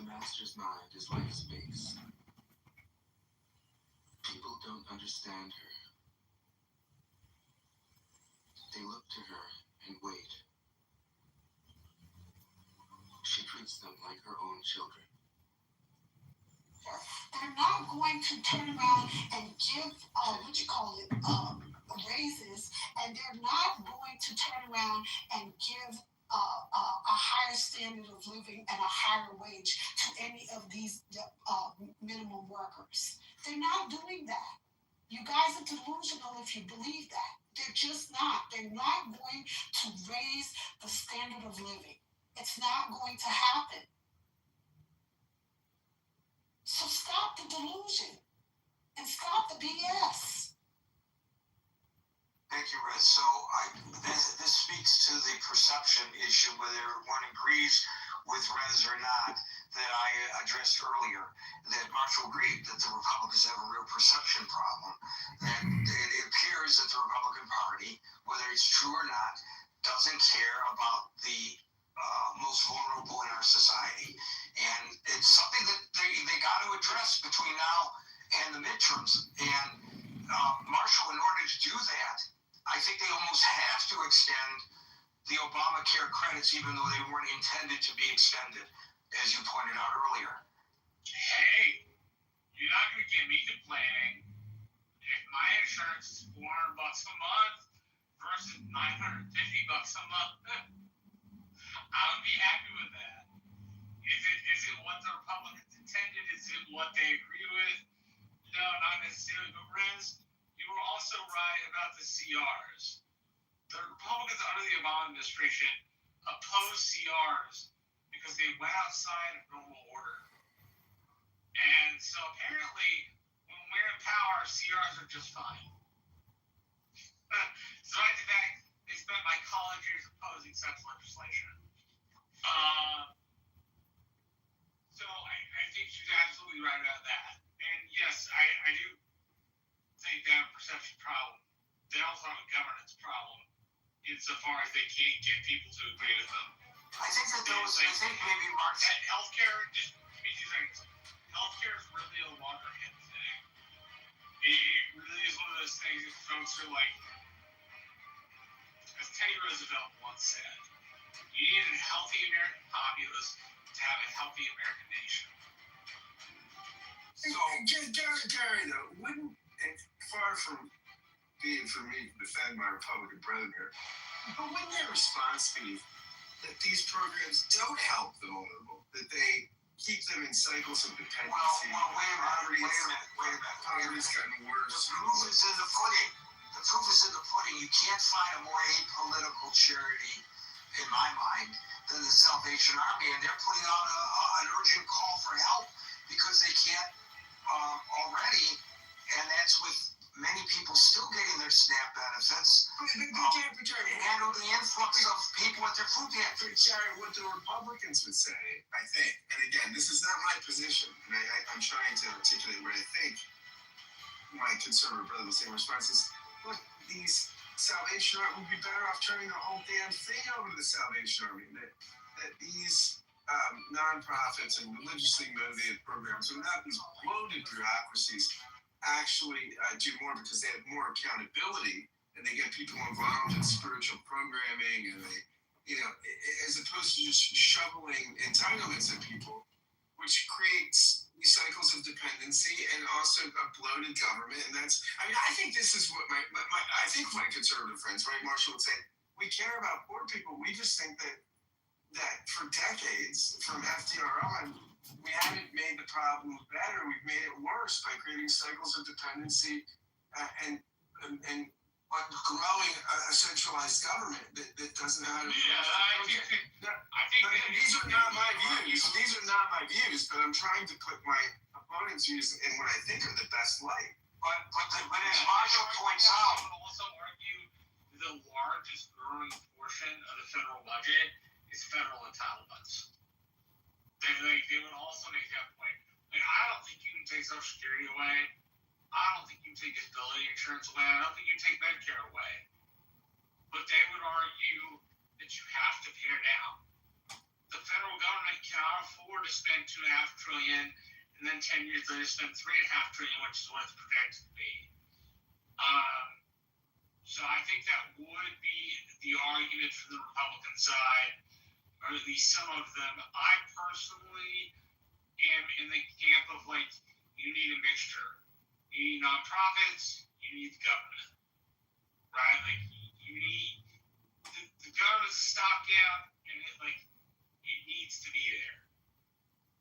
The master's mind is like space. People don't understand her. They look to her and wait. She treats them like her own children. They're not going to turn around and give, raises, and they're not going to turn around and give a higher standard of living and a higher wage to any of these minimum workers. They're not doing that. You guys are delusional if you believe that. They're just not. They're not going to raise the standard of living. It's not going to happen. So stop the delusion and stop the BS. Thank you, Rez. So this speaks to the perception issue, whether one agrees with Rez or not, that I addressed earlier, that Marshall agreed that the Republicans have a real perception problem. And it appears that the Republican Party, whether it's true or not, doesn't care about the most vulnerable in our society. And it's something that they got to address between now and the midterms. And Marshall, in order to do that, I think they almost have to extend the Obamacare credits, even though they weren't intended to be extended, as you pointed out earlier. Hey, you're not going to get me complaining if my insurance is $400 a month versus $950 a month. I would be happy with that. Is it what the Republicans intended? Is it what they agree with? No, not necessarily. But Rez, you were also right about the CRs. The Republicans under the Obama administration opposed CRs because they went outside of normal order. And so apparently, when we're in power, CRs are just fine. So I think they spent my college years opposing such legislation. So I think she's absolutely right about that. And yes, I do think they have a perception problem. They also have a governance problem insofar as they can't get people to agree with them. I think maybe Mark said healthcare, just give me 2 seconds. Healthcare is really a loggerhead thing. It really is one of those things that folks are like, as Teddy Roosevelt once said, you need a healthy American populace to have a healthy American nation. So, Gary, though, wouldn't, and far from being for me to defend my Republican brethren here, but wouldn't their response be that these programs don't help the vulnerable, that they keep them in cycles of dependency? Well, wait a minute. Poverty's gotten worse. The proof is in the pudding. The proof is in the pudding. You can't find a more apolitical charity, in my mind, than the Salvation Army, and they're putting out an urgent call for help because they can't already, and that's with many people still getting their SNAP benefits. Handle the influx of people at their food pantries. Jared, what the Republicans would say, I think, and again, this is not my position, and I'm trying to articulate what I think my conservative brother will say in response is, look, these Salvation Army would be better off turning the whole damn thing over to the Salvation Army. That these nonprofits and religiously motivated programs, and not these bloated bureaucracies, actually do more because they have more accountability and they get people involved in spiritual programming, and they, as opposed to just shoveling entitlements at people, which creates cycles of dependency and also a bloated government. And I think this is what I think my conservative friends, right, Marshall, would say, we care about poor people. We just think that for decades, from FDR on, we haven't made the problem better. We've made it worse by creating cycles of dependency and growing a centralized government that doesn't know how to. I think these are not my views. These are not my views, but I'm trying to put my opponent's views in what I think are the best light. But as Marshall points out, I would also argue the largest growing portion of the federal budget is federal entitlements. They would also make that point. I don't think you can take Social Security away. I don't think you can take disability insurance away. I don't think you can take Medicare away. But they would argue that you have to pare down. the federal government cannot afford to spend $2.5 trillion and then 10 years later spend $3.5 trillion, which is what it's projected to be. So I think that would be the argument from the Republican side, or at least some of them. I personally am in the camp of like, you need a mixture. You need nonprofits, you need the government, right? Like, you need the government's a stopgap, and it needs to be there.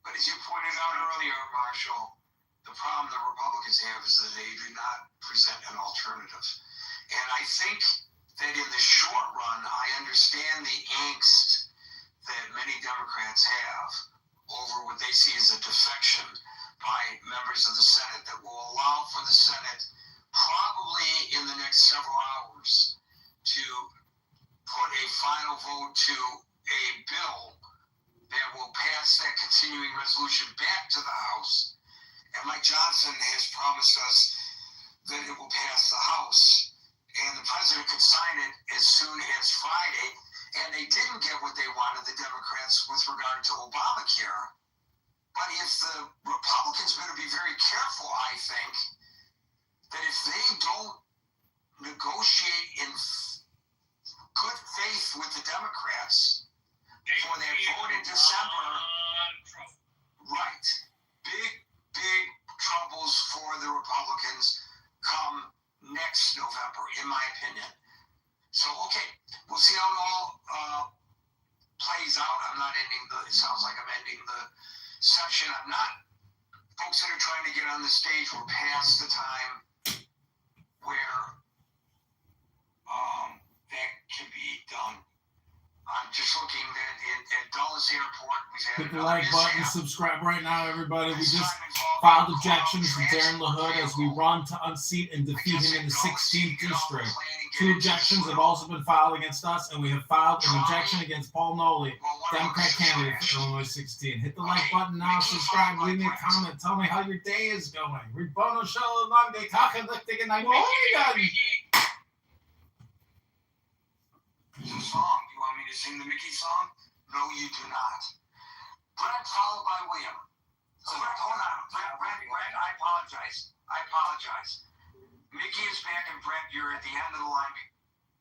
But as you pointed out earlier, Marshall, the problem the Republicans have is that they do not present an alternative. And I think that in the short run, I understand the angst that many Democrats have over what they see as a defection by members of the Senate that will allow for the Senate probably in the next several hours to put a final vote to a bill that will pass that continuing resolution back to the House. And Mike Johnson has promised us that it will pass the House and the president could sign it as soon as Friday. And they didn't get what they wanted, the Democrats, with regard to Obamacare. But if the Republicans better be very careful, I think, that if they don't negotiate in good faith with the Democrats for that vote in December, right, big troubles for the Republicans come next November, in my opinion. So, okay, we'll see how it all plays out. It sounds like I'm ending the session. I'm not. Folks that are trying to get on the stage, we're past the time where that can be done. I'm just looking at Dulles Airport. We've had hit the like button, subscribe right now, everybody. We just filed objections from Darren LaHood as we run to unseat and defeat him in the 16th district. 2 objections have also been filed against us, and we have filed an objection against Paul Nolly, Democrat candidate for Illinois 16. Hit the like button now, subscribe, leave me a comment, tell me how your day is going. Ribono Shalom, Kakalichtig, and I'm song. You want me to sing the Mickey song? No, you do not. Brett followed by William. Brett, hold on. Brett, I apologize. Mickey is back, and Brett, you're at the end of the line.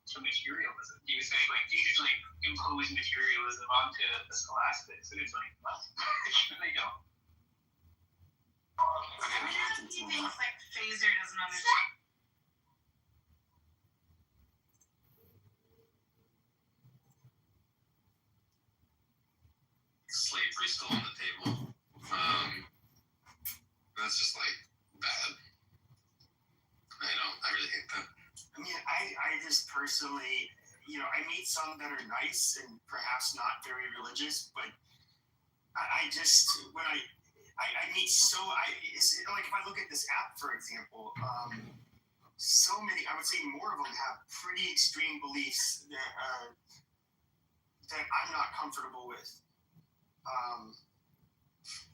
So materialism. He was saying, like, you usually impose materialism onto the scholastics, and it's like, well, they don't. He thinks, like, Phaser doesn't understand. Slavery still on the table. That's just like bad. I really hate that. I mean, I just personally, I meet some that are nice and perhaps not very religious, but I just, when I meet like if I look at this app, for example, so many, I would say more of them have pretty extreme beliefs that I'm not comfortable with.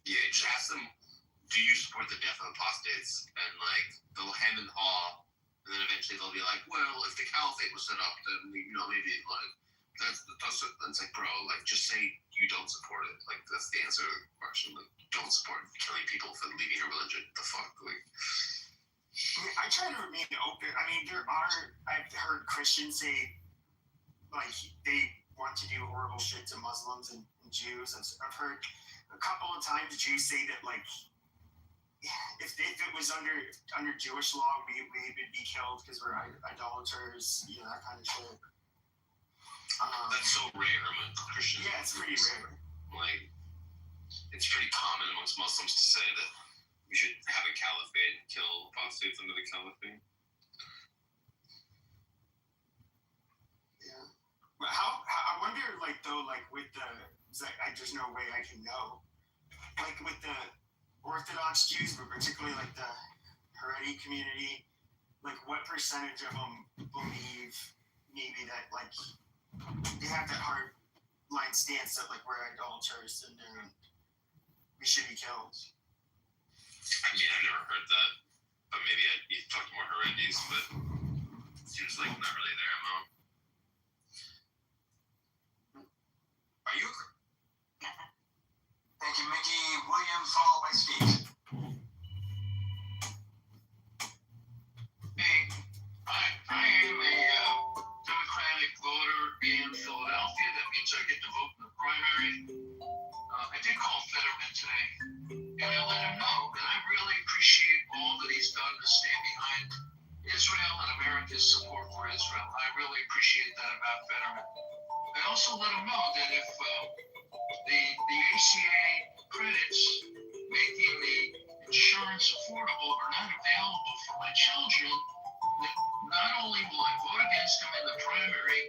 Yeah, just ask them, do you support the death of apostates? And like they'll hem and haw, and then eventually they'll be like, well, if the caliphate was set up, then maybe like that's like, bro, like just say you don't support it. Like that's the answer to the question. Like, don't support killing people for leaving a religion. The fuck, like. I try to remain open. I mean, I've heard Christians say like they want to do horrible shit to Muslims and Jews. I've heard a couple of times Jews say that like if it was under Jewish law, we would be killed because we're idolaters, that kind of shit. That's so rare among Christians. Yeah, it's pretty rare. Like, it's pretty common amongst Muslims to say that we should have a caliphate and kill apostates under the caliphate. Yeah. But I wonder, like, though, like, with there's no way I can know. Like, with the Orthodox Jews, but particularly, like, the Haredi community, like, what percentage of them believe maybe that, like, they have that hard line stance that, like, we're idolaters and we should be killed? I mean, I've never heard that, but maybe I need to talk to more Haredis, but it seems like not really their MO. Are you follow my speech. Hey, I am a Democratic voter in Philadelphia. That means I get to vote in the primary. I did call Fetterman today, and I let him know that I really appreciate all that he's done to stand behind Israel and America's support for Israel. I really appreciate that about Fetterman. I also let him know that if the ACA credits making the insurance affordable are not available for my children, that not only will I vote against him in the primary,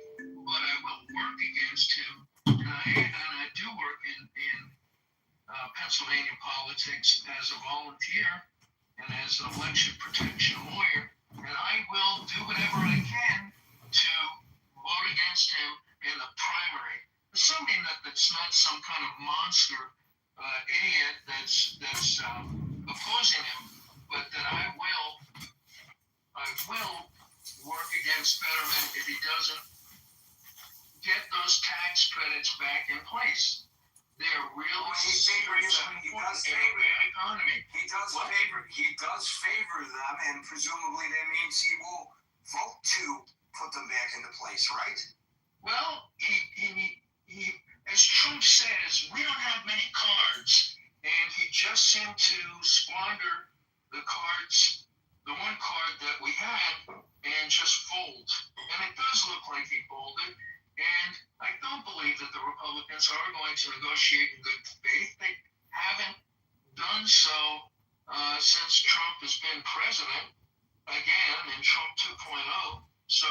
but I will work against him. And I do work in Pennsylvania politics as a volunteer and as an election protection lawyer, and I will do whatever I can to vote against him in the primary. Assuming that that's not some kind of monster idiot that's opposing him, but that I will work against Fetterman if he doesn't get those tax credits back in place. They're really serious and important in the economy. He does favor them, and presumably that means he will vote to put them back into place, right? Well, he as Trump says, we don't have many cards, and he just seemed to squander the one card that we had, and just fold. And it does look like he folded. And I don't believe that the Republicans are going to negotiate in good faith. They haven't done so since Trump has been president again in Trump 2.0. So,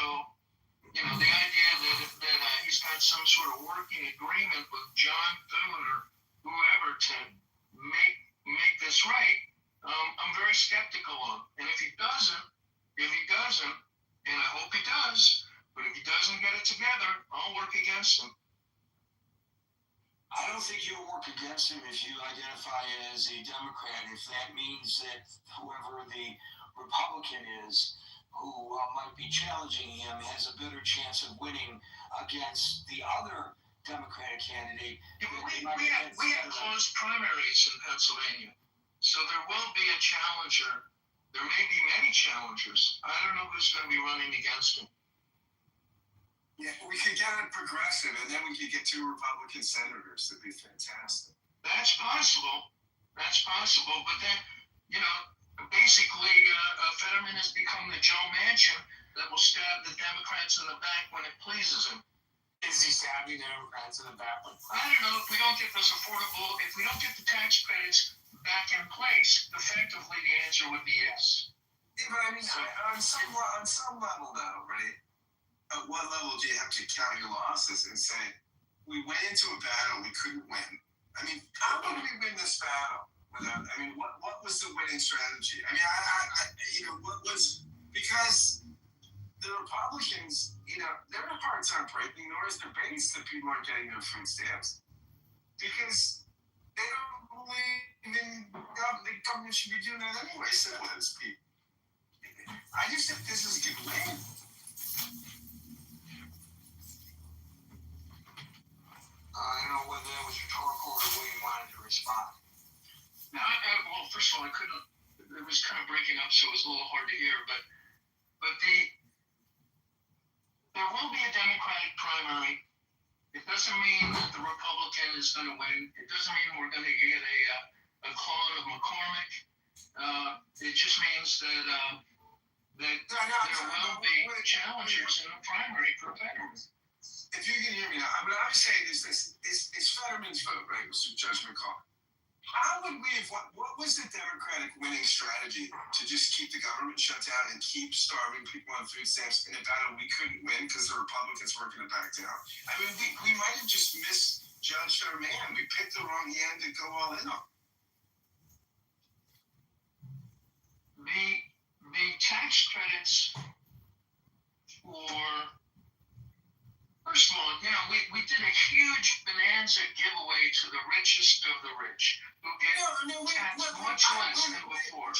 the idea that he's got some sort of working agreement with John Thune or whoever to make this right, I'm very skeptical of. And if he doesn't, and I hope he does, but if he doesn't get it together, I'll work against him. I don't think you'll work against him if you identify as a Democrat, if that means that whoever the Republican is who might be challenging him has a better chance of winning against the other Democratic candidate. Yeah, we have closed primaries in Pennsylvania, so there will be a challenger. There may be many challengers. I don't know who's going to be running against him. Yeah, we could get a progressive, and then we could get 2 Republican senators. That'd be fantastic. That's possible. But then, basically, Fetterman has become the Joe Manchin that will stab the Democrats in the back when it pleases him. Is he stabbing Democrats in the back? I don't know. If we don't get the tax credits back in place, effectively the answer would be yes. Yeah, but I mean, on some level, though, right? At what level do you have to count your losses and say, we went into a battle we couldn't win? I mean, how would we win this battle? What was the winning strategy? I mean, what was, because the Republicans, they're a hard time breaking, nor is their base that people aren't getting their food stamps. Because they don't believe in the government should be doing that anyway, so to speak. I just think this is a good win. I don't know whether that was rhetorical or whether you wanted to respond. No, well, first of all, I couldn't. It was kind of breaking up, so it was a little hard to hear. But there will be a Democratic primary. It doesn't mean that the Republican is going to win. It doesn't mean we're going to get a clone of McCormick. It just means that there will be challengers in the primary for veterans. If you can hear me now, what I'm saying is this: it's Fetterman's vote, right? Mr. Judge McCall. How would we have? What was the Democratic winning strategy to just keep the government shut down and keep starving people on food stamps in a battle we couldn't win because the Republicans weren't going to back down? I mean, we might have just misjudged our man. We picked the wrong hand to go all in on. The tax credits for. First of all, we did a huge bonanza giveaway to the richest of the rich, who get taxed much less than before.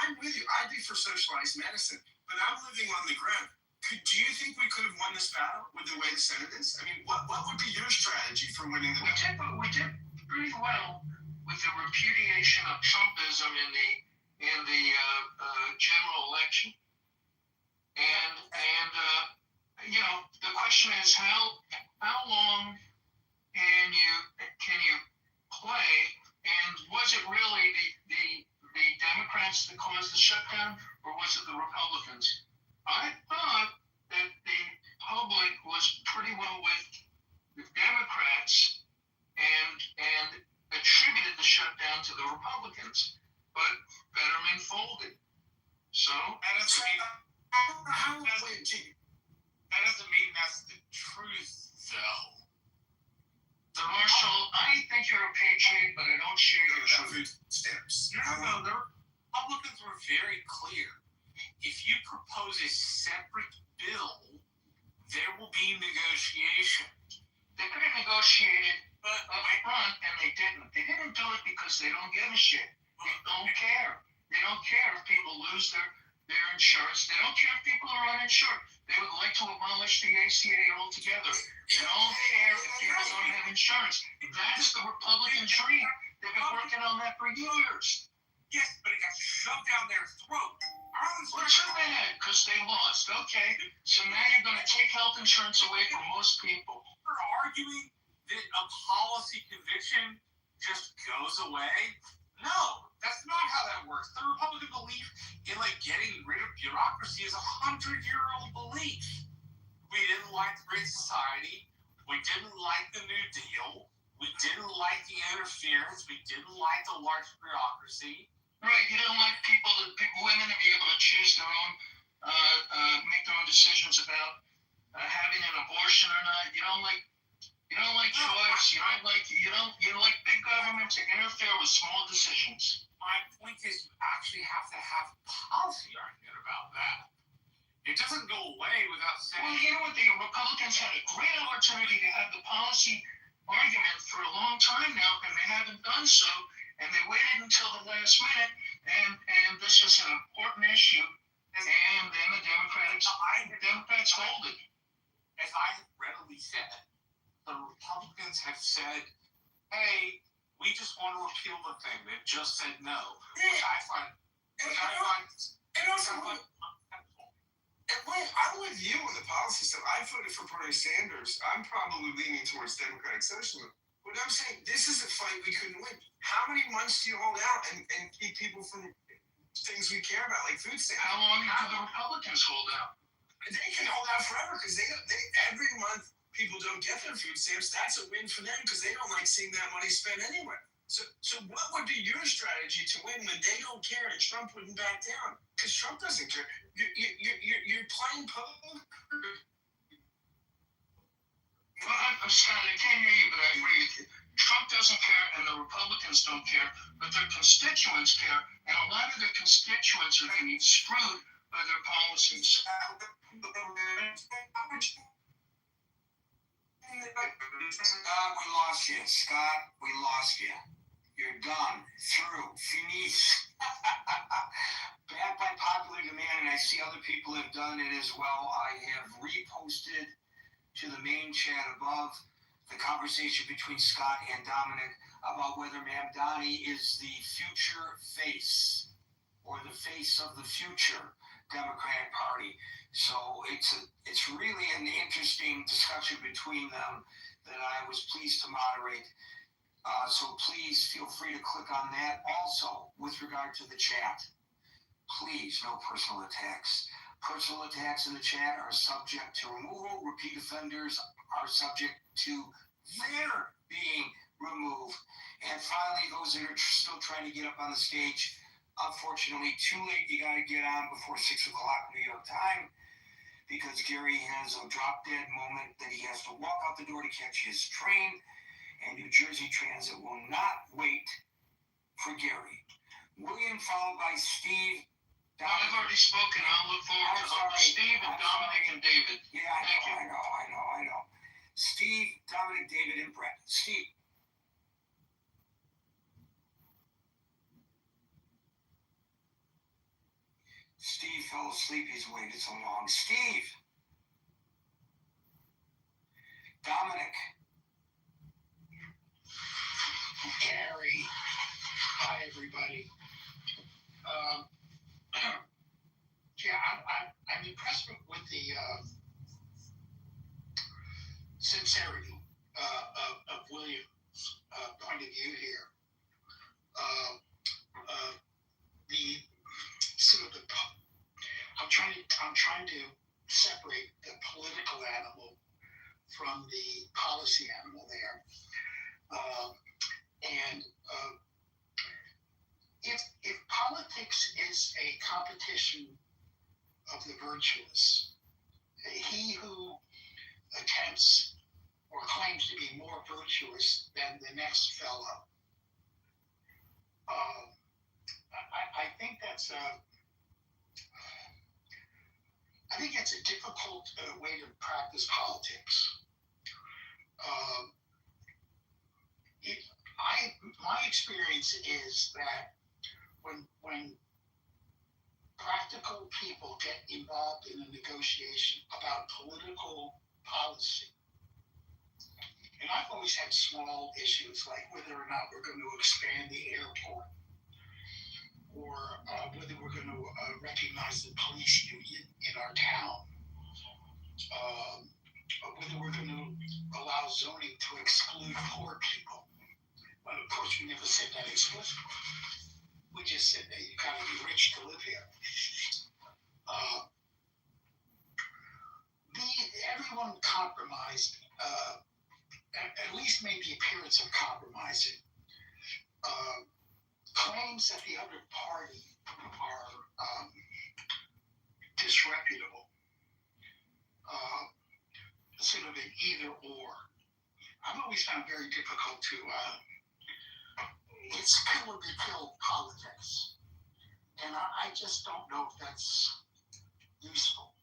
I'm with you. I'd be for socialized medicine, but I'm living on the ground. Do you think we could have won this battle with the way the Senate is? I mean, what would be your strategy for winning the battle? We did pretty well with the repudiation of Trumpism in the general election. And the question is how long can you play? And was it really the Democrats that caused the shutdown, or was it the Republicans? I thought that the public was pretty well with the Democrats and attributed the shutdown to the Republicans, but Fetterman folded. So That doesn't mean that's the truth, though. So Marshall, I think you're a patriot, but I don't share your food truth. stamps. No, the Republicans were very clear. If you propose a separate bill, there will be negotiation. They could have negotiated up front, and they didn't. They didn't do it because they don't give a shit. They don't care. They don't care if people lose their insurance. They don't care if people are uninsured. They would like to abolish the ACA altogether. They don't care if people don't have insurance. That's the Republican dream. They've been working on that for years. Yes, but it got shoved down their throat. Well, too bad, because they lost. Okay, so now you're going to take health insurance away from most people. You're arguing that a policy conviction just goes away? No, that's not how that works. The Republican belief in getting rid of bureaucracy is 100-year-old belief. We didn't like the Great Society. We didn't like the New Deal. We didn't like the interference. We didn't like the large bureaucracy. Right, you don't like women to be able to choose their own, make their own decisions about having an abortion or not. You don't like choice. You like big government to interfere with small decisions. My point is, you actually have to have a policy argument about that. It doesn't go away without saying. Well, you know what? The Republicans had a great opportunity to have the policy argument for a long time now, and they haven't done so. And they waited until the last minute, and this was an important issue. And then the Democrats folded. As I readily said, the Republicans have said, hey, we just want to repeal the thing. They've just said no, which I find unacceptable. I'm with you on the policy stuff. I voted for Bernie Sanders. I'm probably leaning towards democratic socialism. But I'm saying this is a fight we couldn't win. How many months do you hold out and keep people from things we care about, like food stamps? How long do the Republicans hold out? They can hold out forever because they every month people don't get their food stamps. That's a win for them because they don't like seeing that money spent anyway. So what would be your strategy to win when they don't care and Trump wouldn't back down? Because Trump doesn't care. You're playing poker. Well, I'm Scott, I can't hear you, but I agree with you. Trump doesn't care, and the Republicans don't care, but their constituents care, and a lot of their constituents are getting screwed by their policies. We lost you, Scott. We lost you. You're done. Through. Finis. Back by popular demand, and I see other people have done it as well. I have reposted to the main chat above the conversation between Scott and Dominic about whether Mamdani is the future face or the face of the future Democratic Party. So it's really an interesting discussion between them that I was pleased to moderate. So please feel free to click on that. Also, with regard to the chat, please, no personal attacks. Personal attacks in the chat are subject to removal. Repeat offenders are subject to their being removed. And finally, those that are still trying to get up on the stage, unfortunately, too late. You got to get on before 6 o'clock New York time because Gary has a drop-dead moment that he has to walk out the door to catch his train, and New Jersey Transit will not wait for Gary. William, followed by Steve. I've already spoken. I'll look forward to Steve and Dominic and David. Yeah, I know. Steve, Dominic, David, and Brett. Steve. Steve fell asleep. He's waited so long. Steve. Dominic. Gary. everybody. Yeah, I'm impressed with the sincerity of William's point of view here. The sort of the I'm trying to separate the political animal from the policy animal there. And if politics is a competition of the virtuous, he who attempts or claims to be more virtuous than the next fellow, I think that's a difficult way to practice politics. My experience is that when practical people get involved in a negotiation about political policy, and I've always had small issues like whether or not we're going to expand the airport, or whether we're going to recognize the police union in our town, or whether we're going to allow zoning to exclude poor people. Well, of course, we never said that explicitly. We just said that you got to be rich to live here. Everyone compromised, at least made the appearance of compromising. Claims that the other party are disreputable, sort of an either or. I've always found very difficult to. It's kill or be killed politics, and I just don't know if that's useful.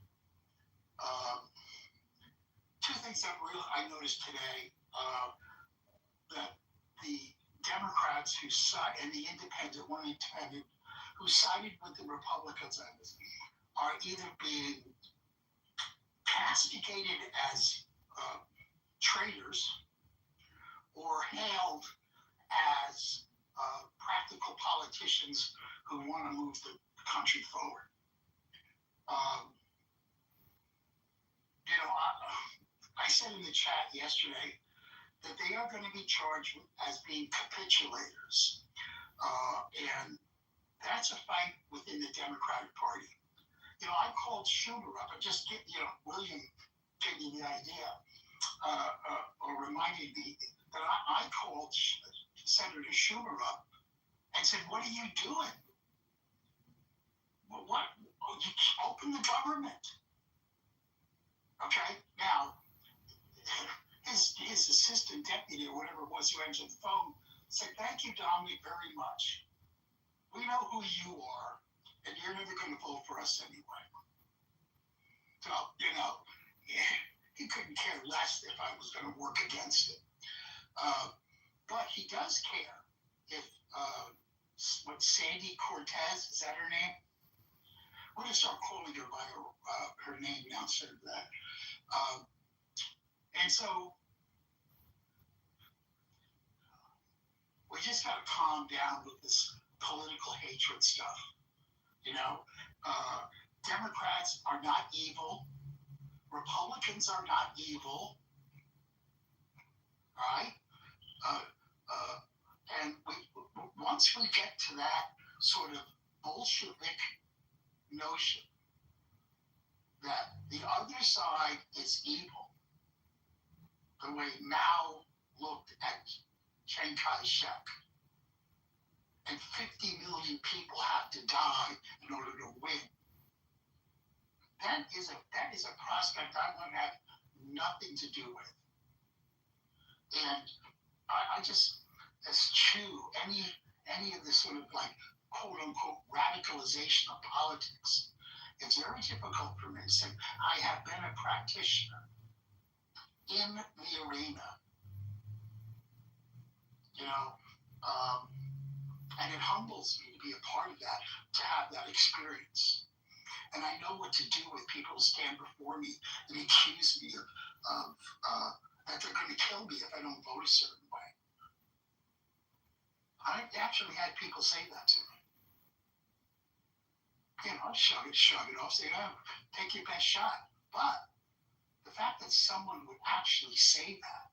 Two things that really I noticed today, that the Democrats and the one independent who sided with the Republicans on this are either being castigated as traitors or hailed as practical politicians who want to move the country forward. I said in the chat yesterday that they are going to be charged as being capitulators. And that's a fight within the Democratic Party. I called Schumer up and just William gave me the idea, or reminded me that I called Senator Schumer up and said, "What are you doing? What? You open the government." Okay, now his assistant deputy or whatever it was who answered the phone said, "Thank you, Dominic, very much. We know who you are, and you're never going to vote for us anyway." So, he couldn't care less if I was going to work against it. But he does care if, Sandy Cortez, is that her name? We're going to start calling her by her name now instead of that. And so, we just got to calm down with this political hatred stuff. Democrats are not evil. Republicans are not evil. All right? And once we get to that sort of Bolshevik notion that the other side is evil, the way Mao looked at Chiang Kai-shek, and 50 million people have to die in order to win. That is a prospect I want to have nothing to do with. And I just eschew any of this sort of like quote unquote radicalization of politics. It's very difficult for me to say I have been a practitioner in the arena, and it humbles me to be a part of that, to have that experience. And I know what to do with people who stand before me and accuse me of that they're going to kill me if I don't vote a certain way. I actually had people say that to me. You know, shrug it off, say, oh, take your best shot. But the fact that someone would actually say that,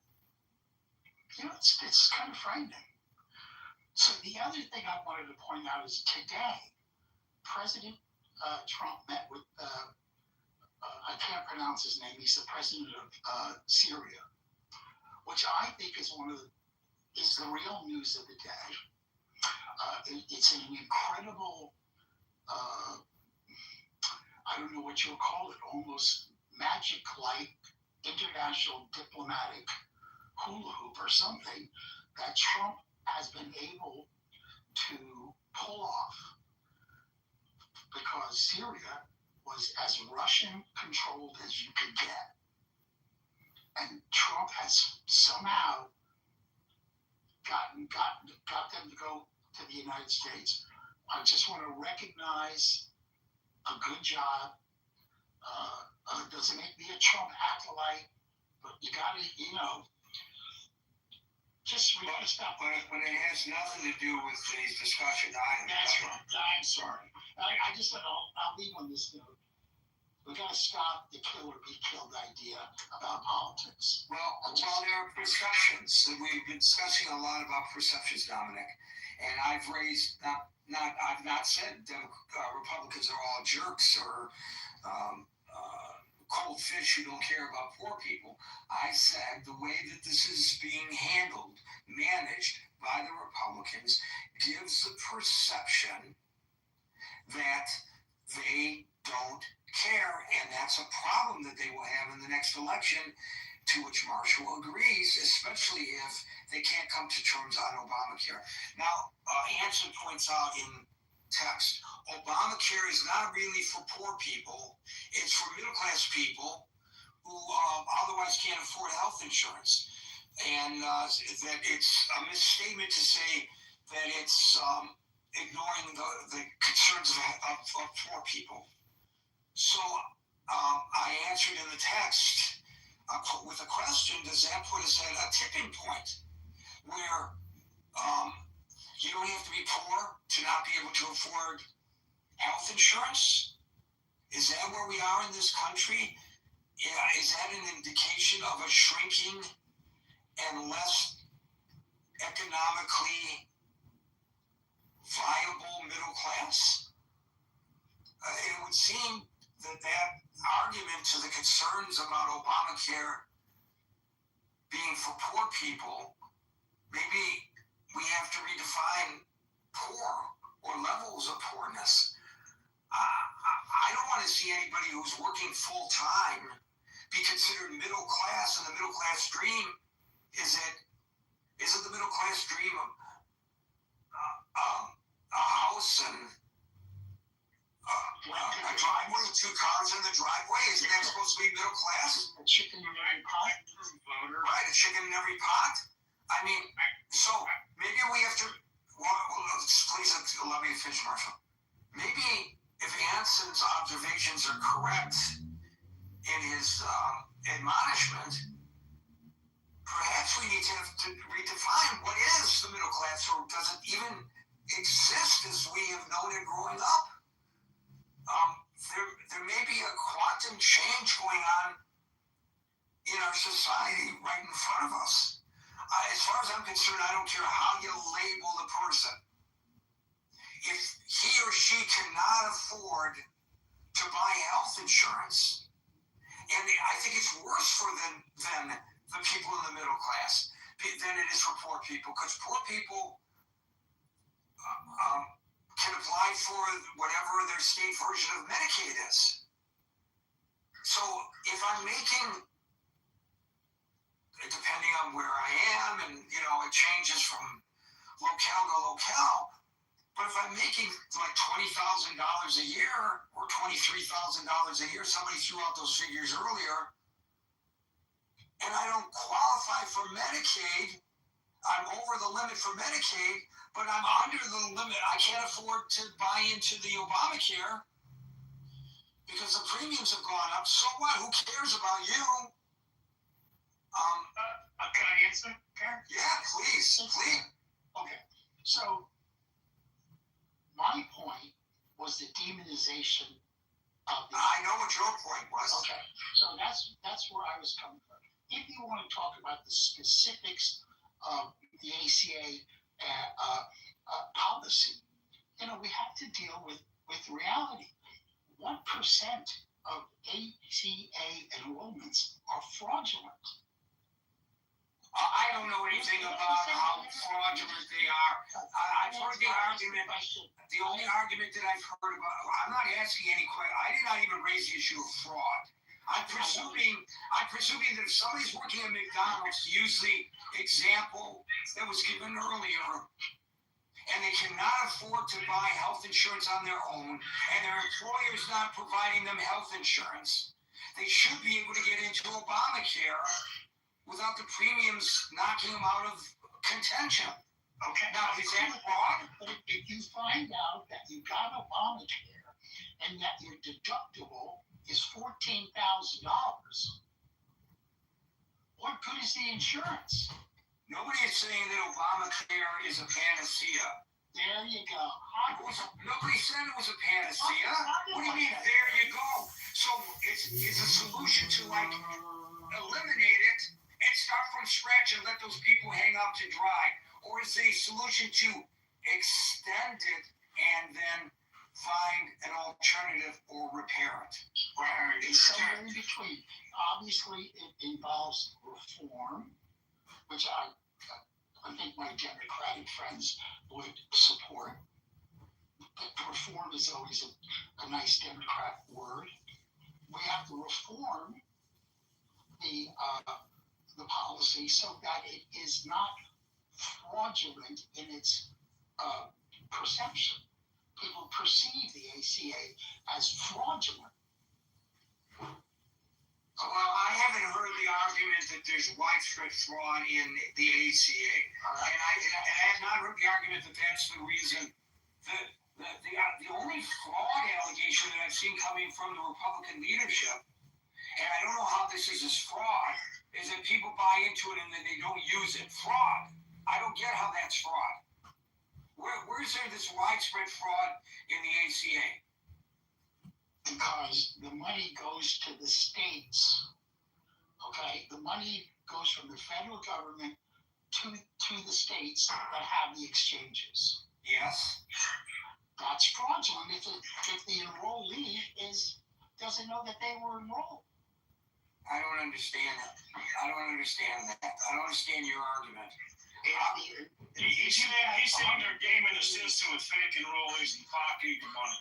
you know, it's kind of frightening. So the other thing I wanted to point out is today, President Trump met with, I can't pronounce his name, he's the president of Syria, which I think is is the real news of the day. It's an incredible, I don't know what you'll call it, almost magic-like international diplomatic hula hoop or something that Trump has been able to pull off, because Syria was as Russian-controlled as you could get. And Trump has somehow got them to go to the United States. I just want to recognize a good job. Doesn't make me a Trump acolyte, but you gotta, you know, just respect. When it has nothing to do with today's discussion, That's right. I'm sorry. I'll leave on this note. We gotta stop the kill or be killed idea about politics. Well, there are perceptions. We've been discussing a lot about perceptions, Dominic, and I've raised I've not said Republicans are all jerks or cold fish who don't care about poor people. I said the way that this is being handled, managed by the Republicans, gives the perception that they don't care, and that's a problem that they will have in the next election, to which Marshall agrees, especially if they can't come to terms on Obamacare. Now, Hanson points out in text, Obamacare is not really for poor people, it's for middle-class people who otherwise can't afford health insurance. And that it's a misstatement to say that it's ignoring the concerns of poor people. So I answered in the text with a question, does that put us at a tipping point where you don't have to be poor to not be able to afford health insurance? Is that where we are in this country? Yeah, is that an indication of a shrinking and less economically viable middle class? It would seem that argument to the concerns about Obamacare being for poor people, maybe we have to redefine poor or levels of poorness. I don't want to see anybody who's working full time be considered middle class, and the middle class dream isn't the middle class dream of a house and a driveway, 2 cars in the driveway? Isn't that supposed to be middle class? A chicken in every pot. Right, a chicken in every pot. I mean, so maybe we have to. Please allow me to finish, Marshall. Maybe if Anson's observations are correct in his admonishment, perhaps we need to redefine what is the middle class, or does it even exist as we have known it growing up? There may be a quantum change going on in our society right in front of us. As far as I'm concerned, I don't care how you label the person. If he or she cannot afford to buy health insurance, and I think it's worse for them than the people in the middle class than it is for poor people, because poor people can apply for whatever their state version of Medicaid is. So if I'm making, depending on where I am, and it changes from locale to locale, but if I'm making like $20,000 a year or $23,000 a year, somebody threw out those figures earlier, and I don't qualify for Medicaid, I'm over the limit for Medicaid, but I'm under the limit. I can't afford to buy into the Obamacare because the premiums have gone up. So what? Who cares about you? Can I answer, Karen? Yeah, please. Okay. So my point was the demonization of the. I know what your point was. Okay, so that's where I was coming from. If you want to talk about the specifics of the ACA policy, we have to deal with reality. 1% of ACA enrollments are fraudulent. I don't know anything about how fraudulent they are. I've heard the argument. The only argument that I've heard about, I'm not asking any question. I did not even raise the issue of fraud. I'm presuming that if somebody's working at McDonald's, to use the example that was given earlier, and they cannot afford to buy health insurance on their own, and their employer is not providing them health insurance, they should be able to get into Obamacare without the premiums knocking them out of contention. Okay. Now, is that fraud? But if you find out that you got Obamacare and that your deductible is $14,000, what good is the insurance? Nobody is saying that Obamacare is a panacea. There you go. Nobody said it was a panacea. What do you mean, there you go? So it's a solution to, eliminate it and start from scratch and let those people hang out to dry? Or is it a solution to extend it and then find an alternative or repair it? It's somewhere in between. Obviously, it involves reform, which I think my Democratic friends would support. But reform is always a nice Democrat word. We have to reform the policy so that it is not fraudulent in its perception. People perceive the ACA as fraudulent. Well, I haven't heard the argument that there's widespread fraud in the ACA. And I have not heard the argument that that's the reason. The only fraud allegation that I've seen coming from the Republican leadership, and I don't know how this is as fraud, is that people buy into it and then they don't use it. Fraud. I don't get how that's fraud. Where's there this widespread fraud in the ACA? Because the money goes to the states. Okay, the money goes from the federal government to the states that have the exchanges. Yes. That's fraudulent if the enrollee doesn't know that they were enrolled. I don't understand that. I don't understand your argument. He's saying they're gaming the system with fake enrollees and pocketing the money.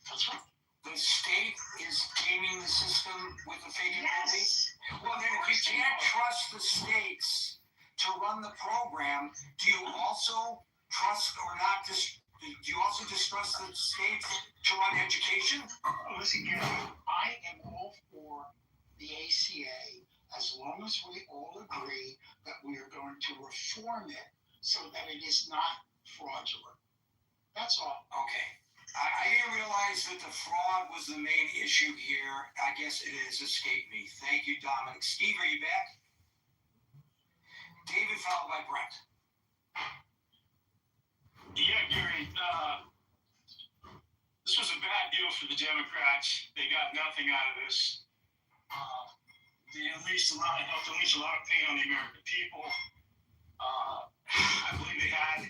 That's right. The state is gaming the system with the fake enrollees? Well, then if you can't trust the states to run the program, do you also trust or not? Do you also distrust the states to run education? Listen, Gary, I am all for the ACA as long as we all agree that we are going to reform it so that it is not fraudulent. That's all. Okay. I didn't realize that the fraud was the main issue here. I guess it has escaped me. Thank you, Dominic. Steve, are you back? David, followed by Brent. Yeah, Gary. This was a bad deal for the Democrats. They got nothing out of this. They unleashed a lot of pain on the American people. I believe they had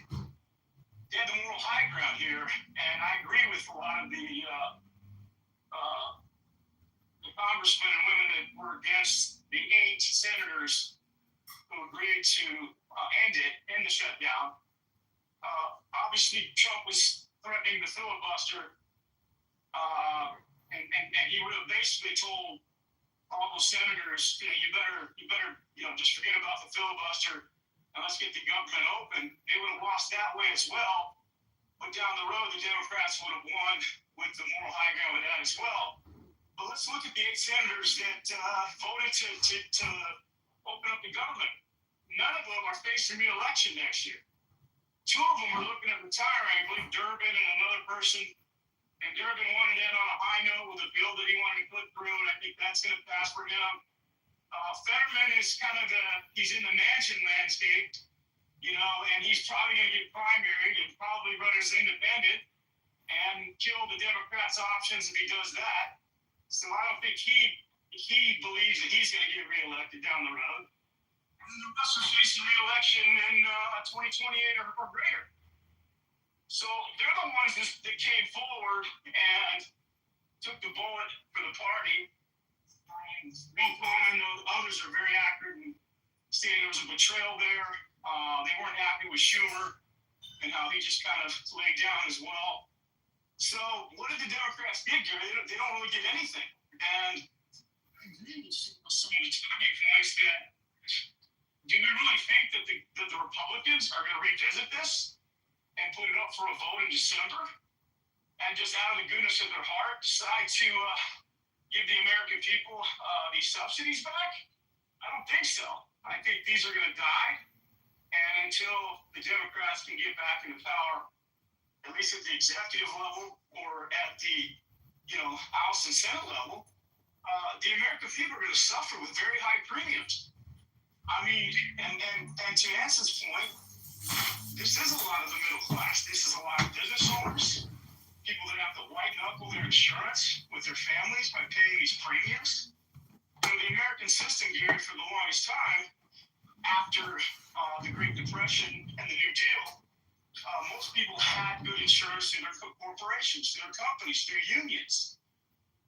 the moral high ground here, and I agree with a lot of the congressmen and women that were against the 8 senators who agreed to end the shutdown. Obviously, Trump was threatening the filibuster, and he would have basically told all those senators, you better, just forget about the filibuster and let's get the government open. They would have lost that way as well. But down the road, the Democrats would have won with the moral high ground with that as well. But let's look at the 8 senators that voted to open up the government. None of them are facing re-election next year. 2 of them are looking at retiring. I believe Durbin and another person. And Durbin wanted to end on a high note with a bill that he wanted to put through, and I think that's going to pass for him. Fetterman is he's in the mansion landscape. and he's probably going to get primaried and probably run as independent and kill the Democrats' options if he does that. So I don't think he believes that he's going to get reelected down the road. And the rest are facing reelection in 2028 or greater. So they're the ones that came forward and took the bullet for the party. And Coleman and others are very accurate in saying there was a betrayal there. They weren't happy with Schumer and how he just kind of laid down as well. So what did the Democrats get, Gary? They don't really get anything. And I agree with some of the talking points that do we really think that the Republicans are going to revisit this and put it up for a vote in December and just out of the goodness of their heart decide to give the American people these subsidies back? I don't think so. I think these are going to die. And until the Democrats can get back into power, at least at the executive level or at the House and Senate level, the American people are going to suffer with very high premiums. I mean, and to Nancy's point, this is a lot of the middle class. This is a lot of business owners, people that have to white knuckle their insurance with their families by paying these premiums. The American system, Gary, for the longest time, after the Great Depression and the New Deal, most people had good insurance through their corporations, through their companies, through unions.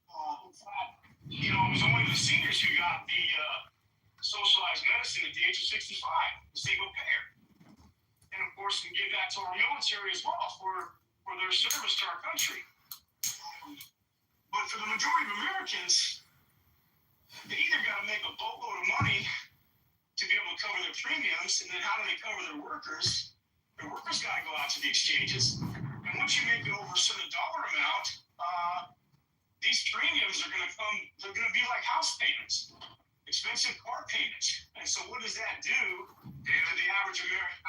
In fact, it was only the seniors who got the socialized medicine at the age of 65, the single payer. And of course, we give that to our military as well for their service to our country. But for the majority of Americans, they either got to make a boatload of money to be able to cover their premiums, and then how do they cover their workers? Their workers got to go out to the exchanges. And once you make it over a certain dollar amount, these premiums are going to come, they're going to be like house payments, expensive car payments. And so what does that do to the average American?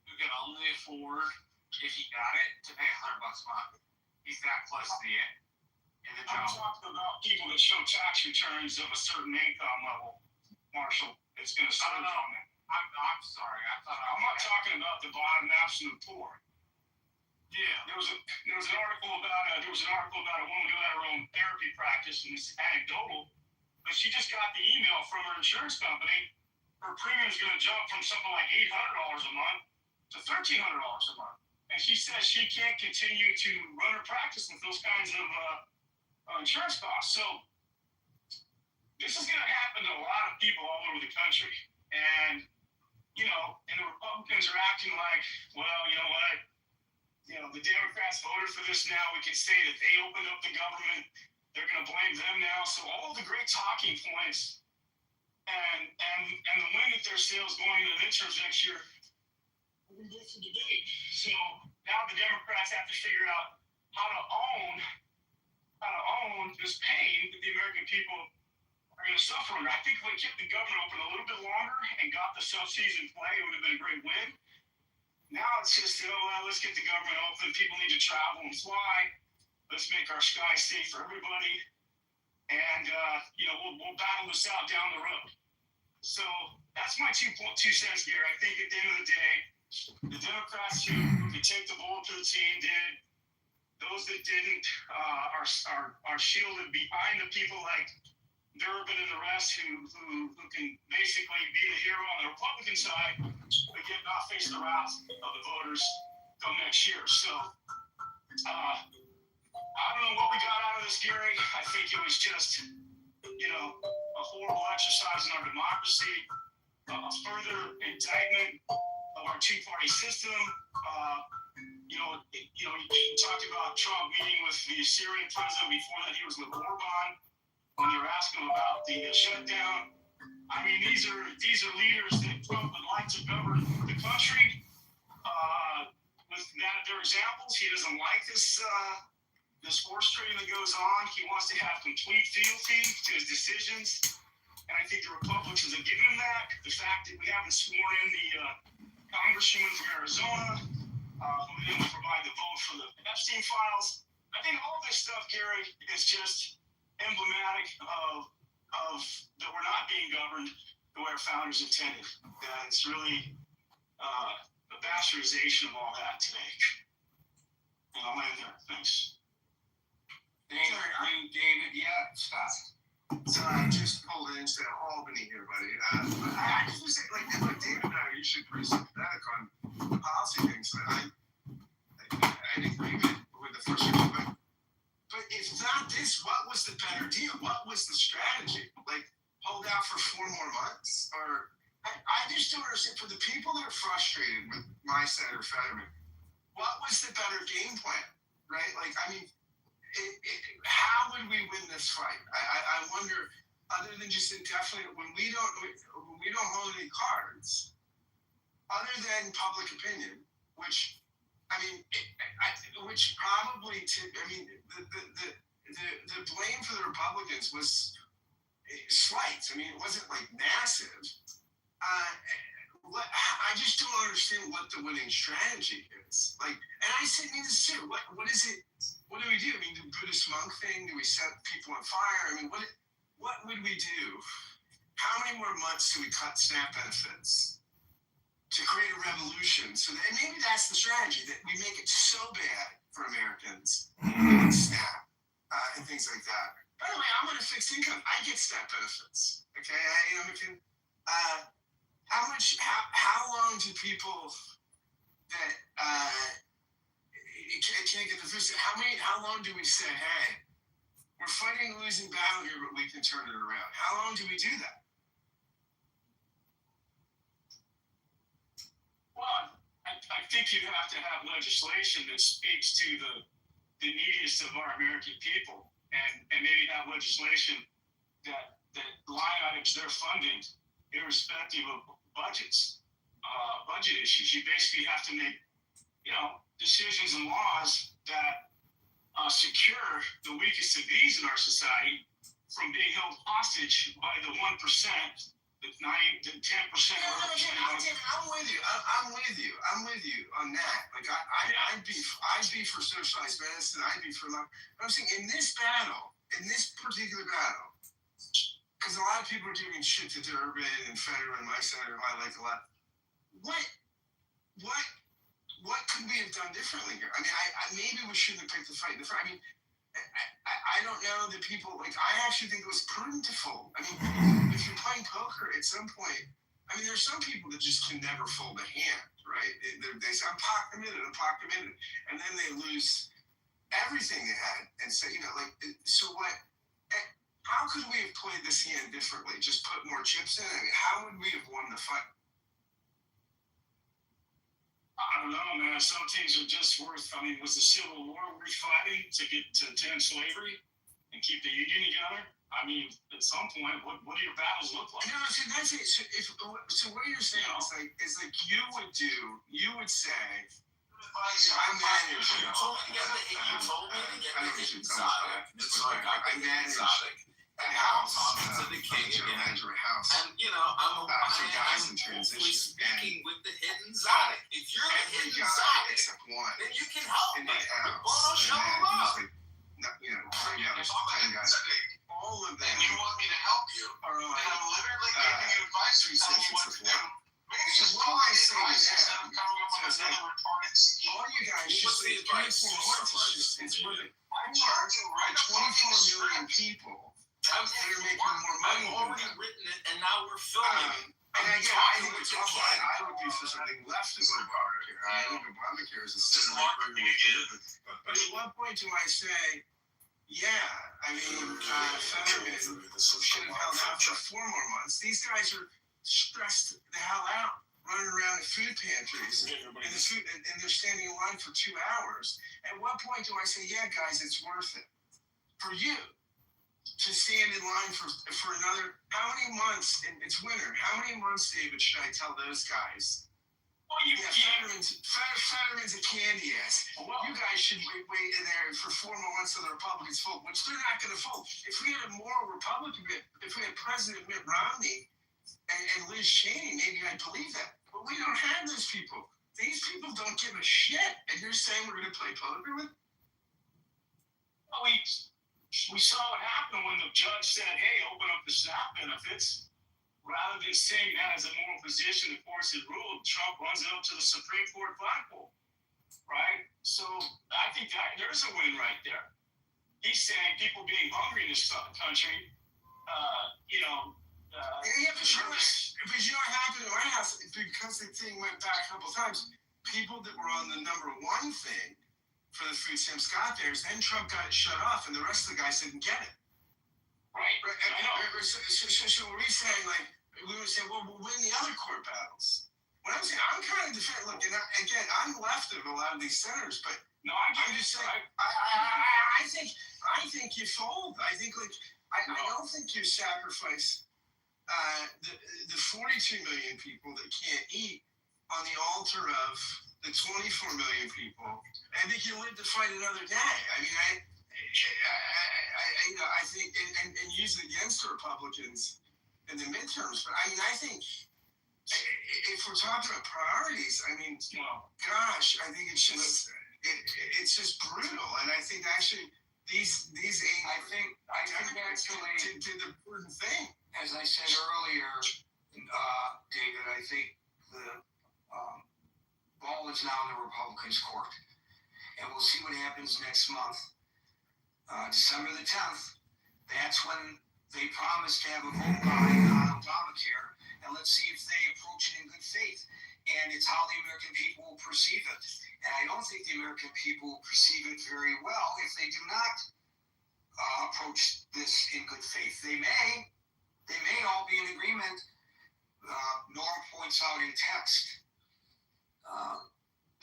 You can only afford, if you got it, to pay $100 a month. He's that close to the end. I'm talking about people that show tax returns of a certain income level, Marshall. It's going to serve on it. I'm sorry. I'm not talking about the bottom absolute poor. Yeah. There was an article about a woman who had her own therapy practice, and it's anecdotal, but she just got the email from her insurance company. Her premium's going to jump from something like $800 a month to $1,300 a month, and she says she can't continue to run her practice with those kinds of insurance costs. So this is going to happen to a lot of people all over the country, and the Republicans are acting like, well, you know what? The Democrats voted for this now. We can say that they opened up the government. They're going to blame them now. So all the great talking points and the wind at their sails going into the midterms next year, we're going to go through debate. So now the Democrats have to figure out how to own this pain that the American people are going to suffer under. I think if we kept the government open a little bit longer and got the subsidies in play, it would have been a great win. Now it's just, let's get the government open. People need to travel and fly. Let's make our skies safe for everybody. And, we'll battle this out down the road. So that's my 2 cents here. I think at the end of the day, the Democrats who could take the bullet for the team did. Those that didn't are shielded behind the people like Durbin and the rest who can basically be the hero on the Republican side, but yet not face the wrath of the voters come next year. So I don't know what we got out of this, Gary. I think it was just, a horrible exercise in our democracy, a further indictment of our two-party system. You talked about Trump meeting with the Syrian president. Before that, he was with Orban. When they were asking him about the shutdown, I mean, these are leaders that Trump would like to govern the country. With their examples, he doesn't like this horse trading that goes on. He wants to have complete fealty to his decisions, and I think the Republicans have given him that. The fact that we haven't sworn in the congressman from Arizona, who didn't provide the vote for the Epstein files. I think all this stuff, Gary, is just emblematic of that we're not being governed the way our founders intended. That it's really the bastardization of all that today. And I'll land there. Thanks. Thank you, David. Yeah, stop. So I just pulled into Albany here, buddy. I just want to say, like David and I are usually pretty sympathetic on the policy things. I'd agree with the first one, but if not this, what was the better deal? What was the strategy? Like, hold out for 4 more months? Or I just don't understand. For the people that are frustrated with my Senator Fetterman, what was the better game plan, right? Like, I mean, how would we win this fight? I wonder. Other than just indefinitely, when we don't hold any cards, other than public opinion, which I mean, which probably the blame for the Republicans was slight. I mean, it wasn't like massive. I just don't understand what the winning strategy is. Like, and I said, this too. What is it? What do we do? I mean, the Buddhist monk thing? Do we set people on fire? I mean, what would we do? How many more months do we cut SNAP benefits to create a revolution? So that, and maybe that's the strategy, that we make it so bad for Americans, SNAP and things like that. By the way, I'm on a fixed income. I get SNAP benefits. Okay, how long do people that can't get the food? How long do we say, hey, we're fighting a losing battle here, but we can turn it around? How long do we do that? Well, I think you have to have legislation that speaks to the neediest of our American people, and maybe have legislation that line items their funding, irrespective of budget issues. You basically have to make, decisions and laws that secure the weakest of these in our society from being held hostage by the 1%, the 10%. I'm with you. I'm with you on that. Like I'd be for socialized medicine. I'd be for love. I'm saying in this particular battle, because a lot of people are giving shit to Durbin and Fetterman, my senator, who I like a lot. What could we have done differently here? I mean, maybe we shouldn't have picked the fight in the front. I mean, I don't know that people, like, I actually think it was prudent to fold. I mean, if you're playing poker at some point, I mean, there's some people that just can never fold a hand, right? They say, I'm pot committed, and then they lose everything they had and say, so what? How could we have played this hand differently? Just put more chips in? I mean, how would we have won the fight? I don't know, man. Some things are just worth. I mean, was the Civil War worth fighting to end slavery and keep the Union together? I mean, at some point, what do your battles look like? No, so that's it. So what you're saying is like you would say. I manage. You told me to get the hidden exotic. It's like I manage the house to the king again. And I'm hopefully speaking with the hidden exotic. If you're the hidden exotic, then you can help me. Bono show love. All of them. And you want me to help you, and I'm literally giving you advice and telling you what to do. Maybe just what do I say instead of coming up with another retarded scheme. All you guys What's the advice? It's worth it. I want 24 million people that are making more money. I've already written it, and now we're filming it. And again, I think it's all right. I would be for something less than Obamacare. I think Obamacare is a system. But at what point do I say, yeah, I mean, Fetterman should have held out for 4 more months. These guys are stressed the hell out, running around at food pantries, and they're standing in line for 2 hours. At what point do I say, yeah, guys, it's worth it for you to stand in line for another, how many months, and it's winter, how many months, David, should I tell those guys? Well, Fetterman's a candy ass. You guys should wait in there for 4 more months till the Republicans fold, which they're not going to fold. If we had a moral Republican, if we had President Mitt Romney and Liz Cheney, maybe I'd believe that. But we don't have those people. These people don't give a shit. And you're saying we're going to play poker with? Well, we saw what happened when the judge said, hey, open up the SNAP benefits. rather than saying that as a moral position to force his rule, Trump runs it up to the Supreme Court flagpole, right? So I think that there's a win right there. He's saying people being hungry in this country, yeah, but you know what happened in the White House? Because the thing went back a couple times, people that were on the number one thing for the food stamps got theirs, then Trump got it shut off, and the rest of the guys didn't get it. Right. I know. So we're saying, like, we would say, well, we'll win the other court battles. What I'm saying, I'm kind of defending. Look, and again, I'm left of a lot of these senators, but no, I'm just saying, I think you fold. I think, like, I don't think you sacrifice the 42 million people that can't eat on the altar of the 24 million people. I think you live to fight another day. I mean, I think, and use it against the Republicans in the midterms. But I mean, I think if we're talking about priorities, I mean, gosh, I think it's just brutal. And I think actually these I think actually did the important thing. As I said earlier, David, I think the ball is now in the Republicans' court. And we'll see what happens next month. December the 10th, that's when they promised to have a vote on Obamacare. And let's see if they approach it in good faith. And it's how the American people will perceive it. And I don't think the American people will perceive it very well if they do not approach this in good faith. They may all be in agreement. Norm points out in text,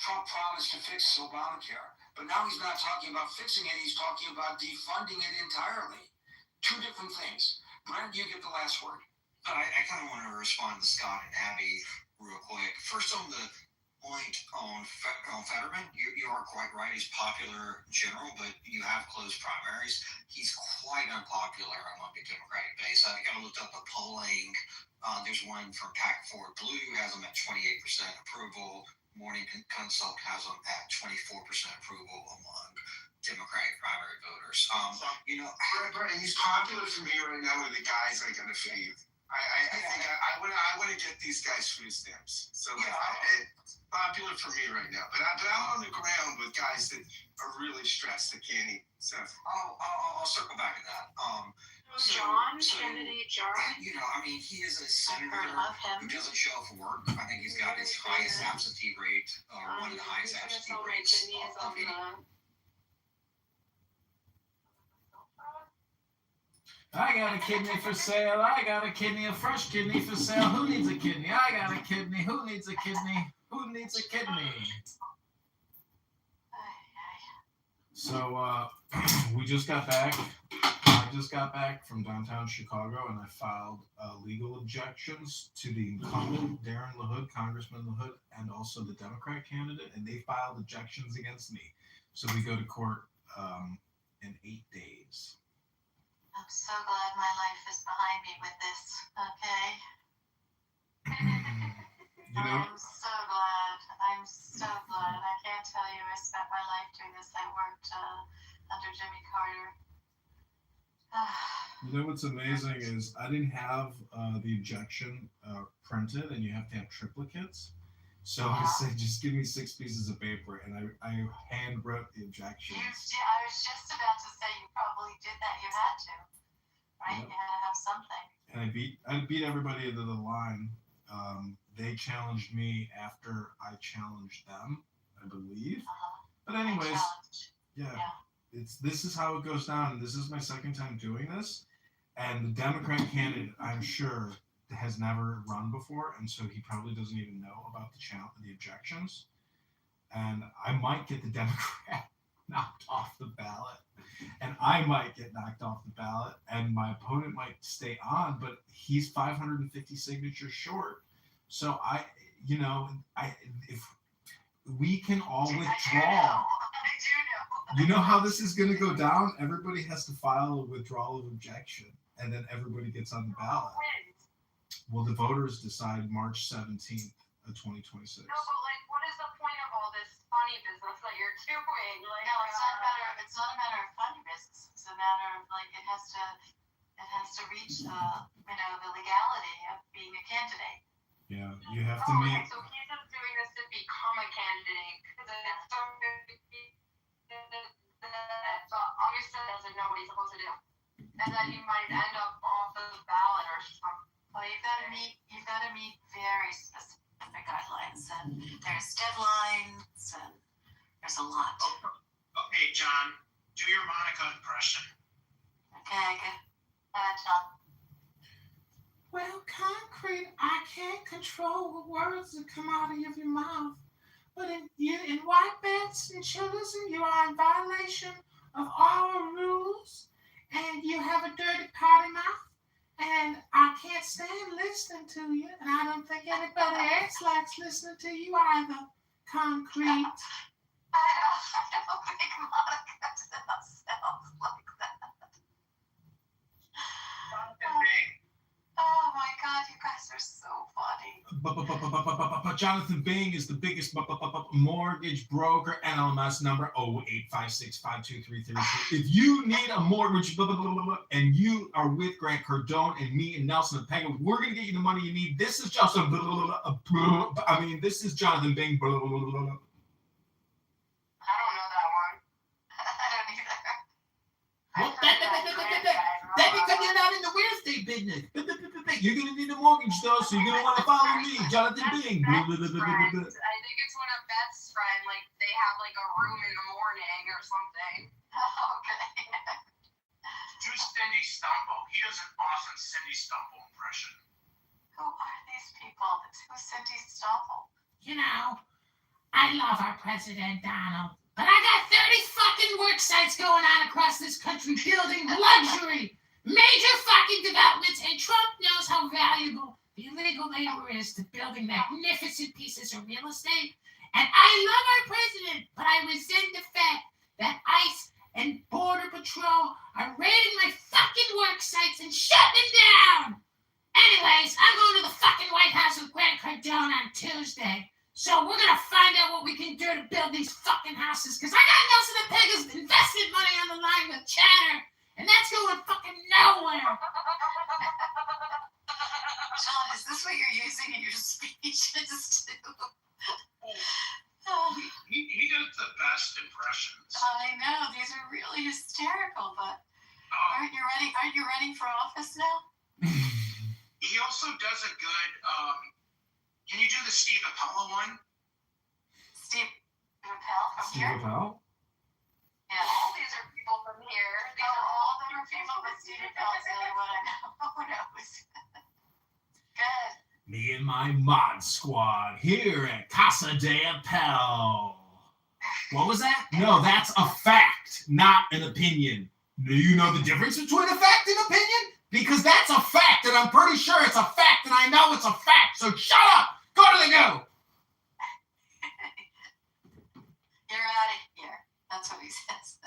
Trump promised to fix Obamacare, but now he's not talking about fixing it, he's talking about defunding it entirely. Two different things. Brent, you get the last word. I kind of want to respond to Scott and Abby real quick. First on the point on Fetterman, you are quite right. He's popular in general, but you have close primaries. He's quite unpopular among the Democratic base. I kind of looked up the polling. There's one from PAC Forward Blue who has him at 28% approval. Morning Consult has him at 24% approval among Democratic primary voters. Brett, he's popular for me right now with the guys I gotta feed. I think I want to get these guys food stamps. So it's popular for me right now. But I'm on the ground with guys that are really stressed that can't eat. So I'll circle back to that. Candidate John. I mean, he is a senator who doesn't show up for work. I think he's got his highest absentee rate, or one of the highest absentee rates of any. I got a kidney for sale. I got a kidney, a fresh kidney for sale. Who needs a kidney? I got a kidney. Who needs a kidney? Who needs a kidney? So we just got back. I just got back from downtown Chicago, and I filed legal objections to the incumbent, Darren LaHood, Congressman LaHood, and also the Democrat candidate, and they filed objections against me. So we go to court in 8 days. I'm so glad my life is behind me with this, okay? I'm so glad. I can't tell you I spent my life doing this. I worked under Jimmy Carter. You know what's amazing is I didn't have the objection printed, and you have to have triplicates. So I said, just give me 6 pieces of paper, and I hand wrote the objections. I was just about to say you probably did that. You had to, right? Yep. You had to have something. And I beat everybody into the line. They challenged me after I challenged them, I believe. But anyways, this is how it goes down. And this is my second time doing this. And the Democrat candidate, I'm sure, has never run before, and so he probably doesn't even know about the objections. And I might get the Democrat knocked off the ballot, and I might get knocked off the ballot, and my opponent might stay on, but he's 550 signatures short. So if we can all withdraw. You know how this is going to go down? Everybody has to file a withdrawal of objection, and then everybody gets on the ballot. Well, the voters decide March 17th of 2026. No, but what is the point of all this funny business that you're doing? No, it's not a matter of funny business. It's a matter of it has to it has to reach the legality of being a candidate. Yeah, you have to meet. Okay, so he's just doing this to become a candidate because it's so obviously doesn't know what he's supposed to do, and then he might end up off the ballot or something. Well, you've got to meet very specific guidelines, and there's deadlines, and there's a lot. Okay, John, do your Monica impression. Okay, good. John. Well, Concrete, I can't control the words that come out of your mouth. But in white belts and chillism, you are in violation of our rules, and you have a dirty potty mouth, and I can't stand listening to you, and I don't think anybody else likes listening to you either, Concrete. I don't think Monica sounds like that. Oh my God, you guys are so funny. But Jonathan Bing is the biggest mortgage broker. NLMS number 085652333. If you need a mortgage and you are with Grant Cardone and me and Nelson and Pega, we're gonna get you the money you need. This is just this is Jonathan Bing. I don't know that one. I don't either. Well, that because you're not in the real estate business. You're gonna need a mortgage though, so you're gonna want to follow me, Jonathan Bing. I think it's one of Beth's friends. Like they have like a room in the morning or something. Okay. Do Cindy Stumpo. He does an awesome Cindy Stumpo impression. Who are these people? Who's Cindy Stumpo? You know, I love our president, Donald, but I got 30 fucking work sites going on across this country building luxury, major fucking developments, and Trump knows how valuable the illegal labor is to building magnificent pieces of real estate. And I love our president, but I resent the fact that ICE and Border Patrol are raiding my fucking work sites and shutting them down. Anyways, I'm going to the fucking White House with Grant Cardone on Tuesday. So we're going to find out what we can do to build these fucking houses. Because I got Nelson and Pega's investment money on the line with Chatter. And that's going fucking nowhere. John, is this what you're using in your speeches too? He does the best impressions. I know, these are really hysterical, but aren't you running for office now? He also does a good, can you do the Steve Appel one? Steve Appel from Steve here? Appel? Yeah. All these are people from here. All of them are people, but Steve Appel's the only one I know. Who knows? Good. Me and my mod squad here at Casa de Appel. What was that? No, that's a fact, not an opinion. Do you know the difference between a fact and opinion? Because that's a fact, and I'm pretty sure it's a fact, and I know it's a fact, so shut up! Go to the go! You're out of here. That's what he says.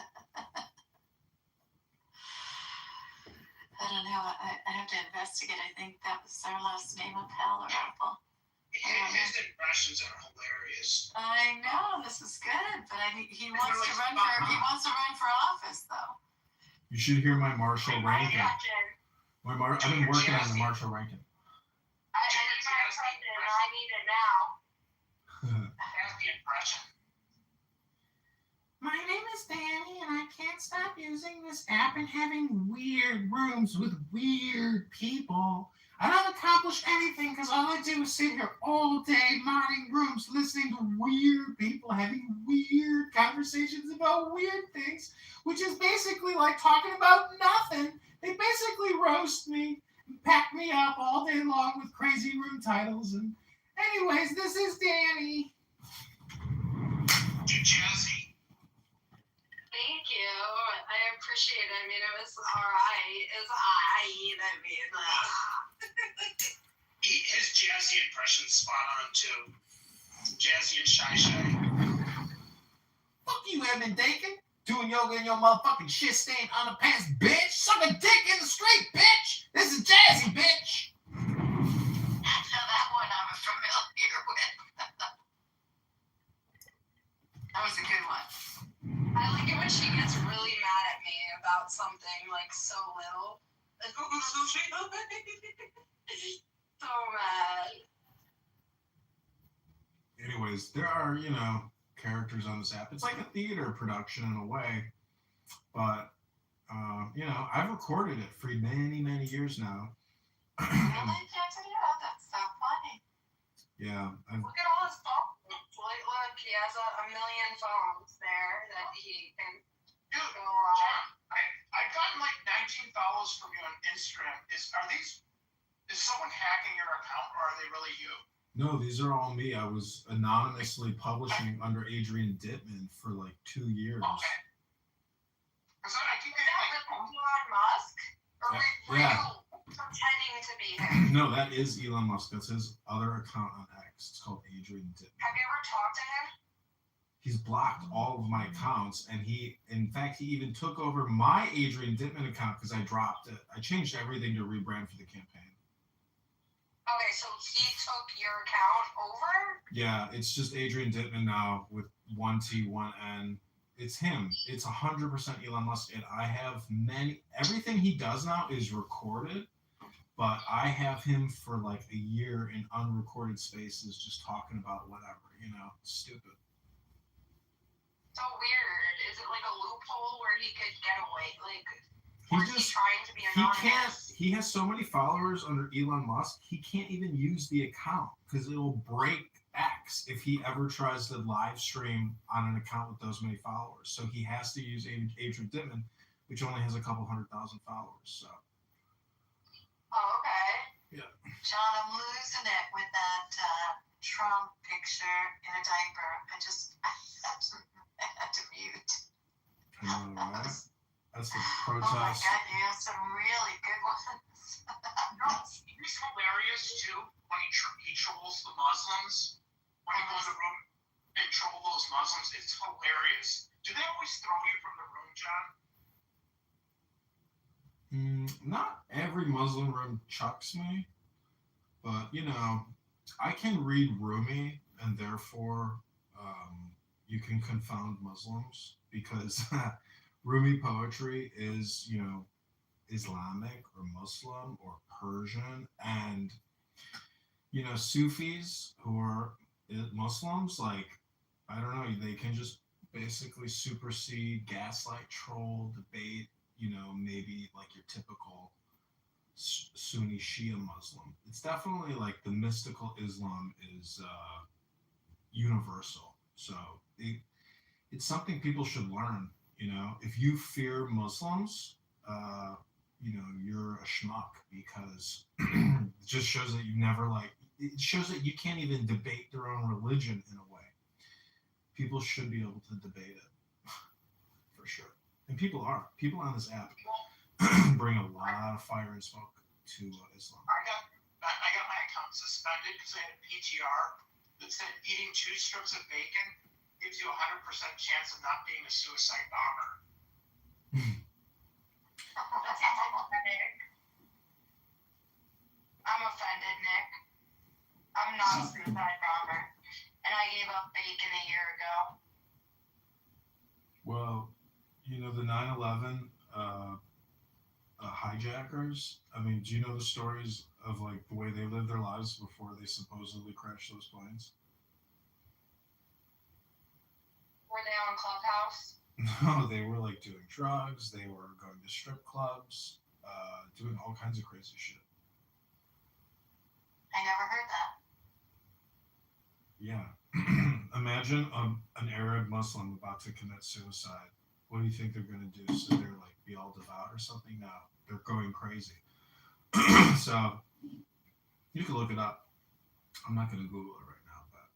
I don't know. I have to investigate. I think that was their last name, Appel or Apple. His impressions are hilarious. I know, this is good, but he wants to run for office, though. You should hear my Marshall Rankin. I've been working on the Marshall Rankin. I need my president. I need it now. That's the impression. My name is Danny, and I can't stop using this app and having weird rooms with weird people. I don't accomplish anything because all I do is sit here all day modding rooms, listening to weird people having weird conversations about weird things, which is basically like talking about nothing. They basically roast me and pack me up all day long with crazy room titles. And anyways, this is Danny. Jazzy. Thank you. I appreciate it. I mean, it was all right. His Jazzy impression's spot on, too. Jazzy and Shy. Fuck you, Evan Dakin. Doing yoga in your motherfucking shit stained underpants, bitch. Suck a dick in the street, bitch. This is Jazzy, bitch. Now that one I'm familiar with. That was a good one. I like it when she gets really mad at me about something like so little. So mad. Anyways, there are, characters on this app. It's like a theater production in a way, but I've recorded it for many, many years now. Really, Jackson? Yeah, that's so funny. Yeah. Look at all his phones. Look, he has a million phones there that he can Dude, go on. John, I've gotten like 19 follows from you on Instagram. Is someone hacking your account, or are they really you? No, these are all me. I was anonymously publishing under Adrian Dittman for like 2 years. Okay. Because I keep Is getting that like, really Elon Musk? Or were Yeah. you pretending to be him? No, that is Elon Musk. That's his other account on X. It's called Adrian Dittman. Have you ever talked to him? He's blocked all of my accounts, and in fact, he even took over my Adrian Dittman account because I dropped it. I changed everything to rebrand for the campaign. Okay, so he took your account over? Yeah, it's just Adrian Dittman now with one T, one N. It's him. It's 100% Elon Musk, and I have everything he does now is recorded, but I have him for like a year in unrecorded spaces just talking about whatever, stupid. So weird. Is it like a loophole where he could get away? Like, he's trying to be anonymous? He has so many followers under Elon Musk, he can't even use the account because it'll break X if he ever tries to live stream on an account with those many followers. So he has to use Adrian Dittman, which only has a couple 100,000 followers. So. Oh, okay. Yeah. John, I'm losing it with that Trump picture in a diaper. I had to mute. I know, right? That's the Oh my protest. God, you have some really good ones. no, he's hilarious too when he trolls the Muslims. When he goes to the room and troll those Muslims, it's hilarious. Do they always throw you from the room, John? Not every Muslim room chucks me, but I can read Rumi, and therefore you can confound Muslims because Rumi poetry is Islamic or Muslim or Persian, and Sufis who are Muslims, like, I don't know, they can just basically supersede, gaslight, troll, debate, maybe like your typical Sunni Shia Muslim. It's definitely like the mystical Islam is universal. So it's something people should learn. If you fear Muslims, you're a schmuck because it just shows that it shows that you can't even debate their own religion in a way. People should be able to debate it for sure. And people on this app bring a lot of fire and smoke to Islam. I got my account suspended because I had a PTR that said eating 2 strips of bacon gives you a 100% chance of not being a suicide bomber. That's anti-Nick. I'm offended, Nick. I'm not a suicide bomber. And I gave up bacon a year ago. Well, the 9/11 hijackers, I mean, do you know the stories of like the way they lived their lives before they supposedly crashed those planes? Were they on Clubhouse? No, they were like doing drugs, they were going to strip clubs, doing all kinds of crazy shit. I never heard that. Yeah. Imagine an Arab Muslim about to commit suicide. What do you think they're going to do? So they're like be all devout or something? No, they're going crazy. So you can look it up. I'm not going to Google it right now, but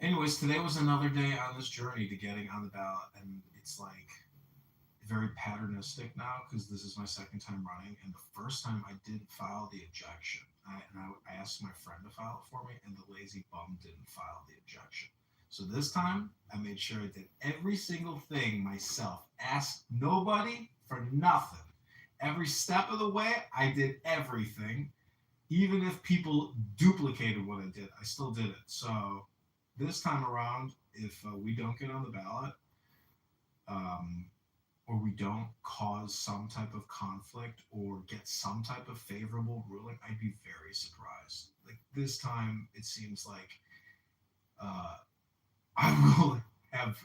anyways, today was another day on this journey to getting on the ballot, and it's like very patternistic now because this is my second time running, and the first time I didn't file the objection. I asked my friend to file it for me, and the lazy bum didn't file the objection. So this time, I made sure I did every single thing myself. Asked nobody for nothing. Every step of the way, I did everything. Even if people duplicated what I did, I still did it. So this time around, if we don't get on the ballot, or we don't cause some type of conflict or get some type of favorable ruling, I'd be very surprised. Like this time, it seems like I will have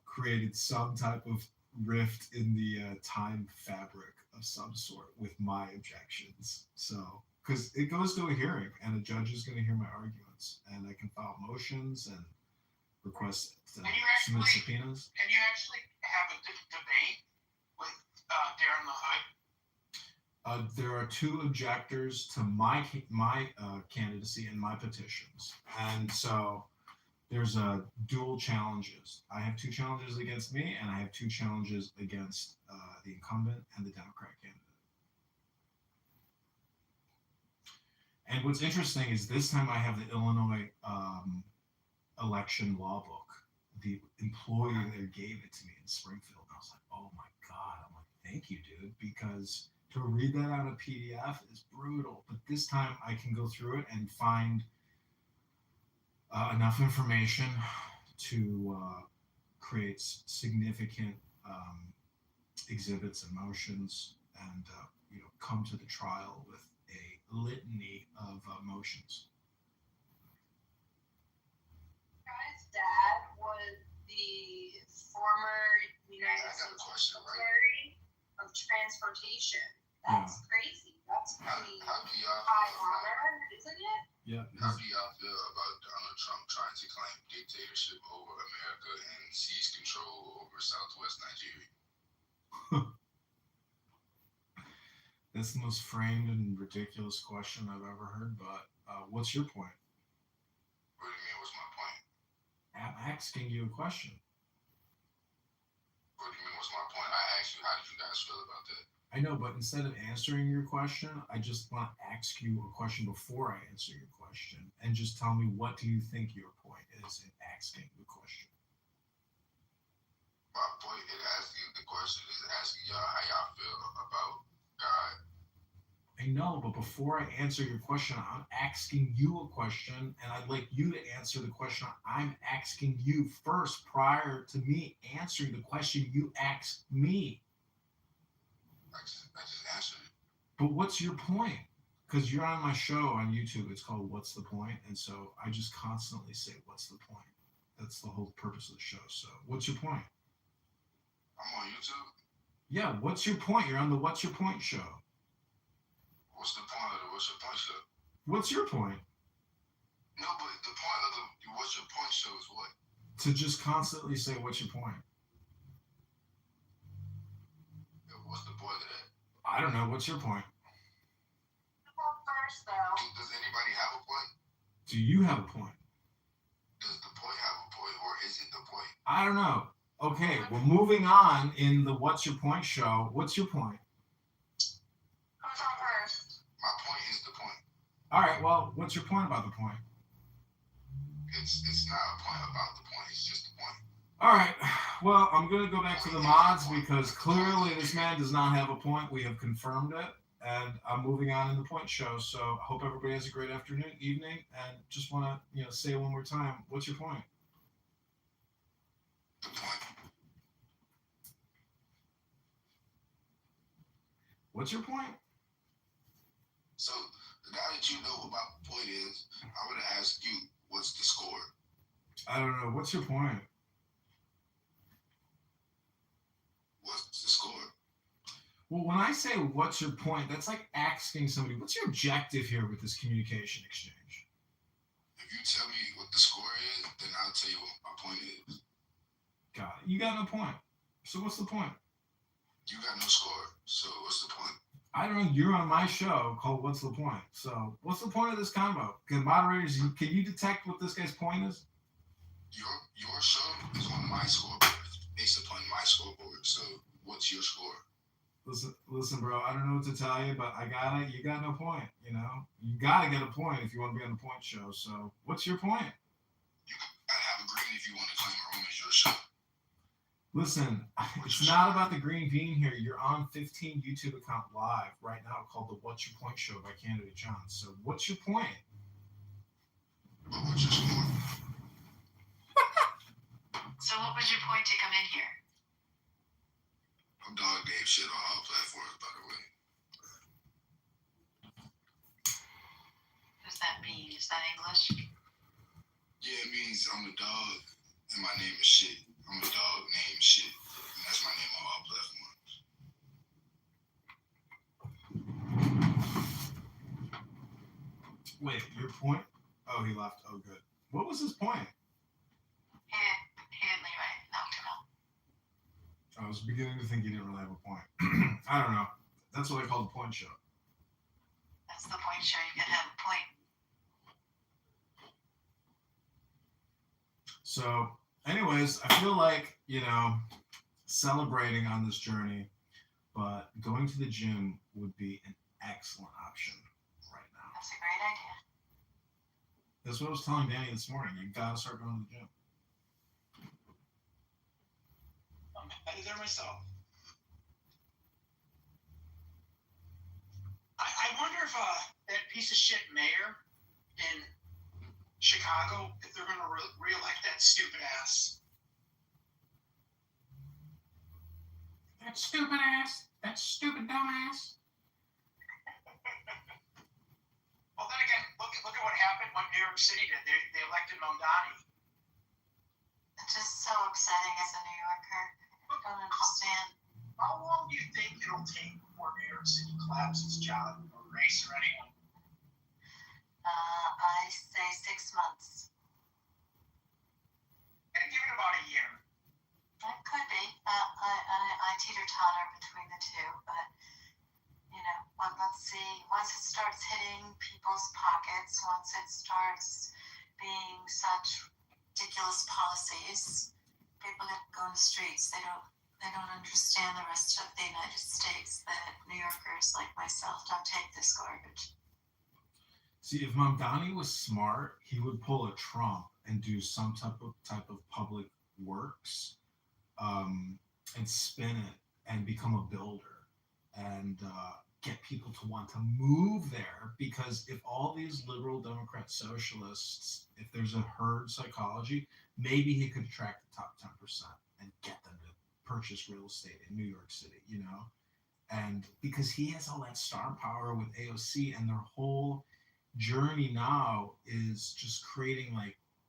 created some type of rift in the time fabric of some sort with my objections. So, because it goes to a hearing and a judge is going to hear my arguments, and I can file motions and request submit subpoenas. Can you actually have a debate with Darren LaHood? There are two objectors to my candidacy and my petitions, and so there's dual challenges. I have two challenges against me, and I have two challenges against the incumbent and the Democrat candidate. And what's interesting is this time I have the Illinois election law book. The employee there gave it to me in Springfield. And I was like, oh my God. I'm like, thank you, dude, because to read that on a PDF is brutal. But this time I can go through it and find enough information to create significant exhibits and motions, and come to the trial with a litany of motions. Guy's dad was the former United States Secretary of Transportation. That's crazy. That's pretty high honor, isn't it? Yeah. How do y'all feel about Donald Trump trying to claim dictatorship over America and seize control over Southwest Nigeria? That's the most framed and ridiculous question I've ever heard, but what's your point? What do you mean, what's my point? I'm asking you a question. What do you mean, what's my point? I asked you, how did you guys feel about that? I know, but instead of answering your question, I just want to ask you a question before I answer your question, and just tell me, what do you think your point is in asking the question? My point in asking the question is asking y'all how y'all feel about God. I know, but before I answer your question, I'm asking you a question, and I'd like you to answer the question I'm asking you first, prior to me answering the question you asked me. I just answered it. But what's your point? Because you're on my show on YouTube. It's called What's the Point? And so I just constantly say, what's the point? That's the whole purpose of the show. So what's your point? I'm on YouTube? Yeah, what's your point? You're on the What's Your Point show. What's the point of the What's Your Point show? What's your point? No, but the point of the What's Your Point show is what? To just constantly say, what's your point? What's the point of that? I don't know. What's your point? First, though. Does anybody have a point? Do you have a point? Does the point have a point, or is it the point? I don't know. Okay, well, moving on in the What's Your Point show. What's your point? Who's on first? My point is the point. All right, well, what's your point about the point? It's not a point about the point. It's just the point. All right, well, I'm going to go back to the mods because clearly this man does not have a point. We have confirmed it, and I'm moving on in the point show. So I hope everybody has a great afternoon, evening, and just want to say one more time, what's your point? The point. What's your point? So now that you know what my point is, I want to ask you, what's the score? I don't know. What's your point? What's the score? Well, when I say what's your point, that's like asking somebody, what's your objective here with this communication exchange? If you tell me what the score is, then I'll tell you what my point is. Got it. You got no point. So what's the point? You got no score. So what's the point? I don't know. You're on my show called What's the Point? So what's the point of this combo? Can moderators, can you detect what this guy's point is? Your show is on my scoreboard. It's based upon my scoreboard. So what's your score? Listen, bro. I don't know what to tell you, but you got no point. You gotta get a point if you want to be on the point show. So what's your point? You gotta have a green if you want to claim a room as your show. Listen, it's not about the green bean here. You're on 15 YouTube account live right now called the What's Your Point show by Candidate John. So what's your point? But what's your score? So what was your point to come in here? I'm dog name shit on all platforms, by the way. What does that mean? Is that English? Yeah, it means I'm a dog and my name is shit. I'm a dog named shit. And that's my name on all platforms. Wait, your point? Oh, he left. Oh, good. What was his point? He didn't leave. I knocked him out. I was beginning to think he didn't really have a point. I don't know. That's what I call the point show. That's the point show. You can have a point. So, anyways, I feel like, celebrating on this journey, but going to the gym would be an excellent option right now. That's a great idea. That's what I was telling Danny this morning. You gotta start going to the gym. I'm headed there myself. I wonder if that piece of shit mayor in Chicago, if they're going to re-elect that stupid ass. That stupid ass. That stupid dumbass. Well, then again, look at what happened when New York City did. They elected Mondani. It's just so upsetting as a New Yorker. I don't understand. How long do you think it'll take before New York City collapses, John, or Grace, or anyone? I say 6 months. And give it about a year. It could be. I teeter-totter between the two, but, let's see. Once it starts hitting people's pockets, once it starts being such ridiculous policies, people that go in the streets, they don't understand the rest of the United States, that New Yorkers like myself don't take this garbage. See, if Mamdani was smart, he would pull a Trump and do some type of public works, and spin it and become a builder and get people to want to move there. Because if all these liberal Democrat socialists, if there's a herd psychology, maybe he could attract the top 10% and get them to purchase real estate in New York City, and because he has all that star power with AOC, and their whole journey now is just creating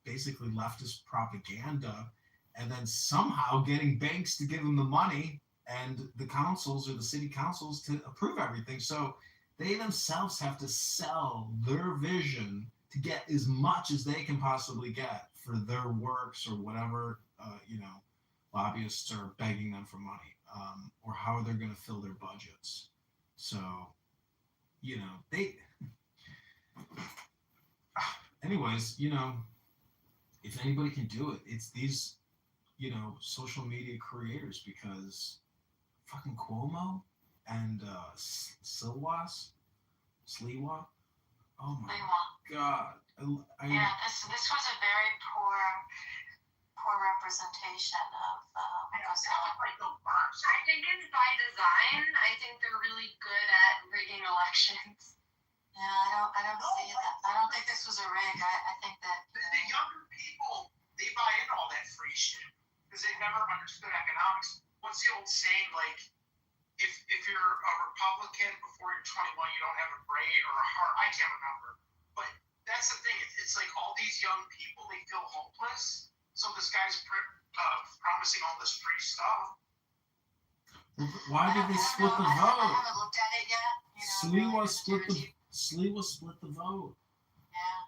basically leftist propaganda, and then somehow getting banks to give them the money and the councils or the city councils to approve everything. So they themselves have to sell their vision to get as much as they can possibly get for their works or whatever, lobbyists are begging them for money, or how they're going to fill their budgets. So, anyways, if anybody can do it, it's these, social media creators, because fucking Cuomo and Sliwa. Oh my God. Yeah, this was a very poor representation of what's happening. I think it's by design. I think they're really good at rigging elections. Yeah, I don't see that. I don't think this was a rig. I think that the younger people, they buy into all that free shit because they've never understood economics. What's the old saying, if you're a Republican before you're 21, you don't have a brain or a heart. I can't remember. But that's the thing. It's like all these young people, they feel hopeless. So this guy's promising all this free stuff. Why did they split the vote? I haven't looked at it yet. Sliwa split the vote. Yeah.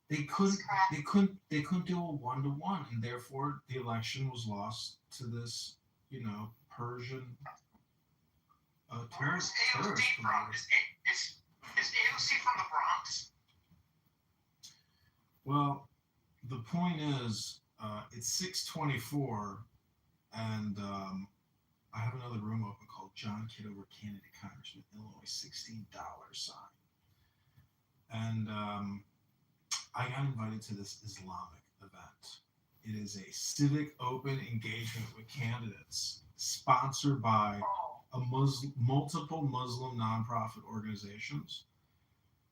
They couldn't do a 1-to-1, and therefore the election was lost to this, Persian Where's AOC terrorist. from? Is AOC from the Bronx? Well, the point is, it's 6:24, and I have another room open called John Kitover, Candidate Congressman, Illinois, $16 sign. And I got invited to this Islamic event. It is a civic open engagement with candidates sponsored by multiple Muslim nonprofit organizations.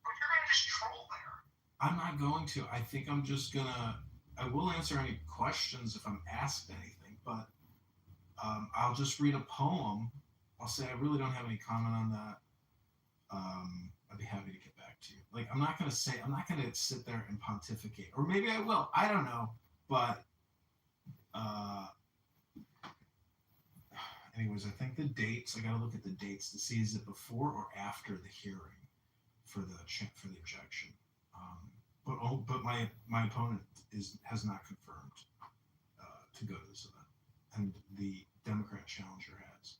But you're going to just troll there. I'm not going to. I think I'm just going to, I will answer any questions if I'm asked anything, but I'll just read a poem. I'll say I really don't have any comment on that. I'd be happy to get back to you. Like, I'm not going to sit there and pontificate. Or maybe I will. I don't know. But, anyways, I think the dates, I got to look at the dates to see is it before or after the hearing for the objection. But my opponent has not confirmed to go to this event, and the Democrat challenger has.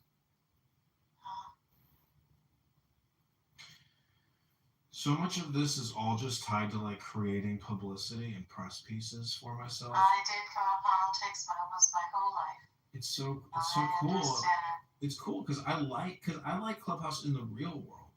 So much of this is all just tied to like creating publicity and press pieces for myself. I did cover politics almost my whole life. It's so cool. It's cool because I like Clubhouse in the real world.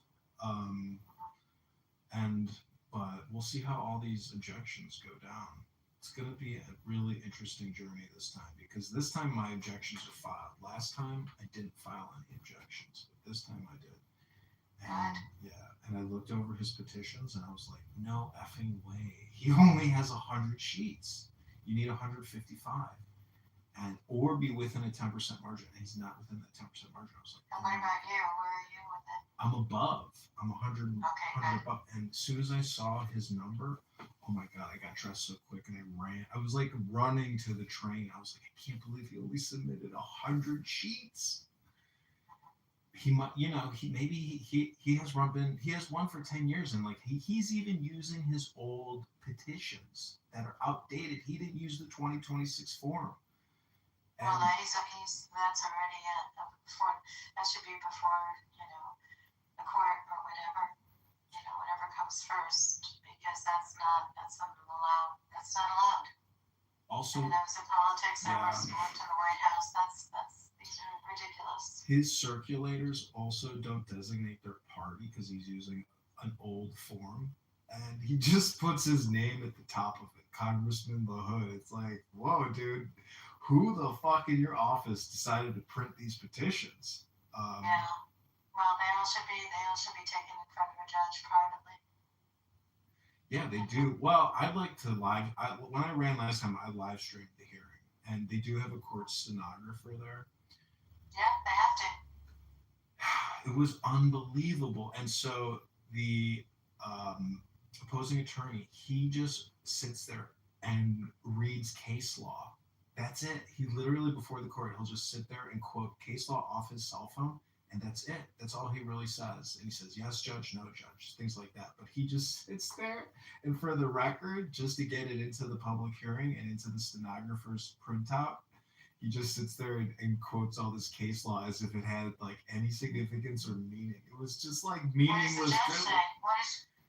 But we'll see how all these objections go down. It's going to be a really interesting journey this time, because this time my objections are filed. Last time I didn't file any objections, but this time I did. And and I looked over his petitions and I was like, no effing way. He only has 100 sheets. You need 155. Or be within a 10% margin. And he's not within that 10% margin. I was like, and what about you? Where are you with it? I'm above. I'm 100 Okay, above. And as soon as I saw his number, oh my God, I got dressed so quick and I ran. I was like running to the train. I was like, I can't believe he only submitted 100 sheets. He might, he has run for 10 years, and like he's even using his old petitions that are outdated. He didn't use the 2026 form. Well, that's already before. That should be before the court or whatever. Whatever comes first, because that's not allowed. That's not allowed. Also, and I was in politics. I worked in the White House. These are ridiculous. His circulators also don't designate their party because he's using an old form, and he just puts his name at the top of it, Congressman the Hood. It's like, whoa, dude. Who the fuck in your office decided to print these petitions? Well, they all should be taken in front of a judge privately. Yeah, they do. Well, I'd like to when I ran last time, I live streamed the hearing, and they do have a court stenographer there. Yeah, they have to. It was unbelievable. And so the opposing attorney, he just sits there and reads case law. That's it. He literally, before the court, he'll just sit there and quote case law off his cell phone, and that's it. That's all he really says. And he says, yes, judge, no, judge, things like that. But he just sits there, and for the record, just to get it into the public hearing and into the stenographer's printout, he just sits there and quotes all this case law as if it had like any significance or meaning. It was just like meaningless. What does the judge say?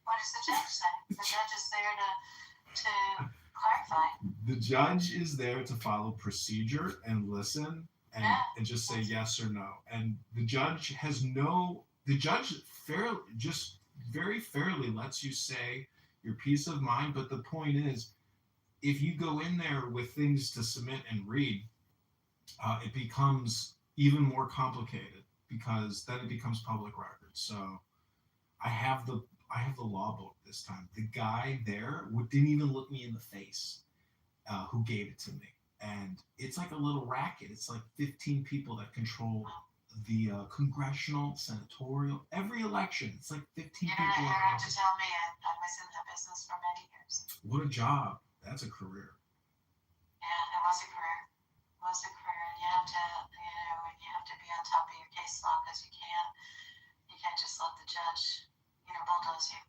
What does the judge say? The judge is there to clarify. The judge is there to follow procedure and listen and just say yes or no. And the judge very fairly lets you say your peace of mind. But the point is, if you go in there with things to submit and read, it becomes even more complicated, because then it becomes public record. So I have the law book this time. The guy there didn't even look me in the face, who gave it to me. And it's like a little racket. It's like 15 people that control the congressional, senatorial, every election. It's like 15 people. You don't have to tell me. I was in the business for many years. What a job. That's a career. Yeah, it was a career. And you have to be on top of your case law, because you can't just let the judge, bulldoze you.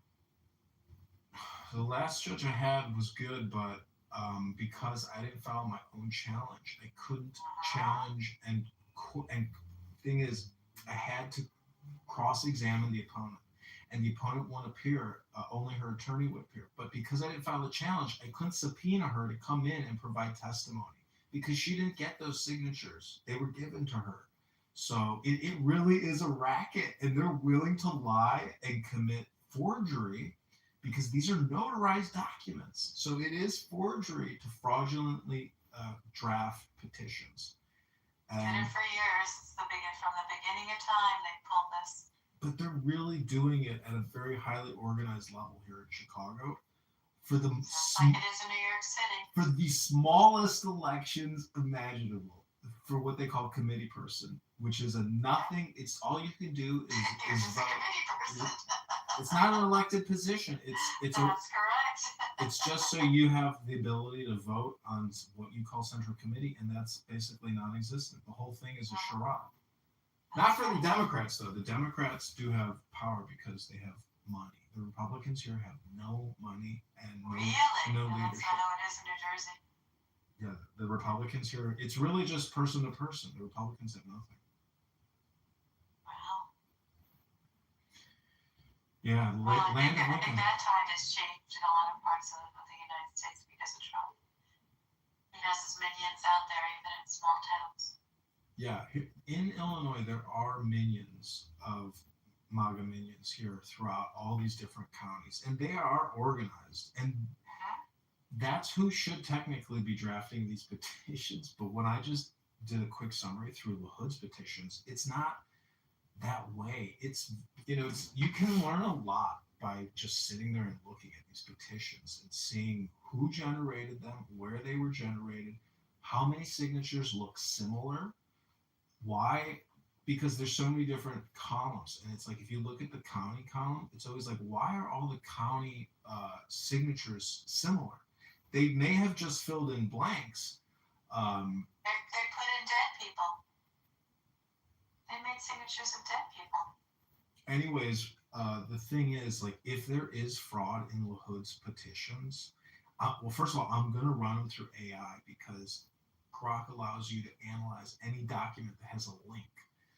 The last judge I had was good, but because I didn't file my own challenge, I couldn't challenge. And thing is, I had to cross-examine the opponent, and the opponent won't appear. Only her attorney would appear. But because I didn't file a challenge, I couldn't subpoena her to come in and provide testimony, because she didn't get those signatures. They were given to her. So it really is a racket, and they're willing to lie and commit forgery, because these are notarized documents. So it is forgery to fraudulently draft petitions. Did it for years. From the beginning of time, they pulled this. But they're really doing it at a very highly organized level here in Chicago. Like it is in New York City. For the smallest elections imaginable. for what they call committee person, which is a nothing. It's all you can do is vote. It's not an elected position. It's That's correct. it's just so you have the ability to vote on what you call central committee, and that's basically non-existent. The whole thing is a charade. Not for the Democrats, though. The Democrats do have power because they have money. The Republicans here have no money and no Really? no That's leadership. not how it is in New Jersey. Yeah, the Republicans here, it's really just person to person. The Republicans have nothing. Wow. Yeah, Well, I land think of Lincoln. that tide has changed in a lot of parts of the United States because of Trump. He has his minions out there, even in small towns. Yeah, in Illinois, there are minions of MAGA minions here throughout all these different counties, and they are organized. And that's who should technically be drafting these petitions. But when I just did a quick summary through LaHood's petitions, it's not that way. It's, you can learn a lot by just sitting there and looking at these petitions and seeing who generated them, where they were generated, how many signatures look similar. Why? Because there's so many different columns, and it's like if you look at the county column, it's always like, why are all the county signatures similar? They may have just filled in blanks. They put in dead people. They made signatures of dead people. Anyways, the thing is, like, if there is fraud in LaHood's petitions, well, first of all, I'm going to run them through AI because Grok allows you to analyze any document that has a link.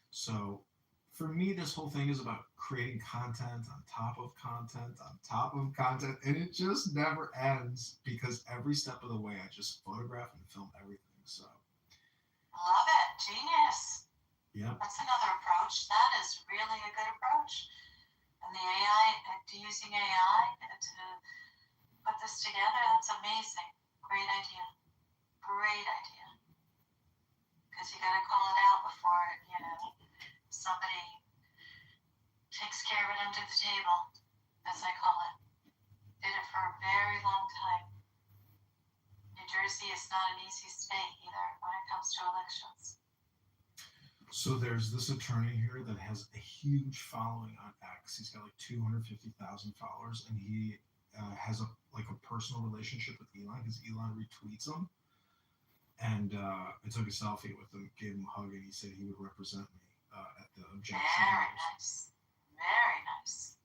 So for me, this whole thing is about creating content on top of content on top of content, and it just never ends because every step of the way I just photograph and film everything. So love it. Genius. Yeah. That's another approach. That is really a good approach. And the AI, using AI to put this together, that's amazing. Great idea. Great idea. Because you got to call it out before, somebody takes care of it under the table, as I call it. Did it for a very long time. New Jersey is not an easy state either when it comes to elections. So there's this attorney here that has a huge following on X. He's got like 250,000 followers, and he has a personal relationship with Elon because Elon retweets him. And I took a selfie with him, gave him a hug, and he said he would represent me at the objection. Very nice. Very nice.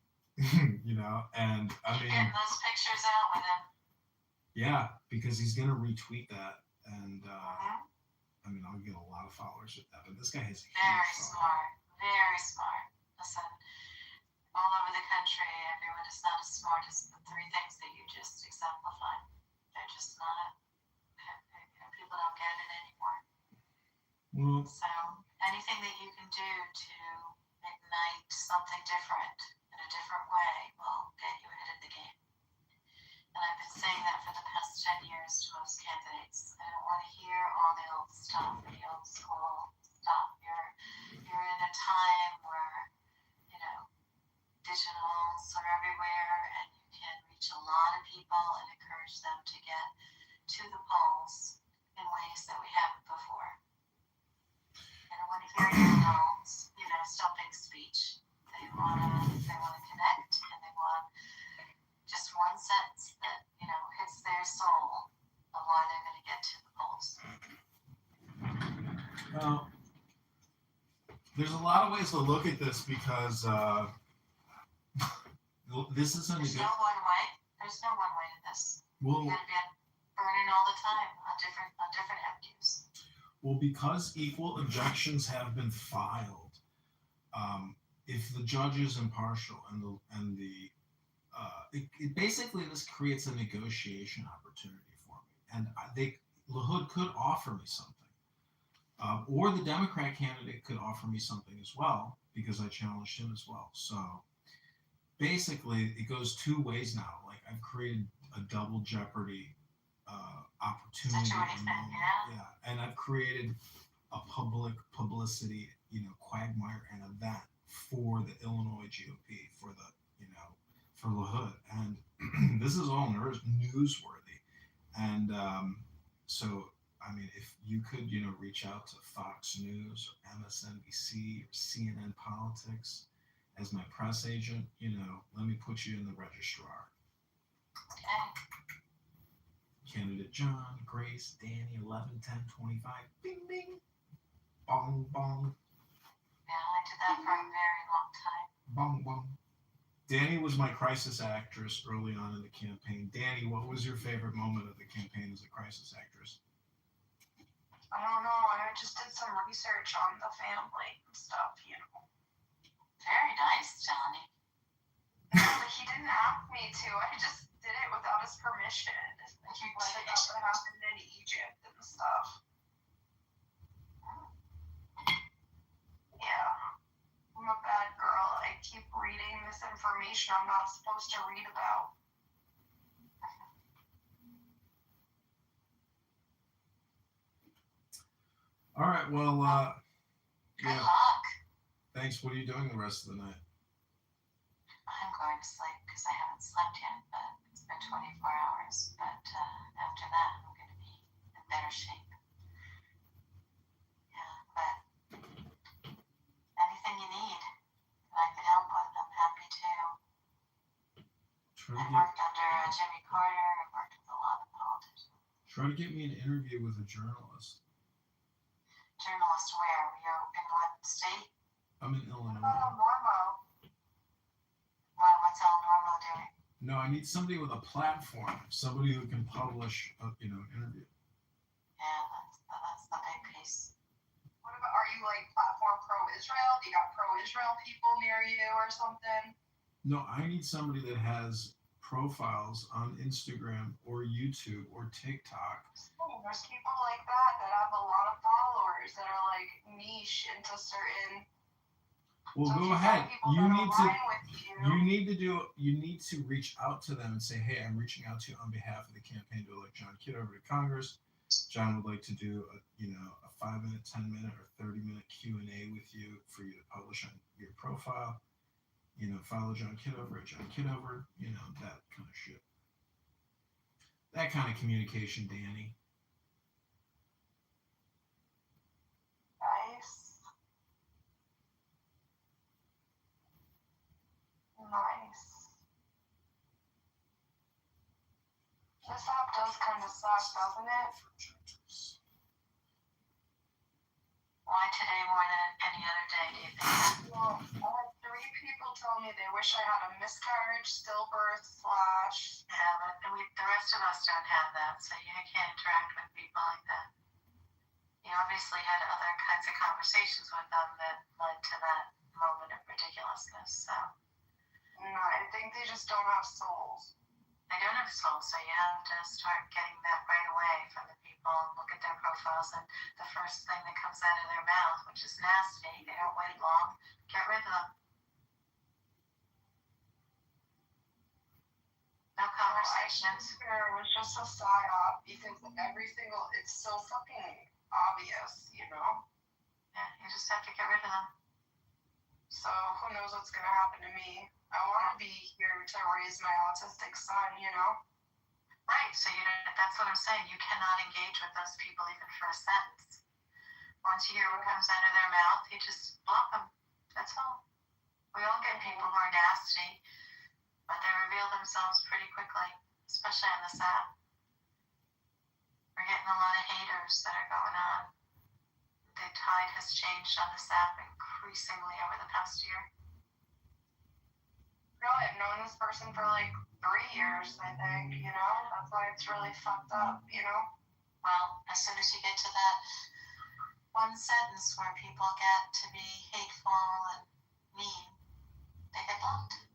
And I mean, getting those pictures out with him. Yeah, because he's gonna retweet that, and I mean, I'll get a lot of followers with that. But this guy has a huge following. Very smart. Listen, all over the country, everyone is not as smart as the three things that you just exemplified. They're just not. People don't get it anymore. Well, so anything that you can do to ignite something different in a different way will get you ahead of the game. And I've been saying that for the past 10 years to most candidates. I don't want to hear all the old stuff, the old school stuff. You're in a time where, digitals are everywhere and you can reach a lot of people and encourage them to get to the polls in ways that we haven't before. I don't want to hear your stumping speech. They want to connect, and they want just one sentence that hits their soul of why they're going to get to the polls. Well, there's a lot of ways to look at this because this isn't. There's no one way. There's no one way to this. Well, you got to be burning all the time on different avenues. Well, because equal objections have been filed, if the judge is impartial and it basically this creates a negotiation opportunity for me, and LaHood could offer me something, or the Democrat candidate could offer me something as well because I challenged him as well. So basically, it goes two ways now. Like I've created a double jeopardy opportunity, and I've created a publicity, quagmire and event for the Illinois GOP for LaHood, and this is all newsworthy, and so I mean, if you could, reach out to Fox News or MSNBC or CNN Politics as my press agent, let me put you in the registrar. Candidate John, Grace, Danny, 11, 10, 25, bing, bing, bong, bong. Yeah, I did that for a very long time. Bong, bong. Danny was my crisis actress early on in the campaign. Danny, what was your favorite moment of the campaign as a crisis actress? I don't know. I just did some research on the family and stuff, Very nice, Johnny. No, but he didn't ask me to. I just did it without his permission. Like he read about what happened in Egypt and stuff. Yeah. I'm a bad girl. I keep reading this information I'm not supposed to read about. All right, well, Good luck. Thanks. What are you doing the rest of the night? I'm going to sleep because I haven't slept yet, but it's been 24 hours. But after that, I'm going to be in better shape. Yeah, but anything you need that I can help with, I'm happy to. I've worked under Jimmy Carter. I've worked with a lot of politicians. Try to get me an interview with a journalist. Journalist where? You're in what state? I'm in Illinois. Oh, Normo. What's El Normo doing? No, I need somebody with a platform, somebody who can publish, an interview. Yeah, that's the big piece. What about, are you like platform pro-Israel? Do you got pro-Israel people near you or something? No, I need somebody that has profiles on Instagram or YouTube or TikTok. There's people like that have a lot of followers that are like niche into certain. Well, so go ahead. You need to reach out to them and say, hey, I'm reaching out to you on behalf of the campaign to elect John Kitover to Congress. John would like to do a 5-minute, 10-minute, or 30-minute Q&A with you for you to publish on your profile. Follow John Kitover at John Kitover. That kind of shit. That kind of communication, Danny. Nice. This app does kind of suck, doesn't it? Why today more than any other day, do you think? Well, I had 3 people tell me they wish I had a miscarriage, stillbirth, / Yeah, but the rest of us don't have that, so you can't interact with people like that. You obviously had other kinds of conversations with them that led to that moment of ridiculousness, so. No, I think they just don't have souls. They don't have souls, so you have to start getting that right away from the people and look at their profiles, and the first thing that comes out of their mouth, which is nasty, they don't wait long, get rid of them. No conversations. It was just a psyop because it's so fucking obvious, Yeah, you just have to get rid of them. So who knows what's gonna happen to me? I want to be here to raise my autistic son, Right, so that's what I'm saying. You cannot engage with those people even for a sentence. Once you hear what comes out of their mouth, you just block them. That's all. We all get people who are nasty, but they reveal themselves pretty quickly, especially on this app. We're getting a lot of haters that are going on. The tide has changed on this app increasingly over the past year. Really, I've known this person for like 3 years, I think, That's why it's really fucked up, Well, as soon as you get to that one sentence where people get to be hateful and mean, they get blocked.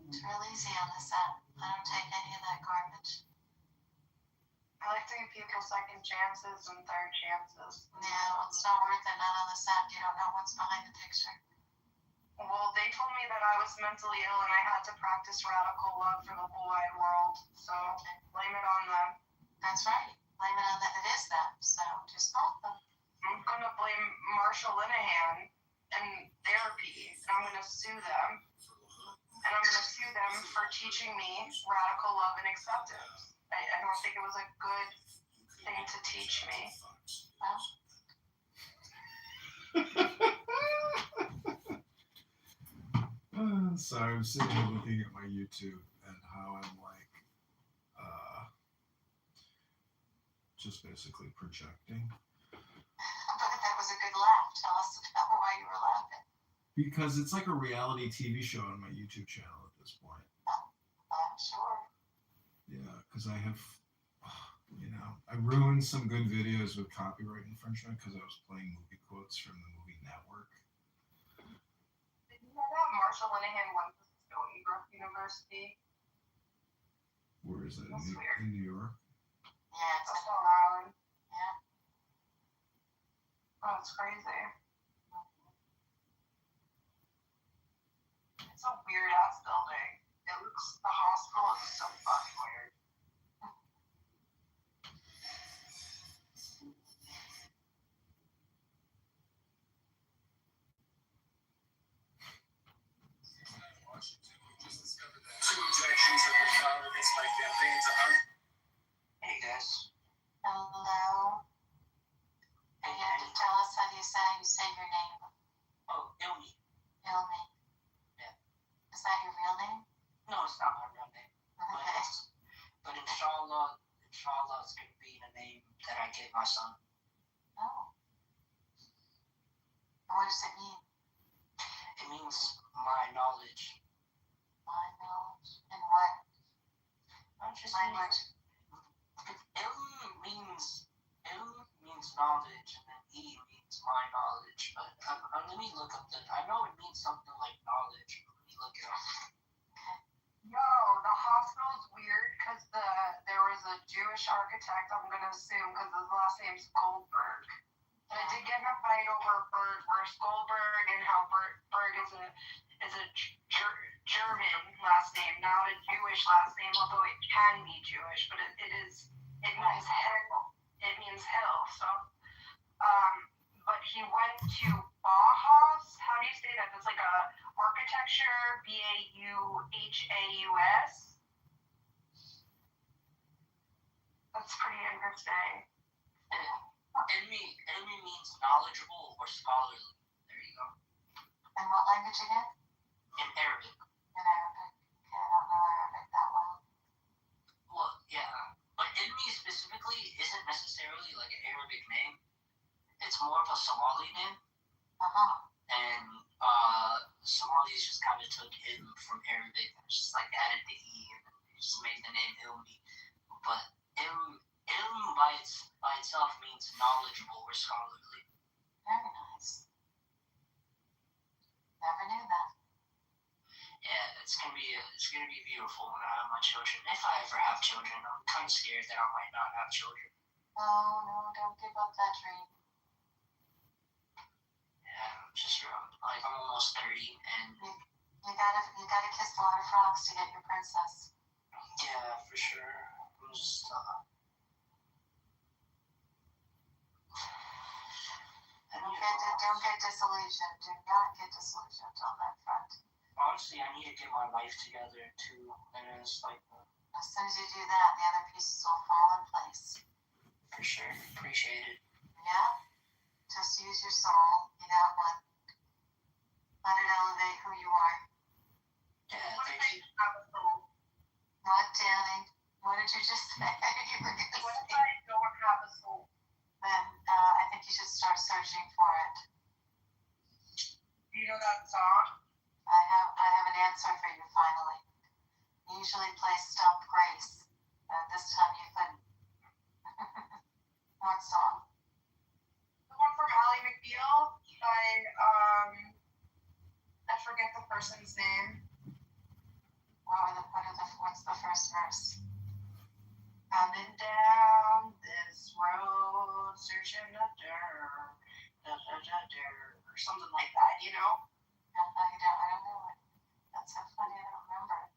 It's real easy on this app. I don't take any of that garbage. I like to give people second chances and third chances. Yeah, well, it's not worth it. Not on this app. You don't know what's behind the picture. Well, they told me that I was mentally ill and I had to practice radical love for the whole wide world. So blame it on them. That's right. Blame it on that. It is them. So just block them. I'm going to blame Marshall Linehan and therapy, and I'm going to sue them. And I'm going to sue them for teaching me radical love and acceptance. I don't think it was a good thing to teach me. Sorry, I'm sitting here looking at my YouTube and how I'm like, just basically projecting. But that was a good laugh. Tell us about why you were laughing. Because it's like a reality TV show on my YouTube channel at this point. I'm sure. Yeah, because I have, I ruined some good videos with copyright infringement because I was playing movie quotes from the movie Network. Did you know that Marshall Linehan went to Stony Brook University? Where is it? That's In weird. New York? Yeah, it's That's Long Island. yeah. Oh, it's crazy. It's a weird ass building. It looks, the hospital is so fucking weird. Two objections have been filed against my campaign to Hey guys. Hello. And you have to tell us how you say your name. Oh, Ilmi. Ilmi. Yeah. Is that your real name? No, it's not my real name. Okay. But inshallah, it's going to be the name that I give my son. Oh. What does it mean? It means my knowledge. My knowledge. And what language? Ilm means knowledge, and then E means my knowledge. But let me look up I know it means something like knowledge. Let me look it up. Yo, the hospital's weird because there was a Jewish architect, I'm gonna assume, because his last name's Goldberg. And I did get in a fight over Berg versus Goldberg and how Berg is a German last name, not a Jewish last name, although it can be Jewish, but it means hill. It means hill. So, but he went to Bauhaus. How do you say that? That's like a architecture, Bauhaus. That's pretty interesting. Ilmi means knowledgeable or scholarly. There you go. And what language again? In Arabic. In Arabic. Okay, I don't know Arabic that well. Well, yeah. But Ilmi specifically isn't necessarily like an Arabic name. It's more of a Somali name. And Somalis just kind of took Ilm from Arabic and just like added the E and just made the name Ilmi. But Ilm by itself means knowledgeable or scholarly. Very nice. Never knew that. Yeah, it's gonna be beautiful when I have my children. If I ever have children, I'm kind of scared that I might not have children. Oh no, don't give up that dream. Yeah, I'm almost 30, and you gotta kiss a lot of frogs to get your princess. Yeah, for sure. I'm just Don't get disillusioned. Do not get disillusioned on that front. Honestly, I need to get my life together too, and it's like as soon as you do that, the other pieces will fall in place. For sure, appreciate it. Yeah, just use your soul. You got one. Let it elevate who you are. Yeah, thank you. What, Danny? What did you just say? What if I don't have a soul? Then I think you should start searching for it. Do you know that song? I have an answer for you finally. You usually play Stump Grace. This time you couldn't. What song? The one from Ally McBeal by I forget the person's name. What's the first verse? Coming down this road, searching the dirt, or something like that, you know? I don't know it. That's so funny, I don't remember it.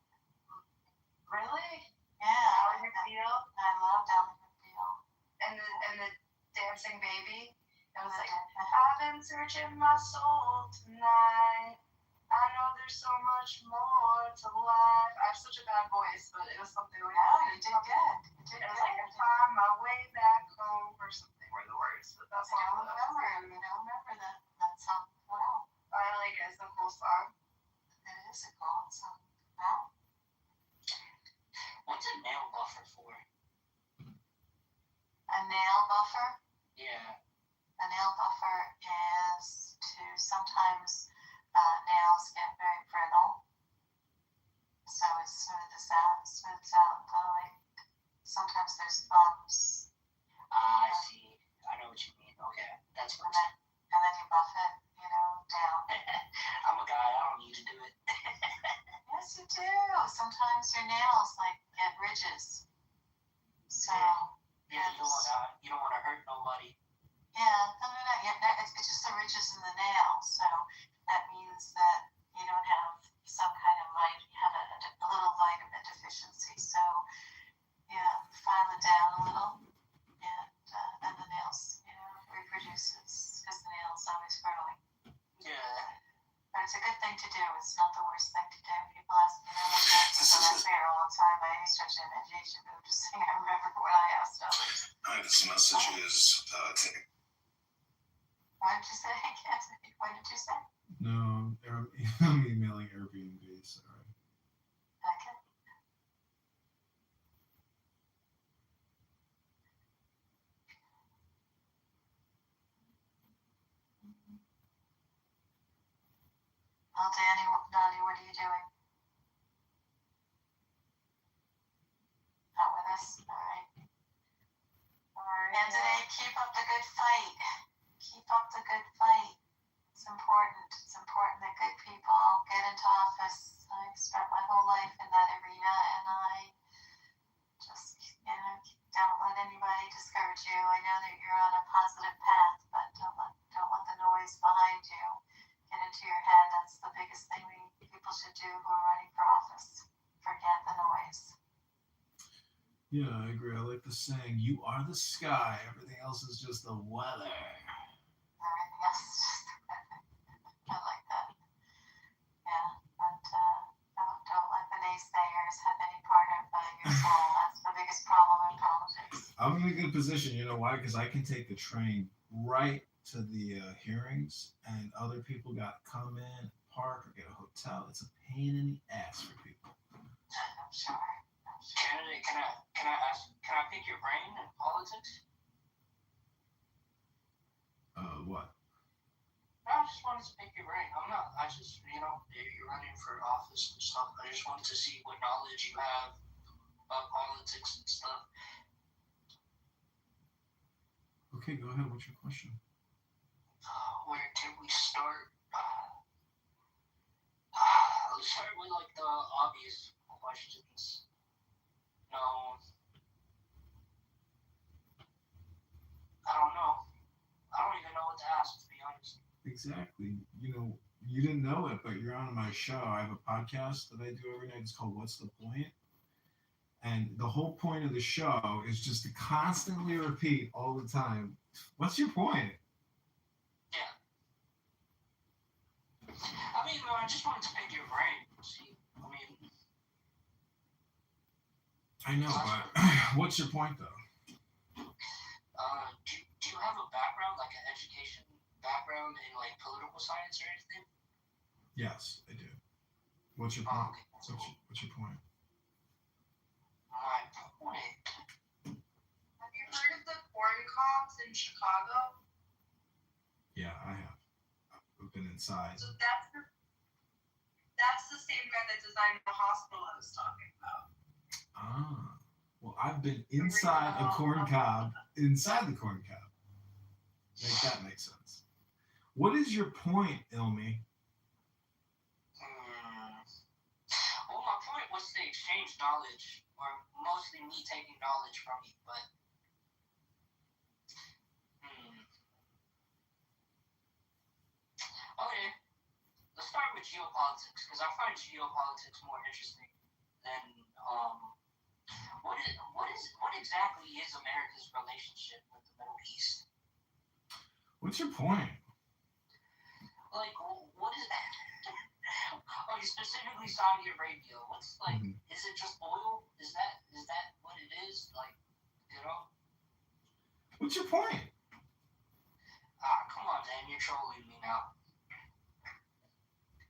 Really? Yeah. Ally McBeal? I loved Ally McBeal. And the dancing baby. It was like, I've been searching my soul tonight. I know there's so much more to life. I have such a bad voice, but it was something like that. You did good. You It's like I found my way back home or something were the words, but that's I all. don't remember that song well. I like it. It's a cool song. It is a cool song. Well, What's a nail buffer for? a nail buffer. Yeah. A nail buffer is to sometimes nails get very brittle, so it smooths out the like. Sometimes there's bumps. I see. I know what you mean. Okay, that's what. And then you buff it, down. I'm a guy. I don't need to do it. Yes, you do. Sometimes your nails get ridges. So Yeah, you don't want to hurt nobody. yeah, no. It's just the ridges in the nail. So that means that you don't have some kind of you have a little vitamin deficiency. So yeah, file it down a little, and the nails, reproduces because the nail's always growing. Yeah. But it's a good thing to do. It's not the worst thing to do. People ask me, because I'm not there all the time by any stretch of imagination, but I'm just saying I remember when I asked others. This message is What did you say? What did you say? No, I'm emailing Airbnb. Sorry. Okay. Well, Donnie, what are you doing? Not with us? All right. And today, keep up the good fight. Keep up the good fight. It's important. It's important that good people get into office. I've spent my whole life in that arena, and I just, don't let anybody discourage you. I know that you're on a positive path, but don't let the noise behind you get into your head. That's the biggest thing people should do who are running for office. Forget the noise. Yeah, I agree. I like the saying, "You are the sky. Everything else is just the weather." Everything else is just the weather. I like that. Yeah, but don't let the naysayers have any part of your soul. That's the biggest problem in politics. I'm in a good position. You know why? Because I can take the train right to the hearings, and other people got to come in, park, or get a hotel. It's a pain in the ass for people. I'm sure. Can I pick your brain in politics? What? I just wanted to pick your brain. You're running for office and stuff. I just wanted to see what knowledge you have about politics and stuff. Okay, go ahead. What's your question? Where can we start? Let's start with the obvious questions. No, I don't know. I don't even know what to ask, to be honest. Exactly. You didn't know it, but you're on my show. I have a podcast that I do every night. It's called What's the Point? And the whole point of the show is just to constantly repeat all the time, what's your point? Yeah. I just wanted to pick your brain. See, I know, but what's your point, though? Do you have a background, like an education background in political science or anything? Yes, I do. What's your point? Okay. What's your point? My point. Have you heard of the corn cobs in Chicago? Yeah, I have. I've been inside. So that's the same guy that designed the hospital I was talking about. Ah. Well, I've been inside a corn cob, inside the corn cob. That makes sense. What is your point, Ilmi? Well, my point was to exchange knowledge, or mostly me taking knowledge from you, but okay, let's start with geopolitics, because I find geopolitics more interesting than what exactly is America's relationship with the Middle East? What's your point? What is that? like specifically Saudi Arabia. What's like? Mhm. Is it just oil? Is that what it is? Like, you know? What's your point? Come on, man, you're trolling me now.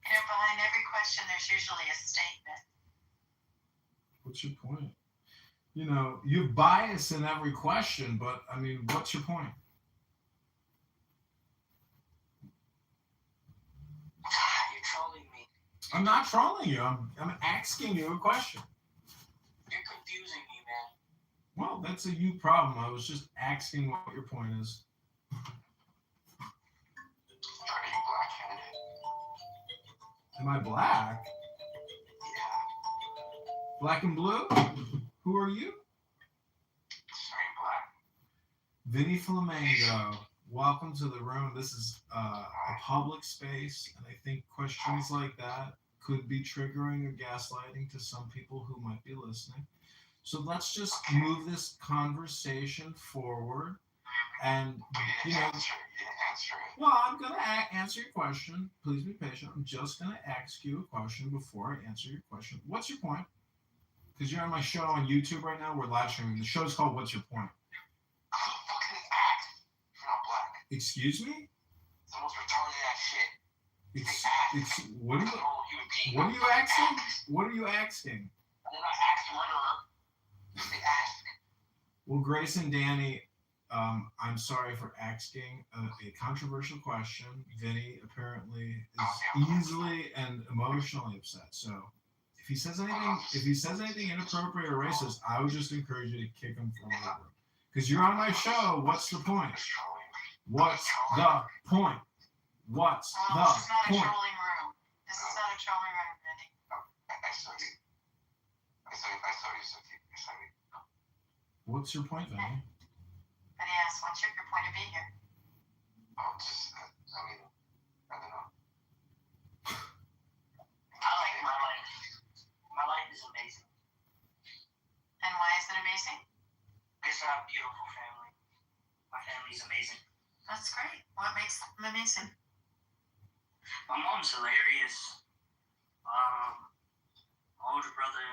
You know, behind every question, there's usually a statement. What's your point? You know, you're biased in every question, but I mean, what's your point? You're trolling me. I'm not trolling you. I'm asking you a question. You're confusing me, man. Well, that's a you problem. I was just asking what your point is. Are you black candidate? Am I black? Yeah. Black and blue? Who are you? Sorry, black. Vinny Flamingo. Welcome to the room. This is a public space, and I think questions like that could be triggering or gaslighting to some people who might be listening. So let's just move this conversation forward. And, you know, well, I'm going to answer your question. Please be patient. I'm just going to ask you a question before I answer your question. What's your point? Because you're on my show on YouTube right now. We're live streaming. The show's called What's Your Point? How the fuck can it act if you're not black? Excuse me? It's the most retarded ass shit. What are you asking? What are you asking? They're not asking murderer. They ask. Well, Grace and Danny, I'm sorry for asking a controversial question. Vinny apparently is easily and emotionally upset. So if he says anything inappropriate or racist, I would just encourage you to kick him from the room. Because you're on my show. What's the point? What's the point? What's the This is not a point? trolling room. This is not a trolling room, Vinny. I saw you. What's your point, Vinny? Vinny asks, what's your point of being here? Oh, just, I mean, I don't know. I like my life. My life is amazing. And why is it amazing? Because I have a beautiful family. My family's amazing. That's great. What makes them amazing? My mom's hilarious. My older brother,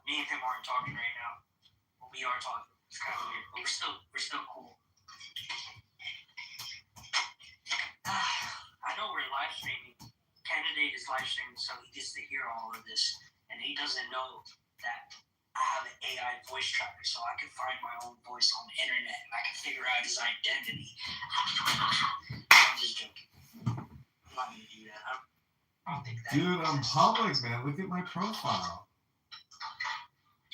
me and him aren't talking right now, but we are talking. It's kind of weird, but we're still cool. I know we're live streaming. Candidate is live streaming, so he gets to hear all of this, and he doesn't know that I have an AI voice tracker, so I can find my own voice on the internet, and I can figure out his identity. I'm just joking. I'm not gonna do that. I don't think that. Dude, I'm public, man. Look at my profile.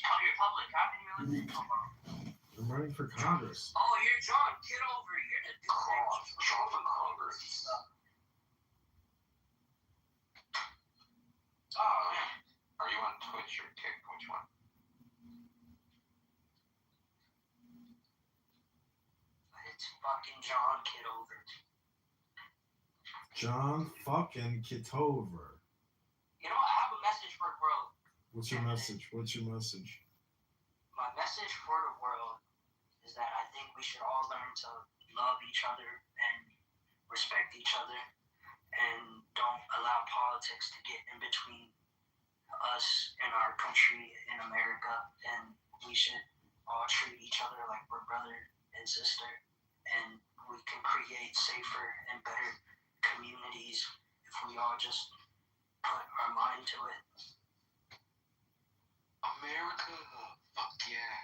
Oh, you're public. How can you live in public? I'm running for Congress. Oh, you're John. Get over here to do John for Congress. Oh, man. Are you on Twitch or Kick? Which one? It's fucking John Kitover. John fucking Kitover. You know, I have a message for the world. What's your message? What's your message? My message for the world is that I think we should all learn to love each other and respect each other and don't allow politics to get in between us and our country in America, and we should all treat each other like we're brother and sister, and we can create safer and better communities if we all just put our mind to it. America. Fuck yeah.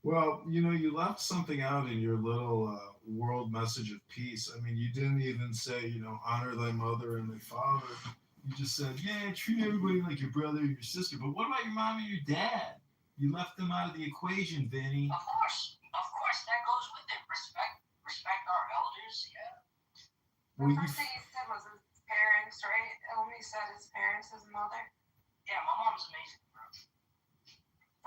Well, you know, you left something out in your little world message of peace. I mean, you didn't even say, you know, honor thy mother and thy father. You just said, yeah, treat everybody like your brother and your sister. But what about your mom and your dad? You left them out of the equation, Vinny. Of course, that goes with it. Respect our elders, yeah. Well, The first thing he said was his parents, right? Elmi said his parents, his mother. Yeah, my mom's amazing, bro.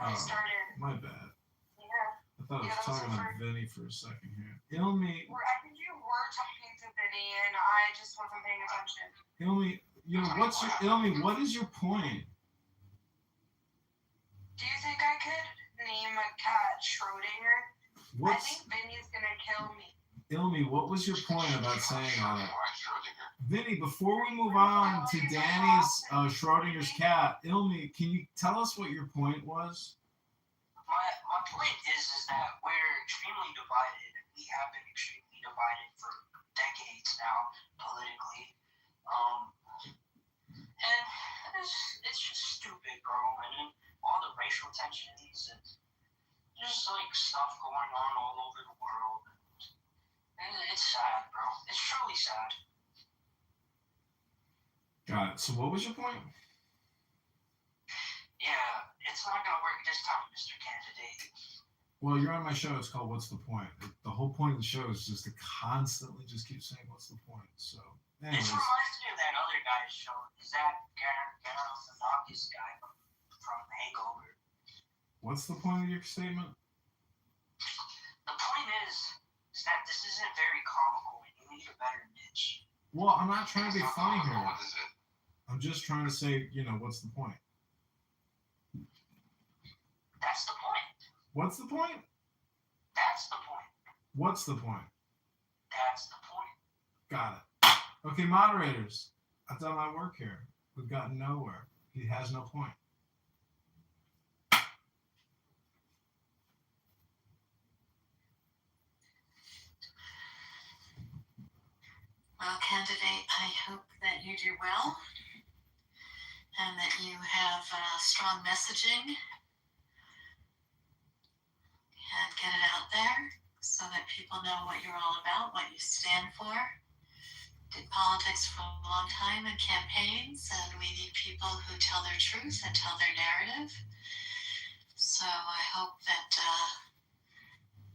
When he started. My bad. Yeah. I thought I was talking to Vinny for a second here. Ilmi, I think you were talking to Vinny, and I just wasn't paying attention. Ilmi, you know, what is your point? Do you think I could name a cat Schrodinger? I think Vinny's gonna kill me. Ilmi, what was your point about saying all that? Why Schrodinger? Vinny, before we move on to Danny's Schrodinger's cat, Ilmi, can you tell us what your point was? My point is that we're extremely divided, and we have been extremely divided for decades now politically. And it's just stupid, bro. And then all the racial tensions and just like stuff going on all over the world. And it's sad, bro. It's truly sad. Got it. So what was your point? Yeah, it's not gonna work this time, Mr. Candidate. Well, you're on my show. It's called What's the Point? The whole point of the show is just to constantly just keep saying what's the point. So, anyways. This reminds me of that other guy's show. Is that Galifianakis guy from Hangover? What's the point of your statement? The point is that this isn't very comical and you need a better niche. Well, I'm not trying to be funny here. What is it? I'm just trying to say, what's the point? That's the point. What's the point? That's the point. What's the point? That's the point. Got it. Okay, moderators. I've done my work here. We've gotten nowhere. He has no point. Well, candidate, I hope that you do well and that you have strong messaging and get it out there so that people know what you're all about, what you stand for. Did politics for a long time in campaigns, and we need people who tell their truth and tell their narrative. So I hope that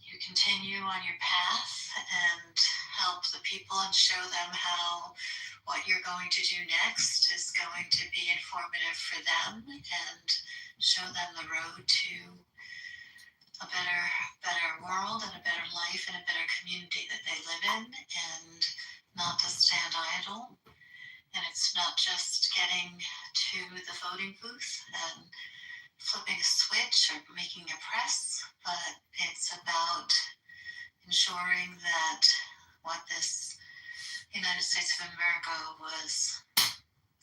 you continue on your path and help the people and show them how what you're going to do next is going to be informative for them and show them the road to a better world and a better life and a better community that they live in, and not to stand idle. And it's not just getting to the voting booth and flipping a switch or making a press, but it's about ensuring that what this United States of America was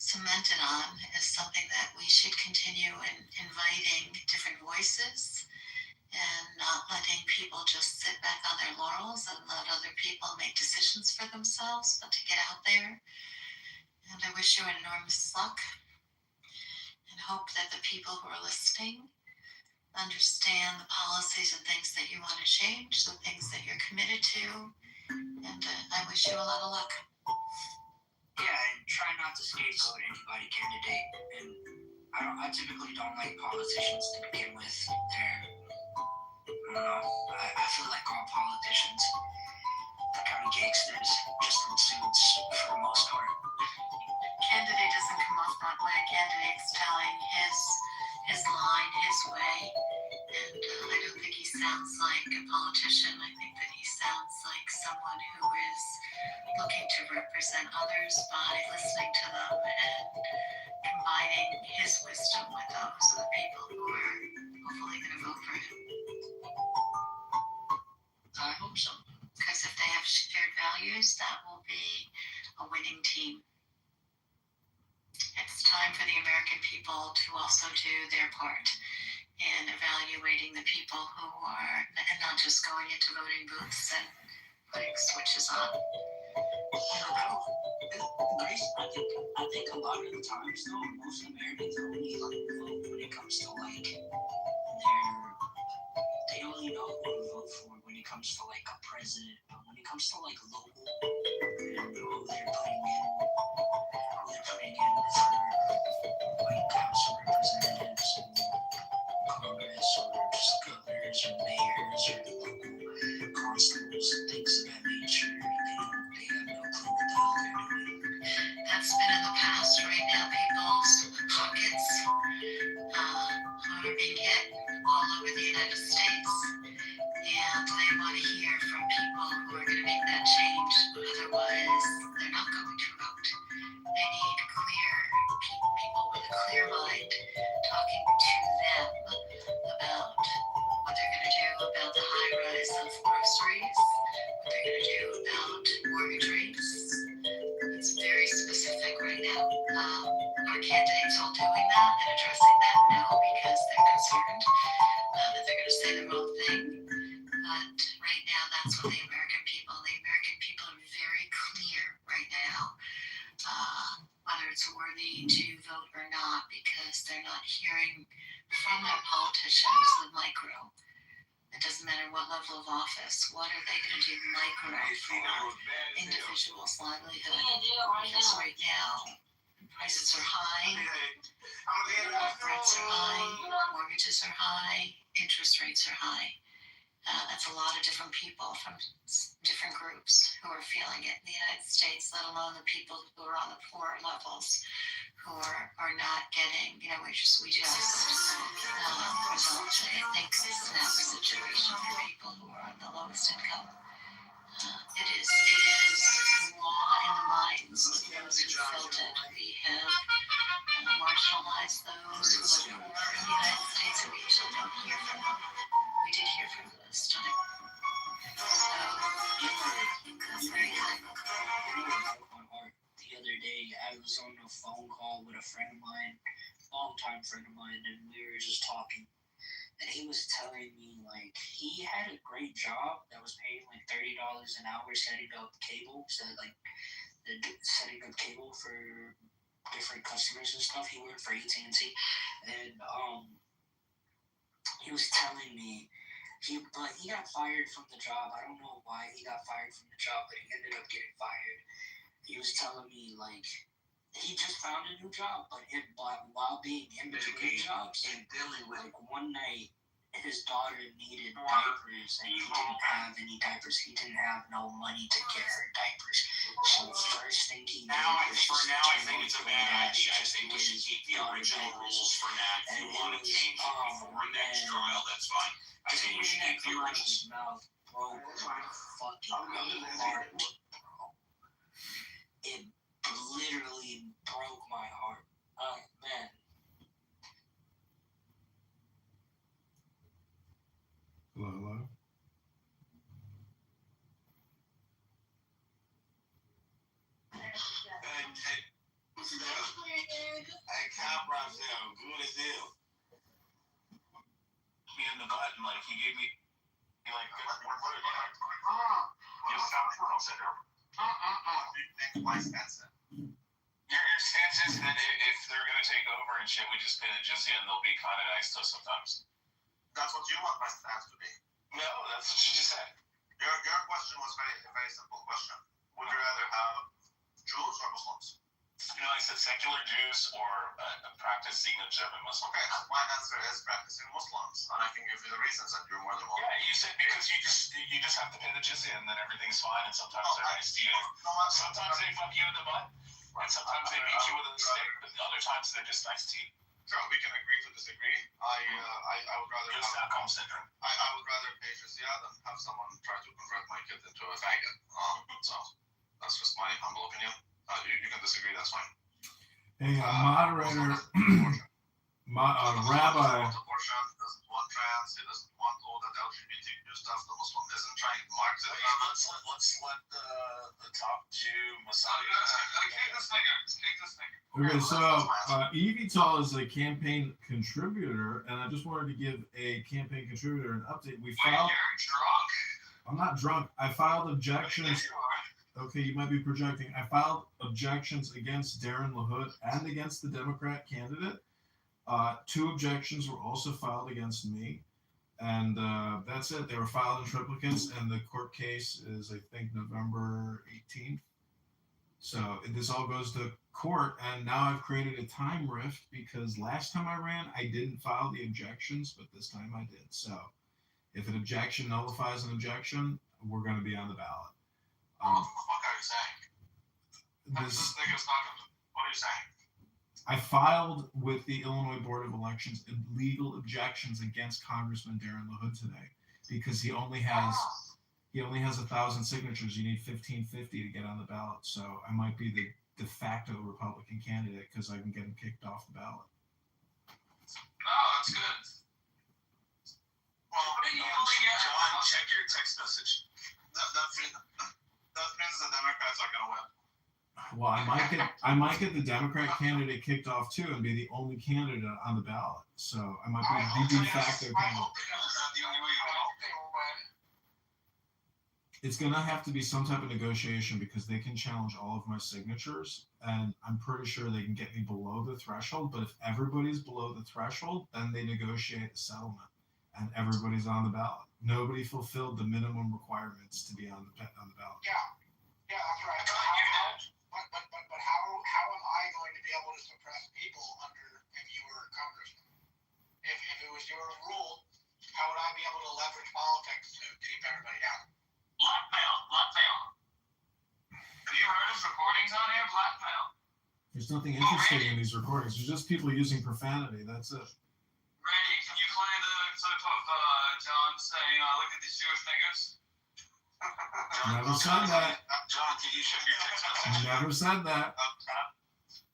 cemented on is something that we should continue in inviting different voices and not letting people just sit back on their laurels and let other people make decisions for themselves, but to get out there. And I wish you enormous luck and hope that the people who are listening understand the policies and things that you want to change, the things that you're committed to, and I wish you a lot of luck. Yeah, and try not to scapegoat anybody, candidate. And I typically don't like politicians to begin with. I feel like all politicians are kind of gangsters, just in suits for the most part. Candidate doesn't come off that way. Candidate's telling his line, his way, and I don't think he sounds like a politician. I think that he sounds like someone who is looking to represent others by listening to them and combining his wisdom with those of the people who are hopefully going to vote for him. I hope so. Because if they have shared values, that will be a winning team. It's time for the American people to also do their part in evaluating the people who are, and not just going into voting booths and putting switches on. Grace, I think a lot of the times though, most Americans only vote when it comes to they only know who to vote for when it comes to a president, but when it comes to local and who they're putting in for House of Representatives and Congress or just governors or mayors or local constables and things of that nature, they have no clue what the hell they're doing. That's been in the past. Right now, people's pockets are being hit all over the United States, and they want to hear from people who are going to make that change. Otherwise, they're not going to vote. They need people with a clear mind talking to them about what they're going to do about the high that's what the American people are very clear right now, whether it's worthy to vote or not, because they're not hearing from their politicians the micro. It doesn't matter what level of office. What are they going to do micro for individuals' livelihood? Because right now, prices are high, rents are high, mortgages are high, interest rates are high. That's a lot of different people from different groups who are feeling it in the United States, let alone the people who are on the poorer levels, who are not getting, we just resolved, I think, a snap situation for people who are on the lowest income. It is law in the minds of those who felt it. We have marginalized those who are poor in the United States, and we usually don't hear from them. We did hear from them this time. The other day, I was on a phone call with a friend of mine, longtime friend of mine, and we were just talking. And he was telling me, like, he had a great job that was paying like $30 an hour setting up cable, setting up cable for different customers and stuff. He worked for AT&T, and he was telling me he got fired from the job. I don't know why he got fired from the job, but he ended up getting fired. He was telling me, like, he just found a new job, but while being in between jobs, like, one night his daughter needed diapers, and he didn't have any diapers. He didn't have no money to get her diapers. So the first thing he did was just I think it's a bad idea. I think we should keep the original rules for that. If you want to change it before next trial, that's fine. I think we should keep the originals. Mouth broke my fucking heart. It literally broke my heart. Man. Hello. Hey, cop right there, good as hell. Me in the butt, and like he gave me like Your stance is that if they're gonna take over and shit, we just pay the jizya and they'll be kind of nice to us sometimes. That's what you want my stance to be. No, that's what you just said. Your question was a very simple question. Would you rather have Jews or Muslims? I said secular Jews or practicing observant Muslims. Okay, my answer is practicing Muslims, and I can give you the reasons, and you're more than welcome. Yeah, you said because you just have to pay the jizya, and then everything's fine, and sometimes they're nice to you. Sometimes they fuck you in the butt, and sometimes they beat you with a stick, but other times they're just nice to you. Sure, we can agree to disagree. I would rather have Stockholm syndrome. I would rather pay jizya than have someone try to convert my kid into a faggot. So that's just my humble opinion. You can disagree, that's fine. Hey, moderator, rabbi. Abortion, doesn't want trans, he doesn't want all that LGBTQ stuff. The Muslim isn't trying to mark it. Let's let the top Jew Messiah. Okay, so Evital is a campaign contributor, and I just wanted to give a campaign contributor an update. We filed. You're drunk. I'm not drunk. I filed objections. Okay, you might be projecting. I filed objections against Darren LaHood and against the Democrat candidate. 2 objections were also filed against me. And that's it. They were filed in triplicates, and the court case is, I think, November 18th. So this all goes to court, and now I've created a time rift because last time I ran, I didn't file the objections, but this time I did. So if an objection nullifies an objection, we're going to be on the ballot. What the fuck are you saying? What are you saying? I filed with the Illinois Board of Elections legal objections against Congressman Darren LaHood today because he only has 1,000 signatures. You need 1,550 to get on the ballot. So I might be the de facto Republican candidate because I can get him kicked off the ballot. No, that's good. Well, John, check your text message. That means the Democrats are going to win. Well, I might get the Democrat candidate kicked off too and be the only candidate on the ballot. So I might be the de facto candidate. It's going to have to be some type of negotiation because they can challenge all of my signatures, and I'm pretty sure they can get me below the threshold. But if everybody's below the threshold, then they negotiate the settlement, and everybody's on the ballot. Nobody fulfilled the minimum requirements to be on the ballot. Yeah, that's right. But how am I going to be able to suppress people under if you were a congressman? If it was your rule, how would I be able to leverage politics to keep everybody down? Blackmail. Have you heard his recordings on here? Blackmail. There's nothing interesting in these recordings. There's just people using profanity. That's it. Randy, can you play the clip of John saying, look at these Jewish niggers? Never said that. John, can you check your text message? Never said that.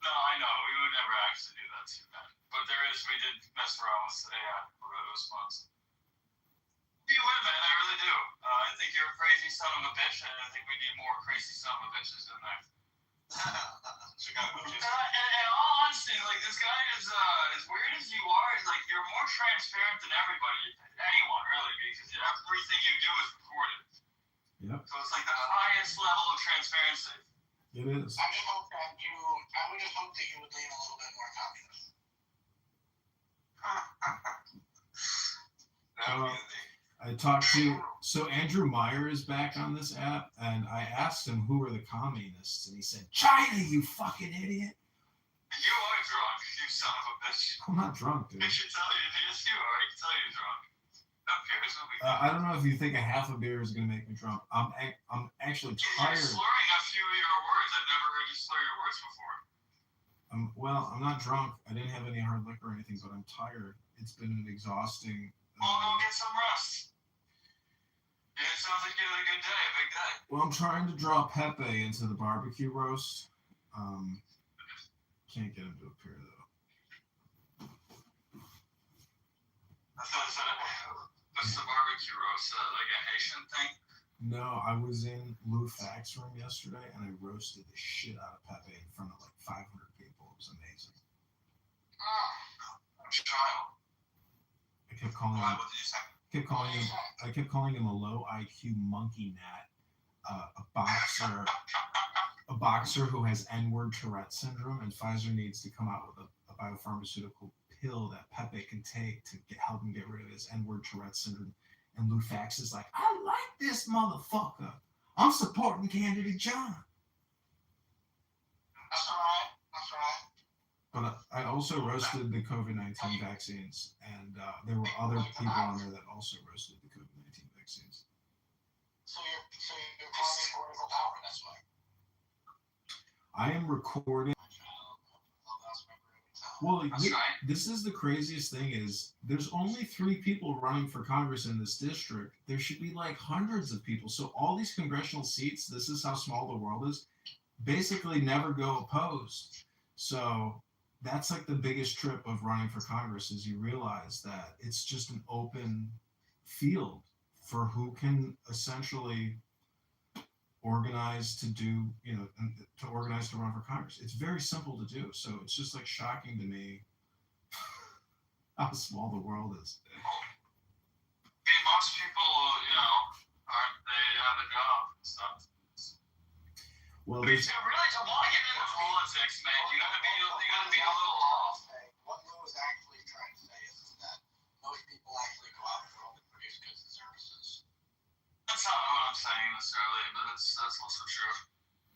No, I know. We would never actually do that to you, man. But we did mess around with AI response. You win, man. I really do. I think you're a crazy son of a bitch, and I think we need more crazy son of a bitches in there. In all honesty, like, this guy is as weird as you are. Like, you're more transparent than anyone really, because everything you do is recorded. Yep. So it's like the highest level of transparency. It is. I would just hope that you would lean a little bit more communist. I talked to Andrew Meyer is back on this app, and I asked him who are the communists, and he said China, you fucking idiot. You are drunk, you son of a bitch. I'm not drunk, dude. I should tell you, yes you are. I can tell you're drunk. I don't know if you think a half a beer is gonna make me drunk. I'm actually tired. You're slurring a few of your words. I've never heard you slur your words before. I'm not drunk. I didn't have any hard liquor or anything, but I'm tired. It's been an exhausting. Well, go get some rest. Yeah, it sounds like you had a good day, a big day. Well, I'm trying to draw Pepe into the barbecue roast. Can't get him to appear though. What's the barbecue roast? Like a Haitian thing? No, I was in Lou Fack's room yesterday and I roasted the shit out of Pepe in front of like 500 people. It was amazing. I'm child. I kept calling him a low IQ monkey gnat, a boxer who has N-word Tourette syndrome, and Pfizer needs to come out with a biopharmaceutical pill that Pepe can take to help him get rid of his N-word Tourette syndrome. And Lou Fax is like, I like this motherfucker. I'm supporting candidate John. That's right. But I also roasted the COVID-19 vaccines, and there were other people on there that also roasted the COVID-19 vaccines. So you're calling political power, that's why. I am recording. Well, this is the craziest thing is there's only 3 people running for Congress in this district. There should be like hundreds of people. So all these congressional seats, this is how small the world is, basically never go opposed. So that's like the biggest trip of running for Congress is you realize that it's just an open field for who can essentially organize to do, to organize to run for Congress. It's very simple to do. So it's just like shocking to me how small the world is. Most people, they have a job and stuff. Well, but you really don't want to get into politics, man. You gotta be a little off. What Lou is actually trying to say is that most people actually go out and work and produce goods and services. That's not what I'm saying necessarily, but that's also true.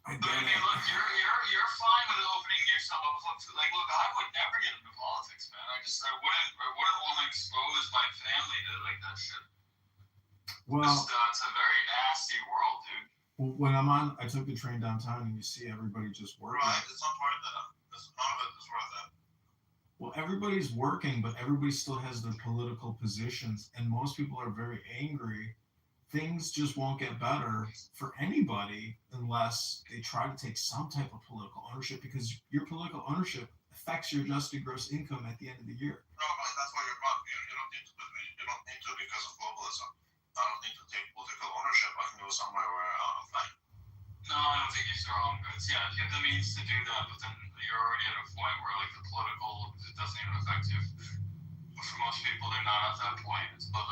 I mean, look, you're fine with opening yourself up to, like, look, I would never get into politics, man. I wouldn't want to expose my family to like that shit. Well, it's a very nasty world, dude. When I took the train downtown and you see everybody just working. Right, it's not worth that. None of it is worth that. Well, everybody's working, but everybody still has their political positions, and most people are very angry. Things just won't get better for anybody unless they try to take some type of political ownership, because your political ownership affects your adjusted gross income at the end of the year. No, but that's why you're wrong. You don't need to, because of globalism. I don't need to take political ownership. I can go somewhere where I'm fine. No, I don't think he's wrong. It's, you have the means to do that, but then you're already at a point where, like, the political, it doesn't even affect you. For most people, they're not at that point. But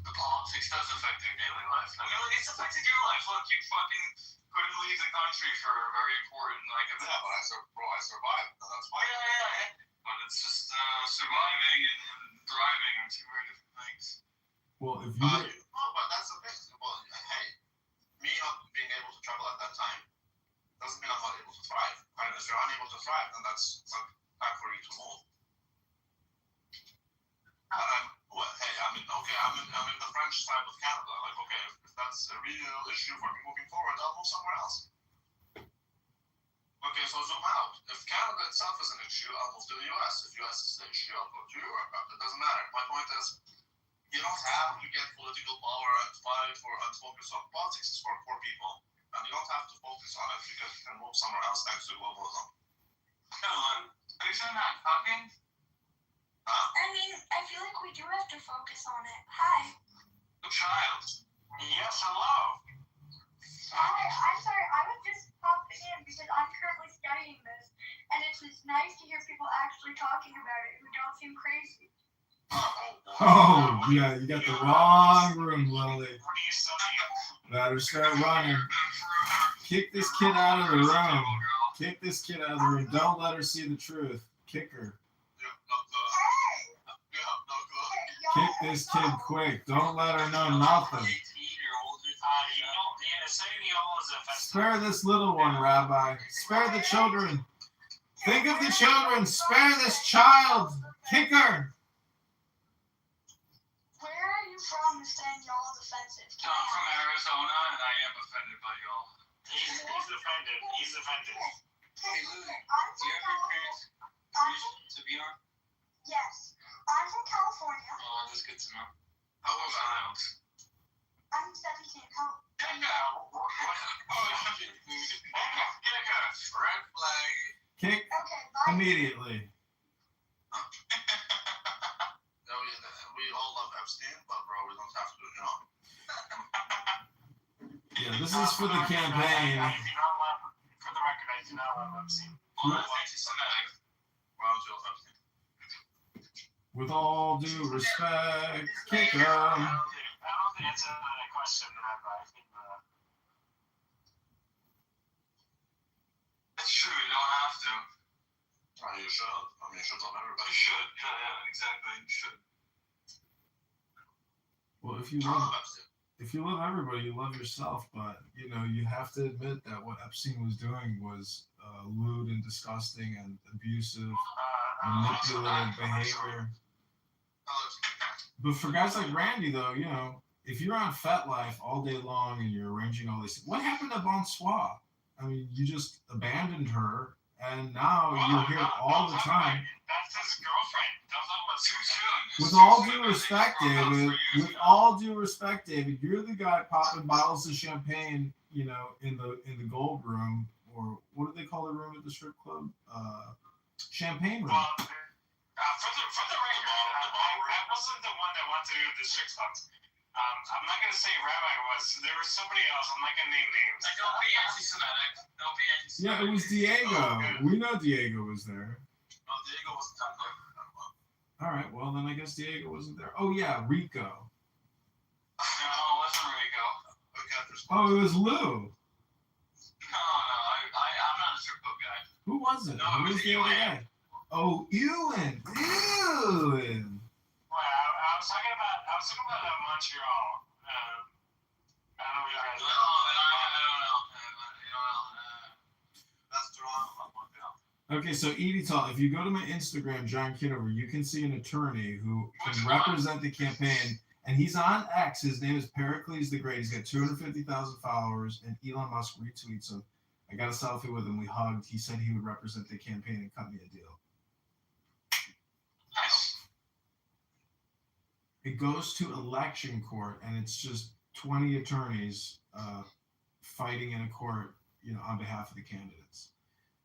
the politics does affect their daily life. I mean, it's affected your life. Look, you fucking couldn't leave the country for a very important, like, event. Yeah, but I survived. That's fine. Yeah. But it's just surviving and thriving are two very different things. Well, if you no, but that's the thing. Well, hey, me not being able to travel at that time doesn't mean I'm not able to thrive. And if you're unable to thrive, then that's time for you to move. I'm in the French side of Canada. Like, okay, if that's a real issue for me moving forward, I'll move somewhere else. Okay, so zoom out. If Canada itself is an issue, I'll move to the US. If US is an issue, I'll go to Europe. It doesn't matter. My point is, you don't have to get political power and fight for and focus on politics is for poor people. And you don't have to focus on it because you can move somewhere else thanks to globalism. Hello. Are you saying that fucking? I mean, I feel like we do have to focus on it. Hi. The child. Yes, hello. Hi, I'm sorry. I was just popping in because I'm currently studying this, and it's just nice to hear people actually talking about it who don't seem crazy. Oh, yeah, you got the wrong room, Lily. Better start running. Kick this kid out of the room. Kick this kid out of the room. Don't let her see the truth. Kick her. Kick this kid quick. Don't let her know nothing. Spare this little one, Rabbi. Spare the children. Think of the children. Spare this child. Kick her. Where are you from saying y'all is offensive? I'm from Arizona, and I am offended by y'all. He's offended. He's offended. Hey, Lily, do you have your parents' permission to be on? Yes. I'm from California. Oh, that's good to know. How old are you? I'm 17. How? Red flag. Kick immediately. We all love Epstein, but bro, we don't have to, Yeah, this is for the campaign. For the record, I do not love Epstein. With all due respect, kick him. I don't think it's a question that I think it's true, you don't have to. You should. I mean, you should love everybody. You should. Yeah, exactly. You should. Well, if you love everybody, you love yourself. But you know, you have to admit that what Epstein was doing was lewd and disgusting and abusive, manipulative behavior. But for guys like Randy, though, you know, if you're on FetLife all day long and you're arranging all this, what happened to Bonsoir? I mean, you just abandoned her, and now you're here all the time. That's his girlfriend. Too soon. With all due respect, David, you're the guy popping bottles of champagne, you know, in the gold room, or what do they call the room at the strip club? Champagne room. Well, for the record, I wasn't the one that went to the strip clubs. I'm not going to say Rabbi was. There was somebody else. I'm not going to name names. Don't be anti-Semitic. Don't be anti-Semitic. Yeah, it was Diego. We know Diego was there. No, Diego wasn't there. All right, well, then I guess Diego wasn't there. Oh, yeah, Rico. No, it wasn't Rico. Oh, it was Lou. No, I'm not a strip club guy. Who was it? No, Who was the other guy? Oh, Ewan. Ewan. Well, I was talking about Montreal. I don't know what you guys I don't know. That's Toronto. Okay, so Evital, if you go to my Instagram, John Kitover, you can see an attorney who can represent the campaign, and he's on X. His name is Pericles the Great. He's got 250,000 followers, and Elon Musk retweets him. I got a selfie with him. We hugged. He said he would represent the campaign and cut me a deal. Nice. It goes to election court, and it's just 20 attorneys fighting in a court, you know, on behalf of the candidates.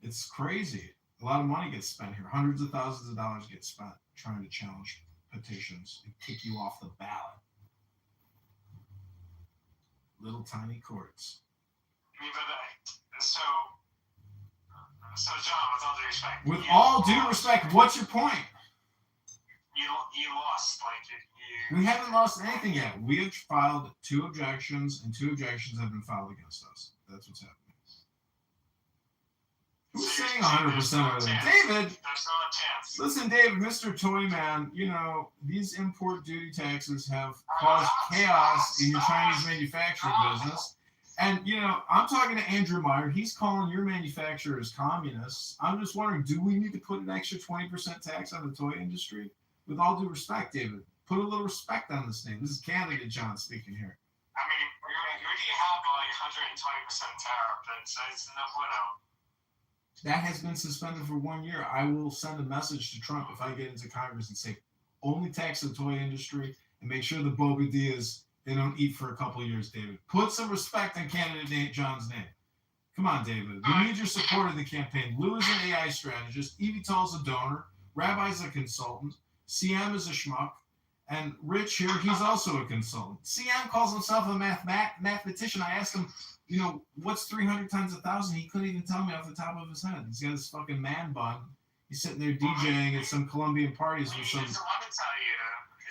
It's crazy. A lot of money gets spent here. Hundreds of thousands of dollars get spent trying to challenge petitions and kick you off the ballot. Little tiny courts. So John, with all due respect. With all due respect, what's your point? You you lost, like We haven't lost anything yet. We have filed 2 objections, and 2 objections have been filed against us. That's what's happening. Who's saying 100% of it? David! There's no chance. Listen, David, Mr. Toyman, you know, these import duty taxes have caused chaos in your Chinese manufacturing business. And, you know, I'm talking to Andrew Meyer. He's calling your manufacturers communists. I'm just wondering, do we need to put an extra 20% tax on the toy industry? With all due respect, David, put a little respect on this name. This is candidate John speaking here. I mean, we already have like 120% tariff, so it's no bueno. That has been suspended for 1 year. I will send a message to Trump if I get into Congress and say, only tax the toy industry and make sure the Bobadias, they don't eat for a couple of years, David. Put some respect on candidate John's name. Come on, David. We need your support in the campaign. Lou is an AI strategist. Evital's a donor. Rabbi's a consultant. CM is a schmuck. And Rich here, he's also a consultant. CM calls himself a mathematician. I asked him, you know, what's 300 times 1,000? He couldn't even tell me off the top of his head. He's got his fucking man bun. He's sitting there DJing at some Colombian parties with some... It's a lot to tell you.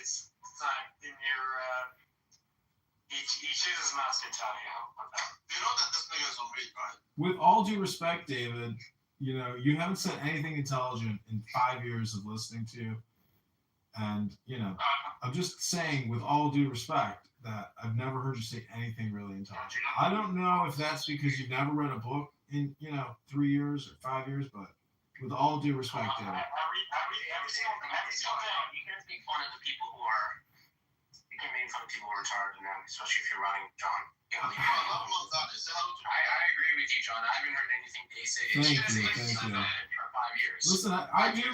It's not in your... He chooses not to tell you about that. You know that this nigga's on weed, right? With all due respect, David, you know, you haven't said anything intelligent in 5 years of listening to you. And, you know, I'm just saying, with all due respect, that I've never heard you say anything really intelligent. I don't know if that's because you've never read a book in, you know, 3 years or 5 years, but with all due respect, David. Every single day, You can't make fun of the people who are. You can't make fun of people who are retarded, man, especially if you're running John. I love Lozada. Say hello to I agree with you, John. I haven't heard anything they say. Thank you. For 5 years. Listen, I do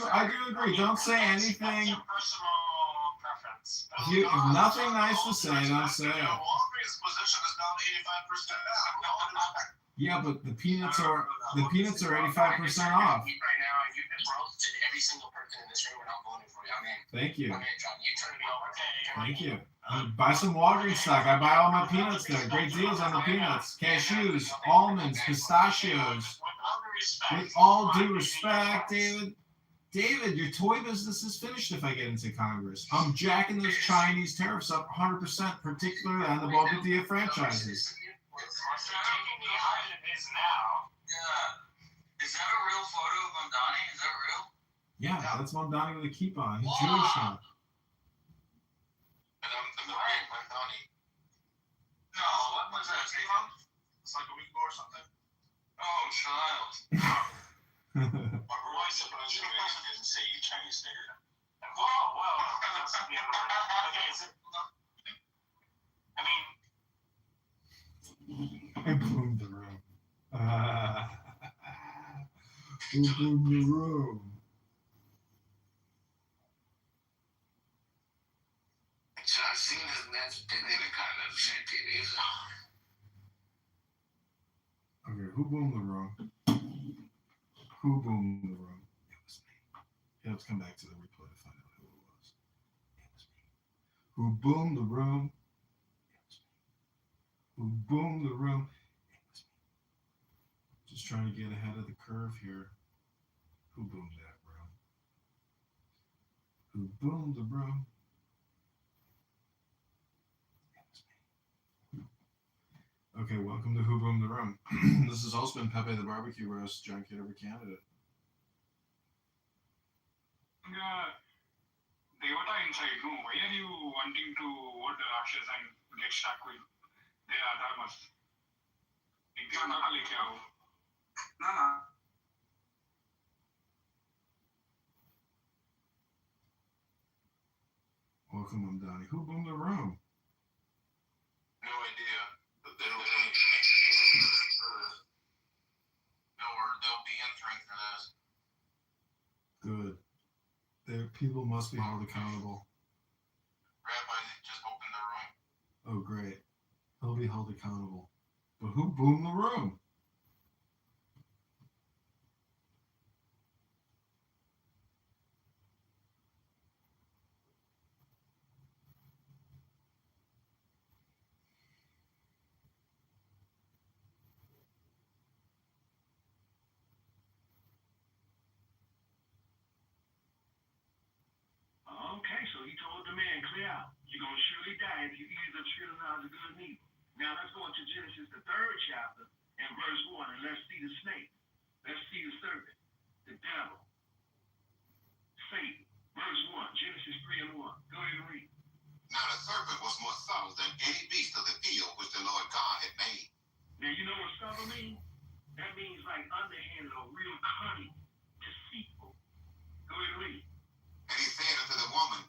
agree. Don't say anything. That's your personal preference. If you have nothing nice to say, don't say it. Walgreens' position is down 85% now. Yeah, but the peanuts are 85% off. Right now, if you've been roasted every single person in this room, we're not voting for you. I'm in. Thank you. I'm in, John. You turn me over. Thank you. Buy some Walgreens stock. I buy all my peanuts there. Great deals on the peanuts. Cashews, almonds, pistachios. With all due respect, David, your toy business is finished if I get into Congress. I'm jacking those Chinese tariffs up 100%, particularly on the Bobadilla franchises. What's taking me higher than it is now? Yeah. Is that a real photo of Mondani? Is that real? Yeah, that's Mondani with a keep on. He's Jewish now. And I'm the great Mondani. No, what was that? It's like a week ago or something. Oh, child. But why surprised you didn't say you Chinese nigger? Well, that's the other word. Okay, is it... I mean... I boomed the room. Who boomed the room? So I've seen his next any kind of champagne. Okay, who boomed the room? Who boomed the room? It was me. Yeah, let's come back to the replay to find out who it was. It was me. Who boomed the room? It was me. Who boomed the room? It was me. Just trying to get ahead of the curve here. Who boomed that room? Who boomed the room? Okay, welcome to Who Boomed the Room. This has also been Pepe the Barbecue Roast, John Kitover candidate. Devata inside, no. Why are you wanting to vote the Rakshas and get stuck with their dharmas? Exam ना लेके आओ. ना. Welcome, I'm Donnie. Who boomed the room? No idea. But they'll be entering for this. Good. People must be held accountable. Rabbi just opened the room. Oh, great. They'll be held accountable. But who boomed the room? Okay. So he told the man, clear out. You're going to surely die if you eat the tree of knowledge of good and evil. Now let's go into Genesis, the 3rd chapter, and verse 1, and let's see the snake. Let's see the serpent, the devil, Satan. Verse 1, Genesis 3 and 1. Go ahead and read. Now the serpent was more subtle than any beast of the field which the Lord God had made. Now you know what subtle means? That means like underhanded or real cunning, deceitful. Go ahead and read. And he said unto the woman,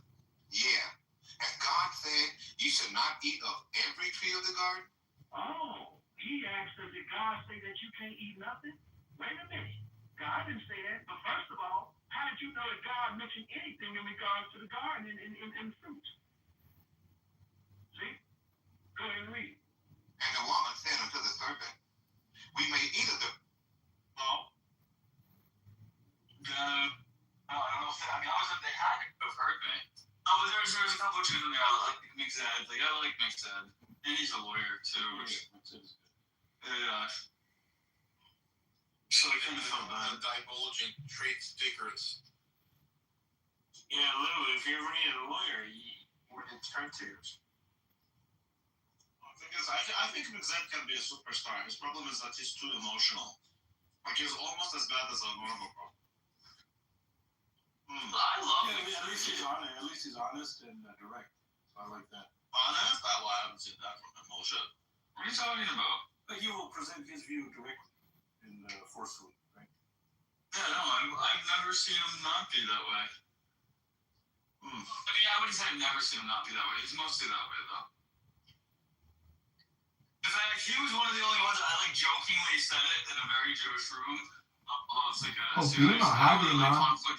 yeah, as God said, ye should not eat of every tree of the garden. Oh, he asked us, did God say that you can't eat nothing? Wait a minute. God didn't say that. But first of all, how did you know that God mentioned anything in regards to the garden and fruits? See? Go ahead and read. And the woman said unto the serpent, we may eat of the... I don't know if I wasn't they had have heard me. No, but there's a couple of trees in there. I like Mixed Ed. Like I like Mixed Ed. And he's a lawyer too. Yeah. So like the divulging trade secrets. Yeah, literally, if you ever need a lawyer, we're going to turn to. I think Mixed Ed can be a superstar. His problem is that he's too emotional. Like he's almost as bad as a normal bro. I love him. At least he's honest. At least he's honest and direct. So I like that. Honest? I haven't seen that from him. Bullshit. What are you talking about? Like he will present his view directly and forcefully, right? Yeah, no, I've never seen him not be that way. I mean, I wouldn't say I've never seen him not be that way. He's mostly that way, though. In fact, he was one of the only ones I like jokingly said it in a very Jewish room. It's like a serious conflict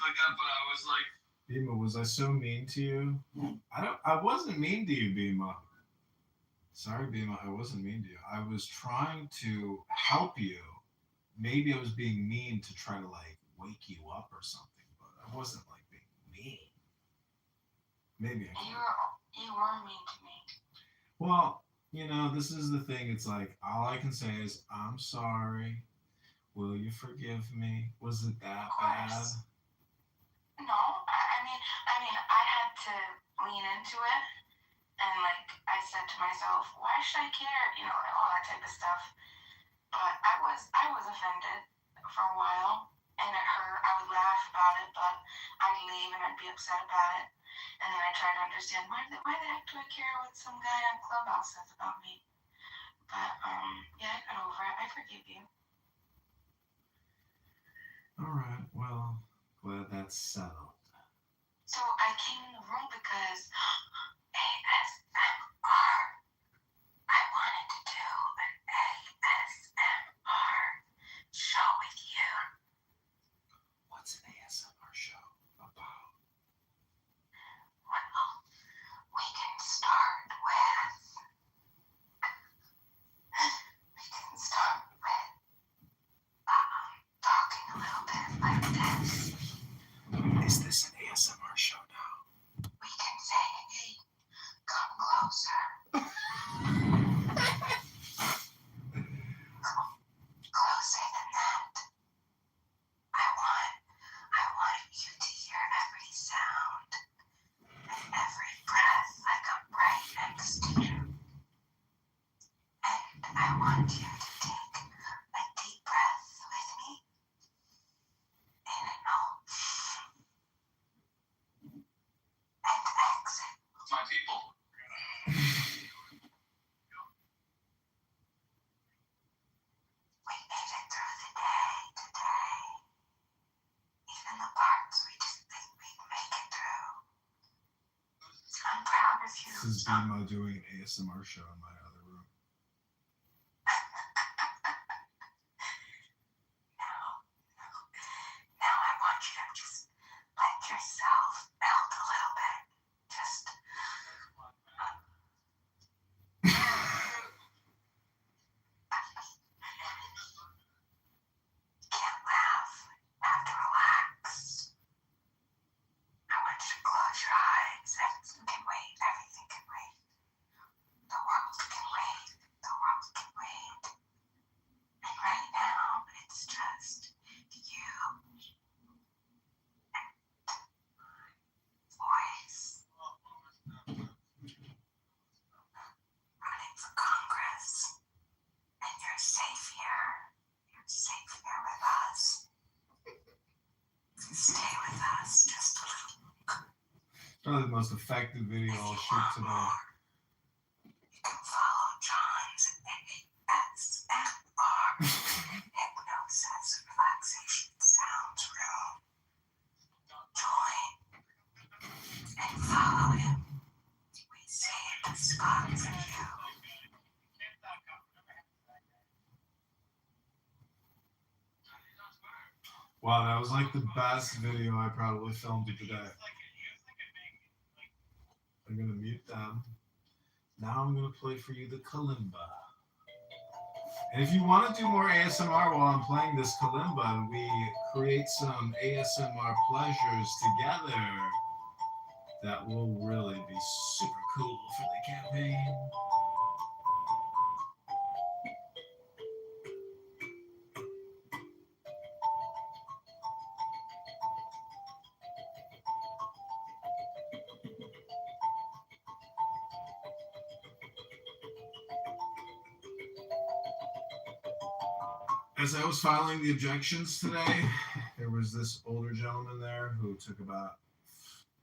like that, but I was like, Bima, was I so mean to you? I wasn't mean to you, Bima. Sorry, Bima, I wasn't mean to you. I was trying to help you. Maybe I was being mean to try to like wake you up or something, but I wasn't like being mean. Maybe I could. You were mean to me. Well, you know, this is the thing. It's like all I can say is I'm sorry. Will you forgive me? Was it that bad? No, I mean, I had to lean into it, and like I said to myself, why should I care? You know, like, all that type of stuff. But I was offended for a while, and it hurt. I would laugh about it, but I'd leave and I'd be upset about it, and then I try to understand why the heck do I care what some guy on Clubhouse says about me? But yeah, I got over it. I forgive you. All right, well, glad that's settled. So I came in the room because ASMR. I wanted to do an ASMR show with you. What's an ASMR show about? Well, we can start with talking a little bit like this. Is this an ASMR show now? We can say, hey, come closer. Closer than that. I want you to hear every sound and every breath like I'm right next to you. And I want you to take a deep breath with me. In and out. And exit. my people. We made it through the day today. Even the parts we didn't think we'd make it through. I'm proud of you. This is Bima doing an ASMR show in my other room. Now I want you to just let yourself melt a little bit. Just can't laugh. Have to relax. I want you to close your eyes. Everything can wait. Everything can wait. The world can Probably the most effective video I'll shoot today. You can follow John's ASMR Hypnosis Relaxation Sounds Room. Join and follow him. We saved a spot for you. Wow, that was like the best video I probably filmed today. I'm going to mute them. Now I'm going to play for you the kalimba. And if you want to do more ASMR while I'm playing this kalimba, and we create some ASMR pleasures together, that will really be super cool for the campaign. As I was filing the objections today, there was this older gentleman there who took about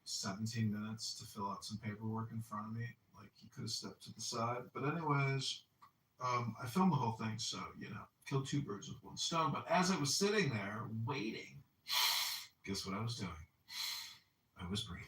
17 minutes to fill out some paperwork in front of me. Like, he could have stepped to the side. But anyways, I filmed the whole thing, so, killed two birds with one stone. But as I was sitting there waiting, guess what I was doing? I was breathing.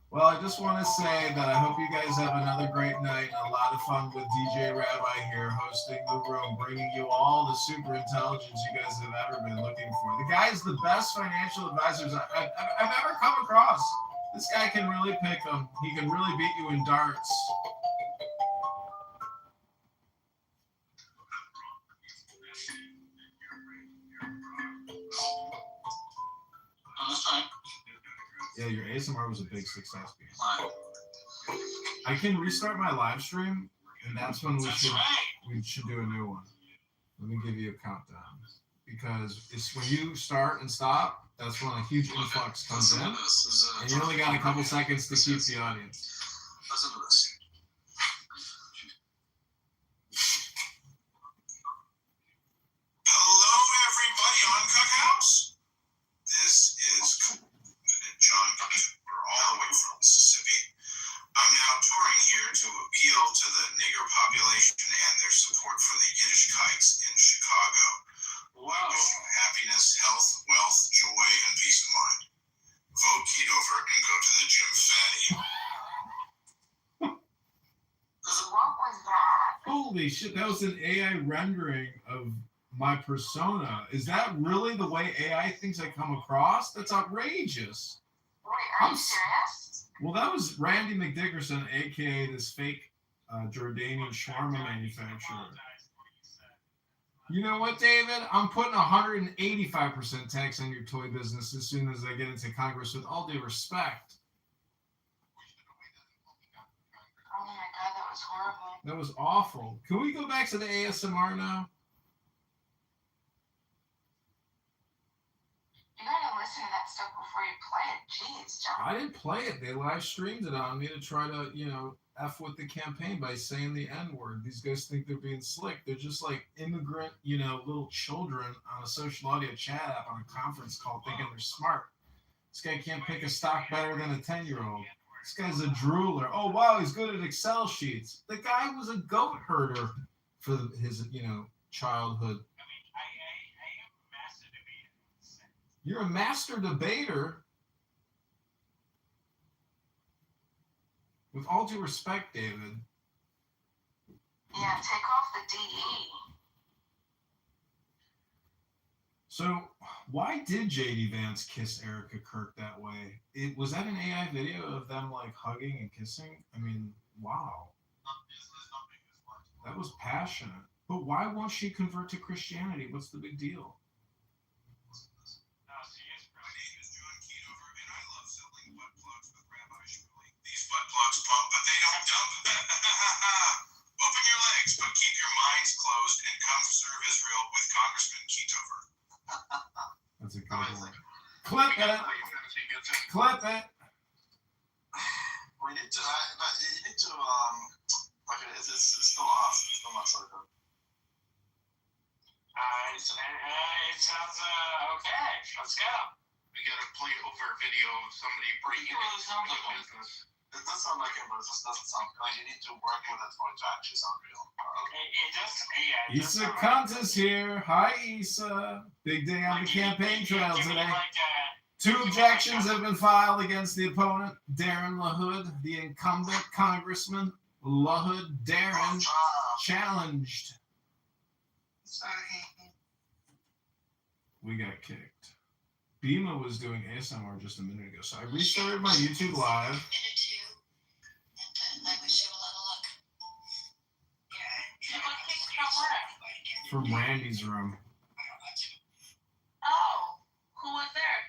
Well, I just want to say that I hope you guys have another great night and a lot of fun with DJ Rabbi here hosting the room, bringing you all the super intelligence you guys have ever been looking for. The guy is the best financial advisors I've ever come across. This guy can really pick them. He can really beat you in darts. Yeah, your ASMR was a big success. I can restart my live stream, and that's when we should do a new one. Let me give you a countdown. Because it's when you start and stop, that's when a huge influx comes in, and you only got a couple seconds to keep the audience. Listen to this. Hello, everybody on Cookhouse. This is John Kitover, all the way from Mississippi. I'm now touring here to appeal to the nigger population and their support for the Yiddish kikes in Chicago. Wow. I wish you happiness, health, wealth, joy, and peace of mind. Vote Kitover and go to the gym, fatty. What was that? Holy shit, that was an AI rendering of my persona. Is that really the way AI thinks I come across? That's outrageous. Wait, are you serious? Well, that was Randy McDickerson, a.k.a. this fake Jordanian shawarma manufacturer. You know what, David? I'm putting 185% tax on your toy business as soon as I get into Congress, with all due respect. Oh my God, that was horrible. That was awful. Can we go back to the ASMR now? You gotta listen to that stuff before you play it. Jeez, John. I didn't play it. They live streamed it on me to try to, F with the campaign by saying the N-word. These guys think they're being slick. They're just like immigrant, little children on a social audio chat app on a conference call thinking they're smart. This guy can't pick a stock better than a 10-year-old. This guy's a drooler. Oh, wow, he's good at Excel sheets. The guy was a goat herder for his, childhood. You're a master debater. With all due respect, David. Yeah, take off the DE. So, why did J.D. Vance kiss Erica Kirk that way? Was that an AI video of them, hugging and kissing? I mean, wow. That was passionate. But why won't she convert to Christianity? What's the big deal? Butt plugs pump, but they don't dump. Open your legs, but keep your minds closed and come serve Israel with Congressman Kitover. That's a good one. Clip it. Clip it. We need to, but you need to, like, it's still us. It's still not so good. It sounds okay. Let's go. We gotta play over video of somebody breaking It sounds like a business. It does sound like it, but it just doesn't sound like you need to work with it for it to actually sound real. It does, yeah. It does Issa sound Cunt is here. Hi, Issa. Big day on the campaign trail today. 2 objections have been filed against the opponent, Darren LaHood, the incumbent Congressman. LaHood Darren challenged. We got kicked. Bima was doing ASMR just a minute ago, so I restarted my YouTube live. From Randy's room. Oh, who was there?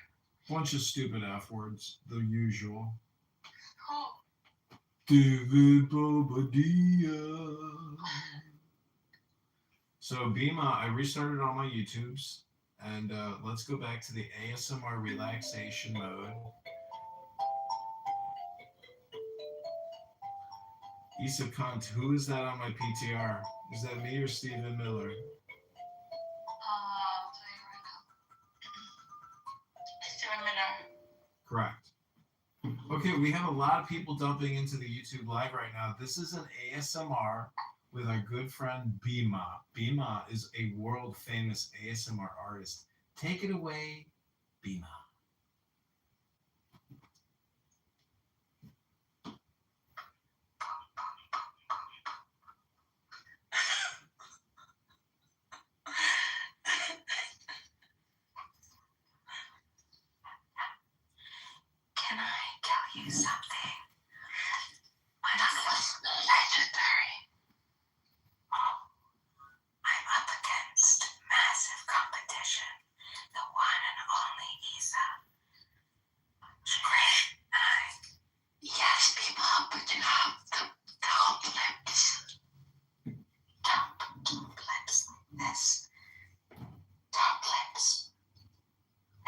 Bunch of stupid F words, the usual. Who? David Bobadilla. So Bima, I restarted all my YouTubes, and let's go back to the ASMR relaxation mode. Issa Cunt, who is that on my PTR? Is that me or Stephen Miller? I'll tell you right now. Stephen Miller. Correct. Okay, we have a lot of people dumping into the YouTube live right now. This is an ASMR with our good friend Bima. Bima is a world famous ASMR artist. Take it away, Bima. Can I tell you something? When I was legendary, I'm up against massive competition. The one and only Issa. Great. Yes, people, but you have the top lips. Top lips like this. Top lips.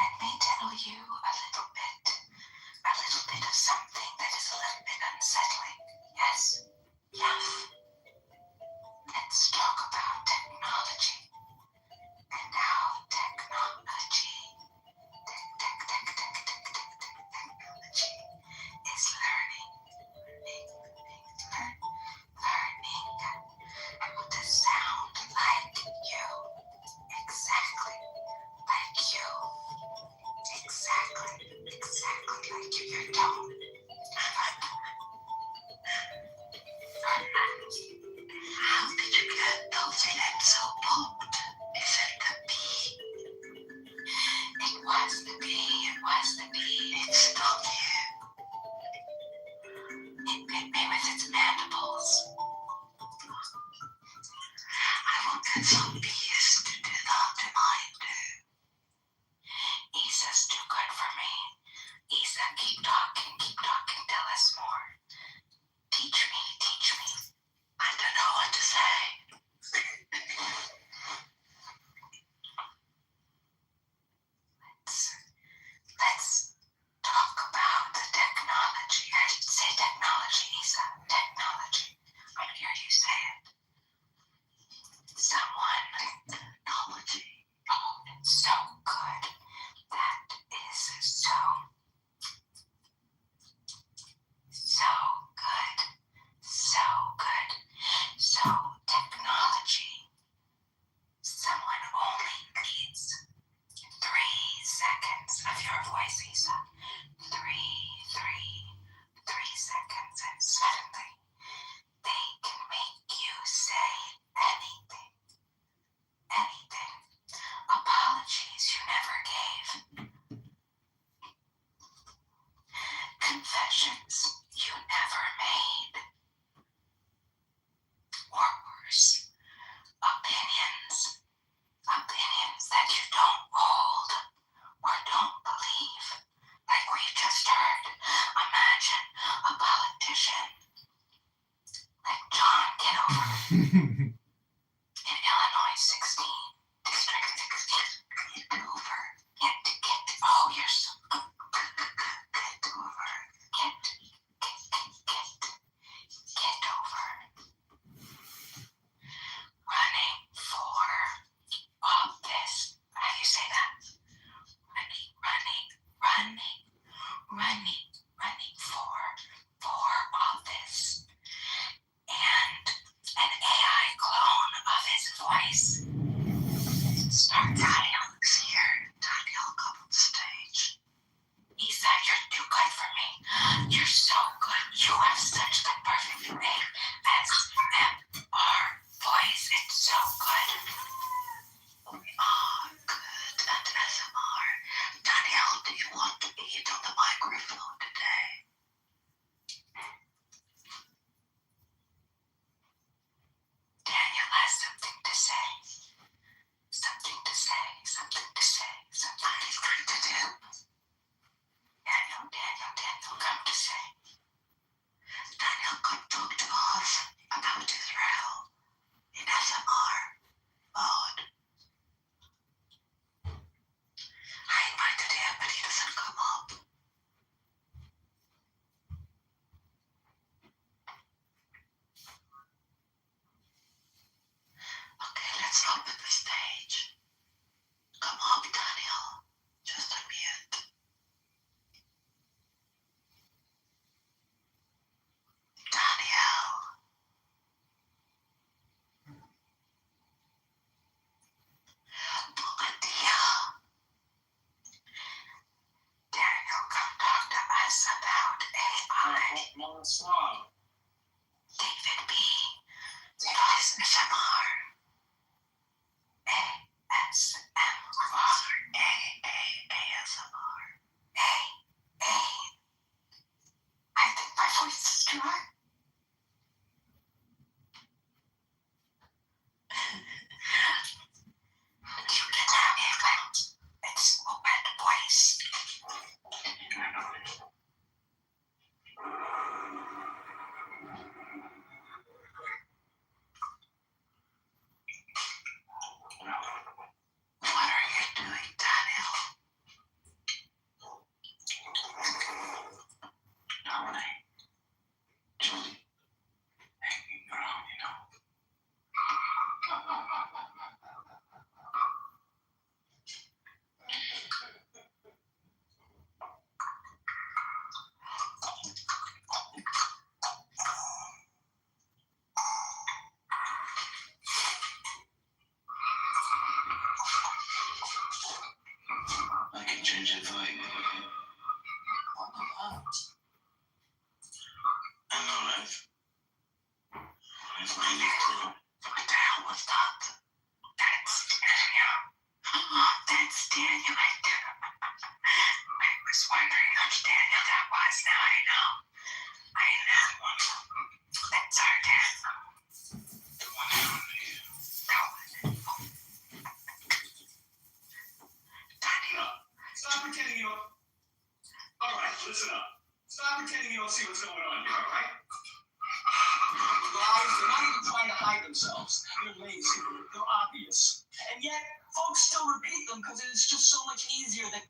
Let me tell you a little bit of something that is a little bit unsettling. Yes. Yes. Let's talk about technology and how technology is learning how to sound like you. Exactly like you. Exactly like you. Your tone. How did you get those lips so pumped? Is it the bee? It was the bee. It stung you. It bit me with its mandibles. I will get some bees to do that tonight too. Issa's too good for me. Issa, keep talking, tell us more. Teach me. I don't know what to say. Let's talk about the technology. I didn't say technology, Issa. Technology. I hear you say it. Someone technology. Oh, it's so good. That is so good. So technology. Someone only needs 3 seconds of your voice, Issa. 3 seconds, and suddenly they can make you say anything. Apologies you never gave. Confessions you never made. Or worse, opinions that you don't hold or don't believe. Like we just heard. Imagine a politician like John Kitover in Illinois 16, District 16, Kitover. Oh, you're so What the hell was that? That's Daniel. That's Daniel right there. I was wondering which Daniel that was. Now I know. That's our Daniel. Stop pretending you don't. All right, listen up. Stop pretending you don't see what's going on here, all right? Guys, they're not even trying to hide themselves. They're lazy. They're obvious. And yet, folks still repeat them because it's just so much easier than.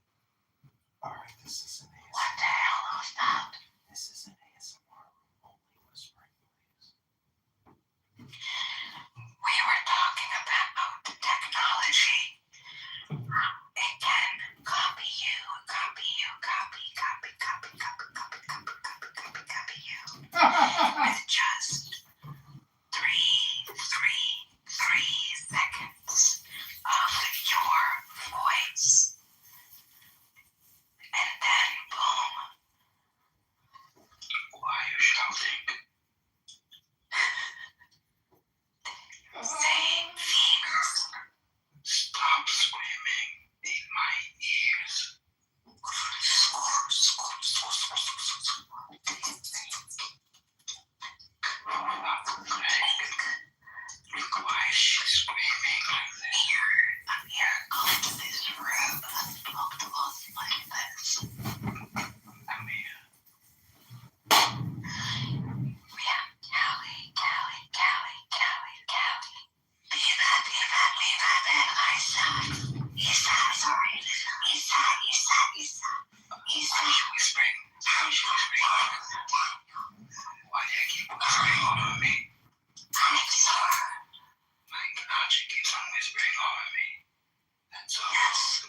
All right, this is an ASMR. What the hell was that? This is an ASMR only whispering, please. We were talking about the technology. It can copy you, copy you, copy you. With just three seconds of your voice. And then boom. Why are you shouting? Same things. Stop screaming in my ears. Look, why is she screaming like this? I'm here going to this room and spoke to us like this. I'm here. We have Callie. Isa. Whispering. How is she whispering? Why do you keep whispering over me? I'm sorry. My God, she keeps on whispering over me. That's all. Yes.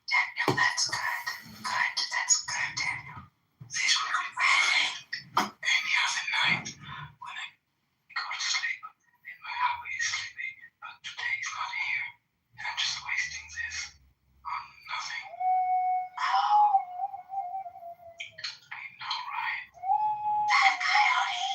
Daniel, that's good. That's good, Daniel. This will be perfect. Any other night when I go to sleep and my hubby is sleeping, but today he's not here, and I'm just wasting this on nothing. I know, right? That coyote.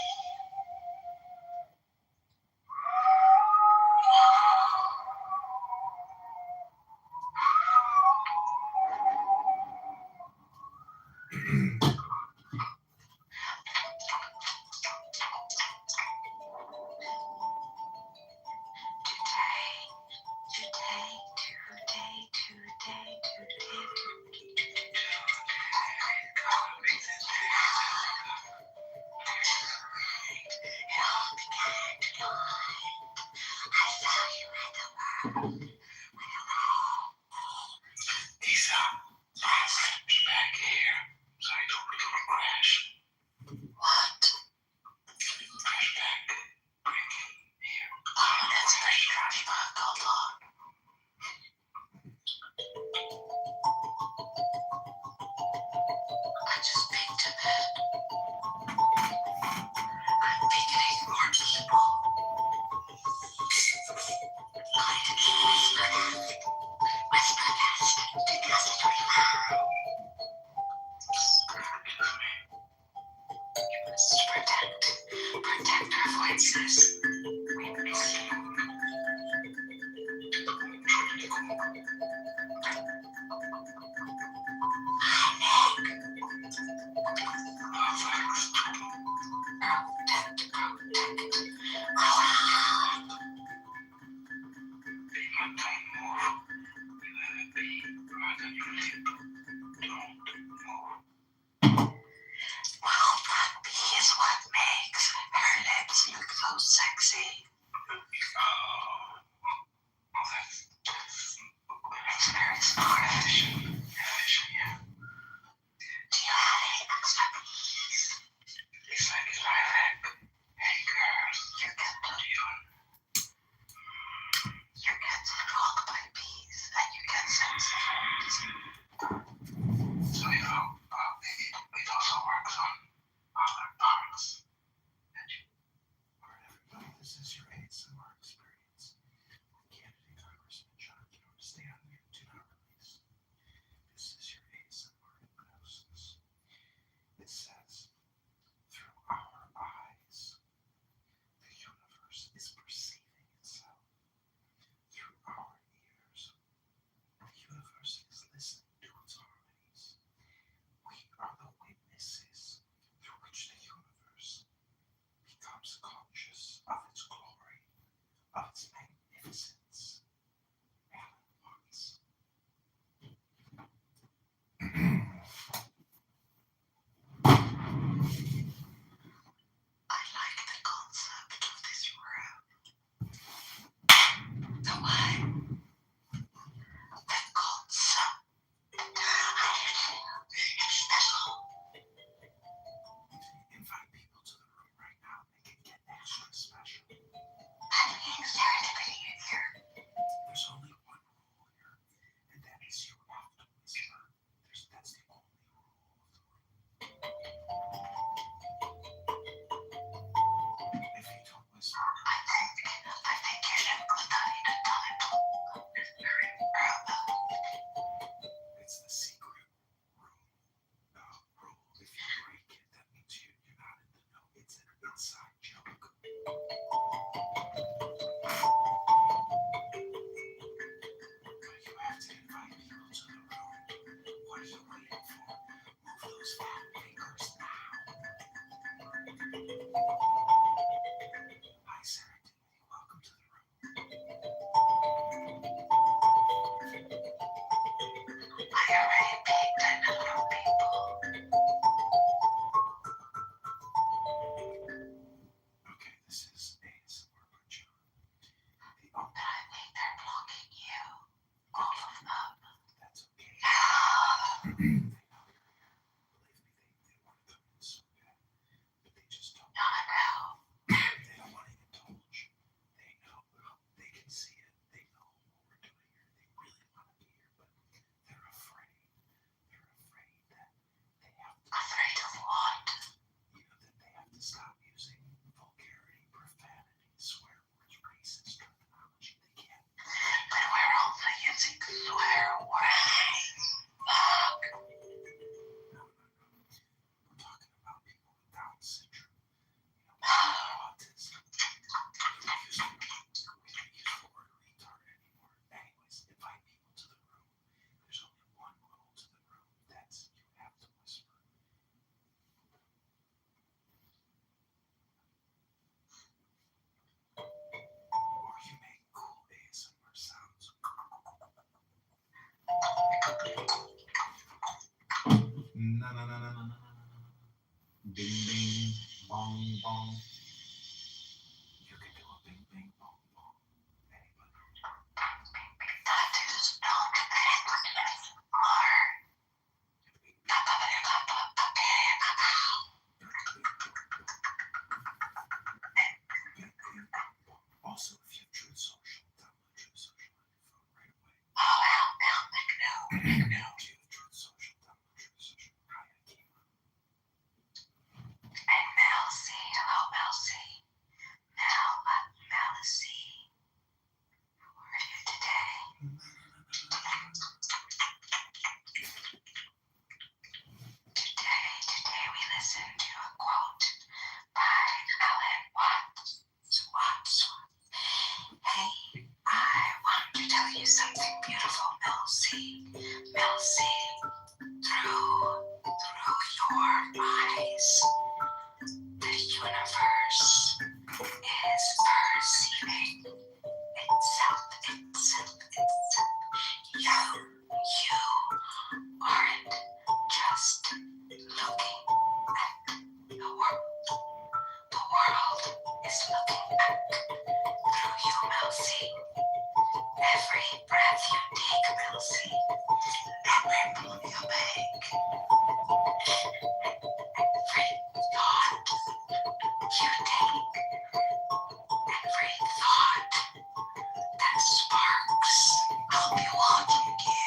Isa, she's back here, so I do a little crash. What? Crash back. Bring him here. Oh, that's very trash, but hold on. I just picked a bit. I'm picking more people. Whisper fast, because it's really loud. You must protect our voices. We miss you. Well, that bee is what makes her lips look so sexy. It's very smart. Efficient, yeah. Do you have any extra bees? It's like a lilac. Hey, girls. You get What are you doing? called by bees, and you get sensitive. So, you know, it also works on other parts. All right, everybody, this is This is ASMR by John. But I think they're blocking you. All of them. That's okay. No. They know you're here. Believe me, they want to come in so bad. But they just don't. No, no. They don't want to indulge. They know. They can see it. They know what we're doing here. They really want to be here, but they're afraid. They're afraid that they have to. Afraid of what? You know, that they have to stop using vulgarity, profanity, swear words, racist terminology. They can't. But we're also using swear words. Fuck. No. We're talking about people with Down syndrome. You know, autism. We don't use the word retard anymore. Anyways, invite people to the room. There's only one rule to the room. That's you have to whisper. Or you make cool ASMR sounds. No. Bing, bing, bong, bong. You can do a bing, bing, bong, bong. Anybody? That is not ASMR. Also, if you have Truth Social, download Truth Social on your phone right away. Oh, hell no. Do you have Truth Social? Download Truth Social. Hi, Akima. And Mel C. Hello, Mel C. Now, Mel C. We're here today. Today we listen to a quote by Alan Watts. Hey, I want to tell you something beautiful, Mel C. Mel C. Through your eyes, the universe is perceiving itself. You aren't just looking at the world. The world is looking back through you, Melcy. Every breath you take, Melcy. Every move you make. Every thought you take. Every thought that sparks will be watching you.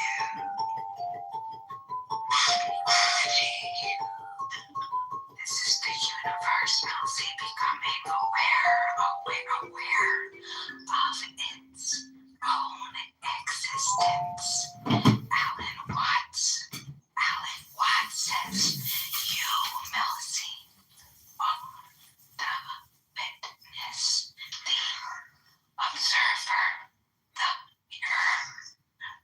This is the universe, Melcy, becoming aware of its own existence. Alan Watts says, you, Melcy, are the witness, the observer, the mirror.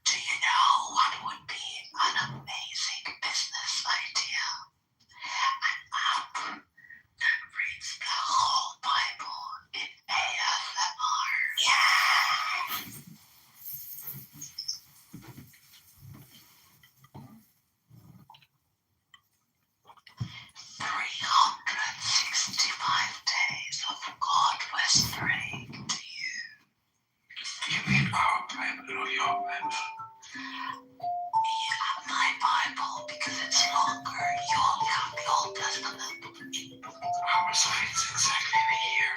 Do you know what would be an amazing business idea? An app that reads the whole Bible in ASMR. Yeah! 365 days of God whispering to you. You mean our Bible or your Bible? Yeah, my Bible, because it's longer. You only have the Old Testament. How much reads exactly a year?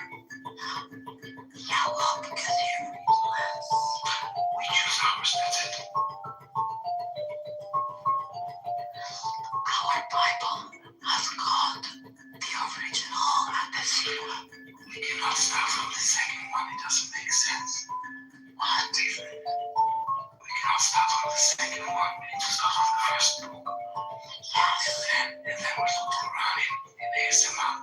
Yeah, well, because you read less. We choose ours, that's it. Our Bible has God, the original, and the sequel. We cannot start from the second one, it doesn't make sense. What? We cannot start from the second one, we need to start from the first book. Yes. And then we look around in ASMR.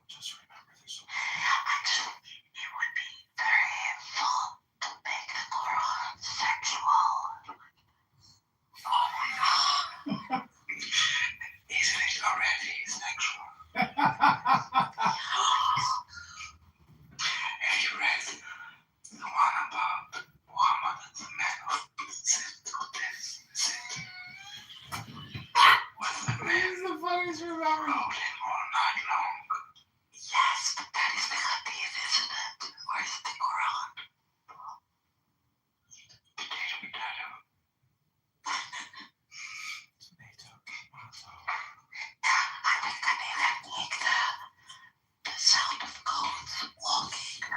Just remember this. It would be very fun to make it more sexual. Oh my god. Isn't it already sexual? you read the one about Muhammad the man of This is the funniest remember. Rode him all night long. Yes, but that is the hadith, isn't it? Where's the Quran? Potato, potato. I think I need that like the sound of goats walking.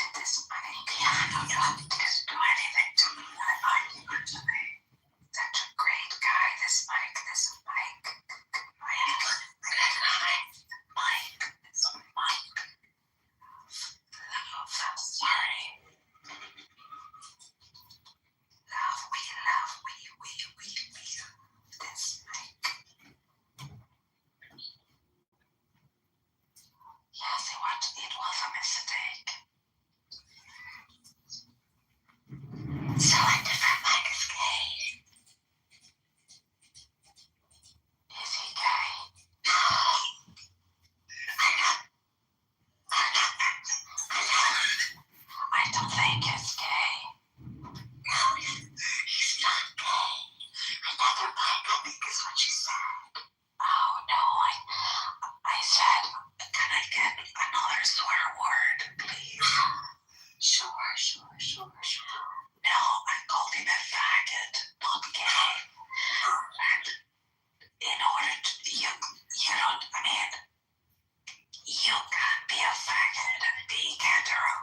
at this mic. You don't just do anything to me. I give it to me. Such a great guy, this mic. I am Mike. This mic. Love. Sorry. Love. We love. We this mic. Yes, it was a mistake. So a different mic is gay. Is he gay? No. I don't think he's gay. No, he's not gay. Another mic, I think is what you said. Oh no, I said, can I get another swear word, please? Sure. No, I called him a faggot, not gay. And in order to, you don't, I mean, you can't be a faggot and be hetero.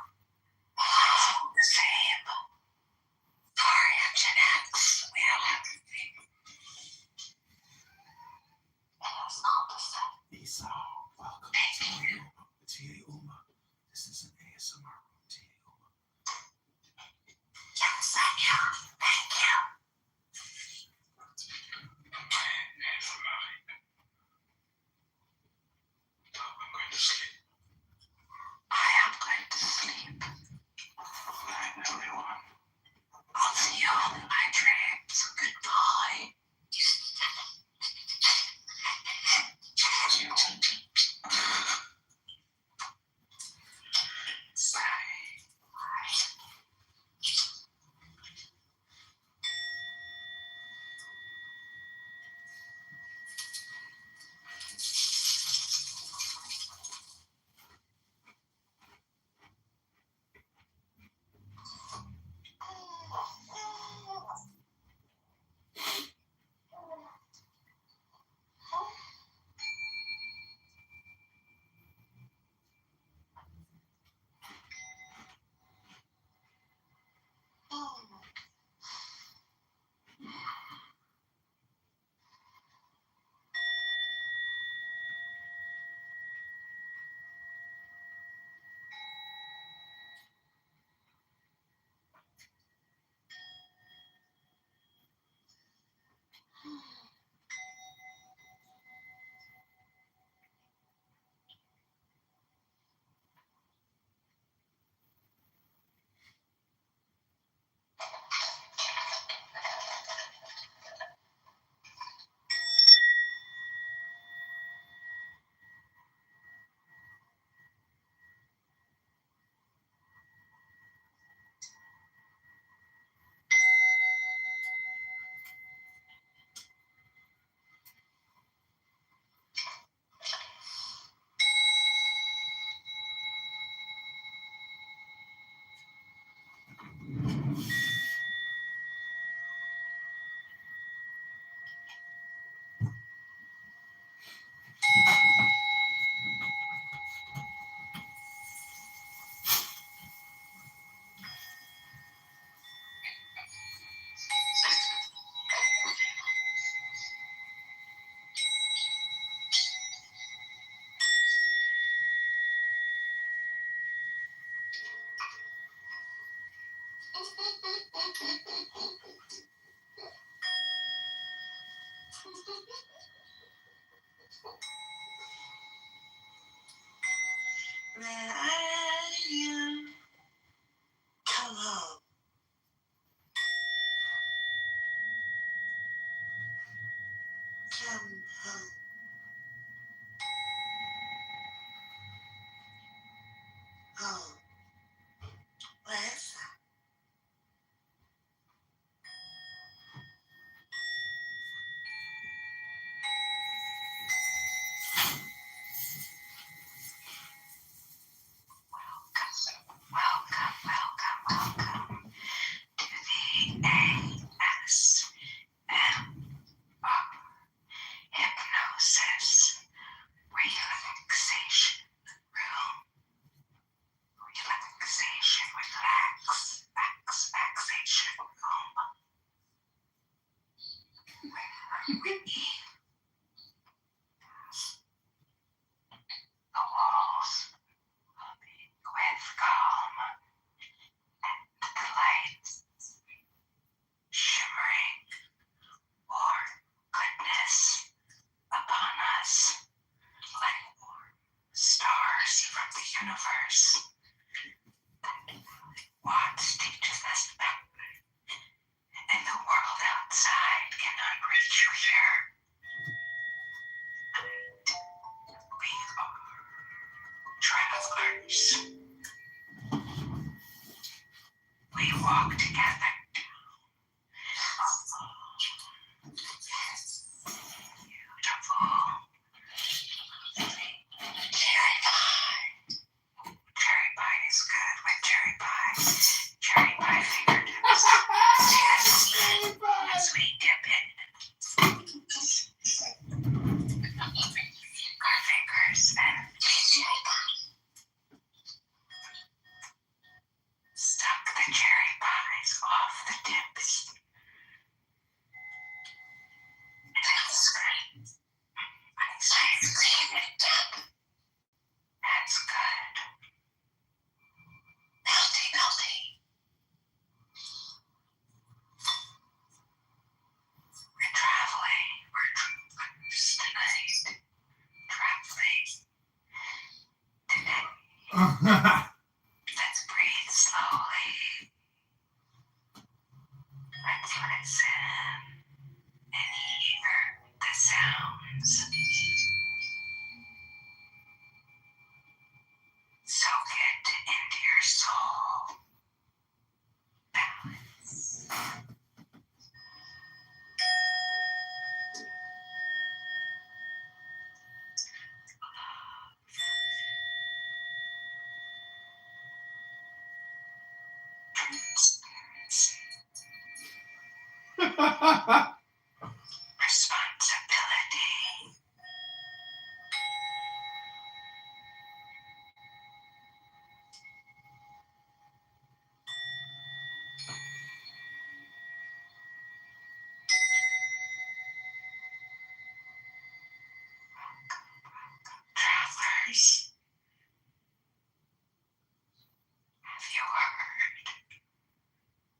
It's all the same. Sorry, I'm Gen X. We have everything. It is not the same. Lisa, welcome Thank to you. Tia Uma. This is an ASMR room, Tia Uma. Yes, I am. Thank you. I am going to sleep. I'll see you all in my dreams. Goodbye. Come home. Come home. Home. Where's that? walk together. Beautiful. Cherry pie. Cherry pie is good with cherry pie. Cherry pie fingertips. Yes. As we dip it. Our fingers and cherry pie. Suck the cherry pies off the tips. Ice cream. Ice cream and dip. That's good. Melty, melty. We're traveling. We're travelers tonight. Traveling. Today. Let's breathe slowly. Let's listen and hear the sounds. Soak it into your soul. Balance. Responsibility. Travelers, have you heard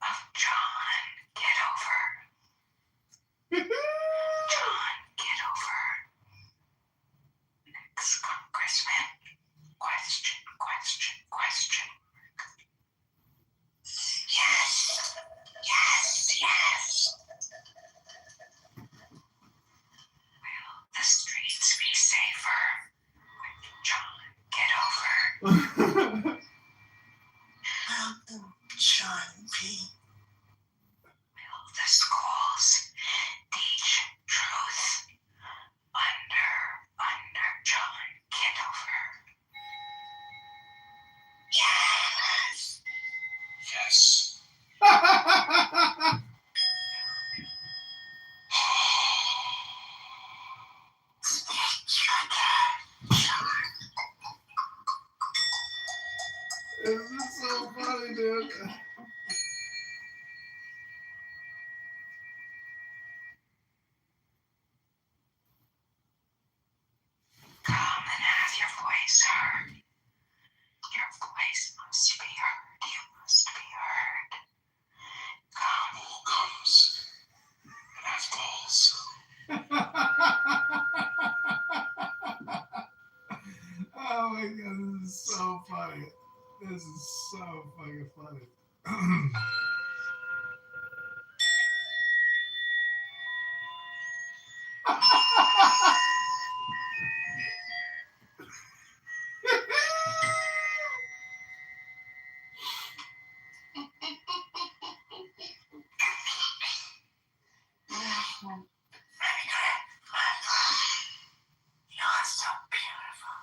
of John Kitover? John Kitover, ex-congressman. Question, question, question. Yes, yes, yes. Will the streets be safer with John Kitover? Welcome, John P. Will the schools teach truth under John Kitover? Yes. Yes. This is so funny, dude. Come and have your voice heard. Your voice must be heard. You must be heard. Come. Who comes and has balls? Oh my god, this is so funny. This is so fucking funny. You're so beautiful.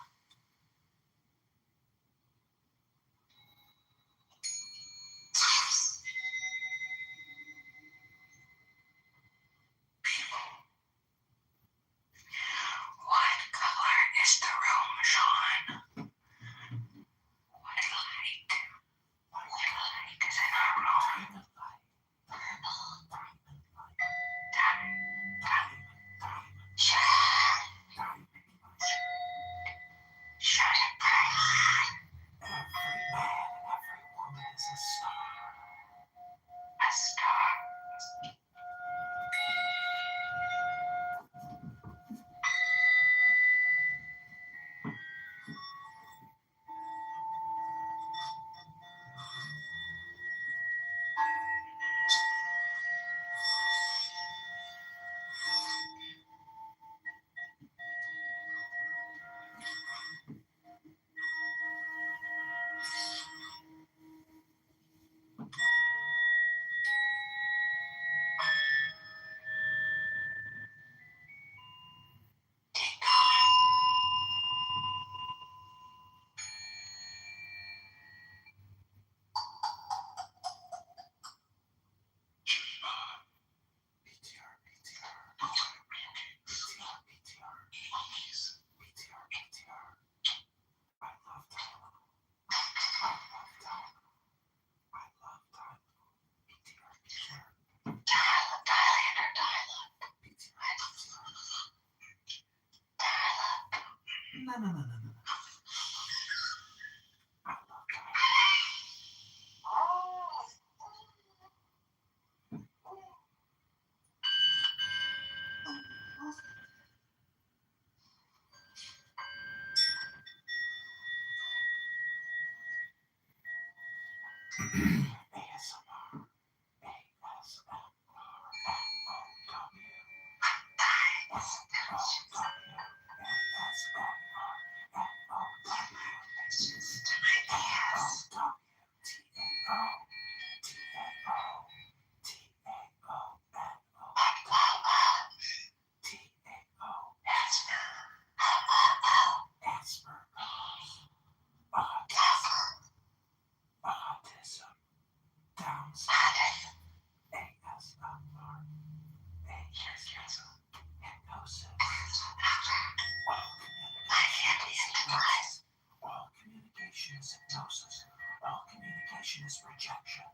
Rejection.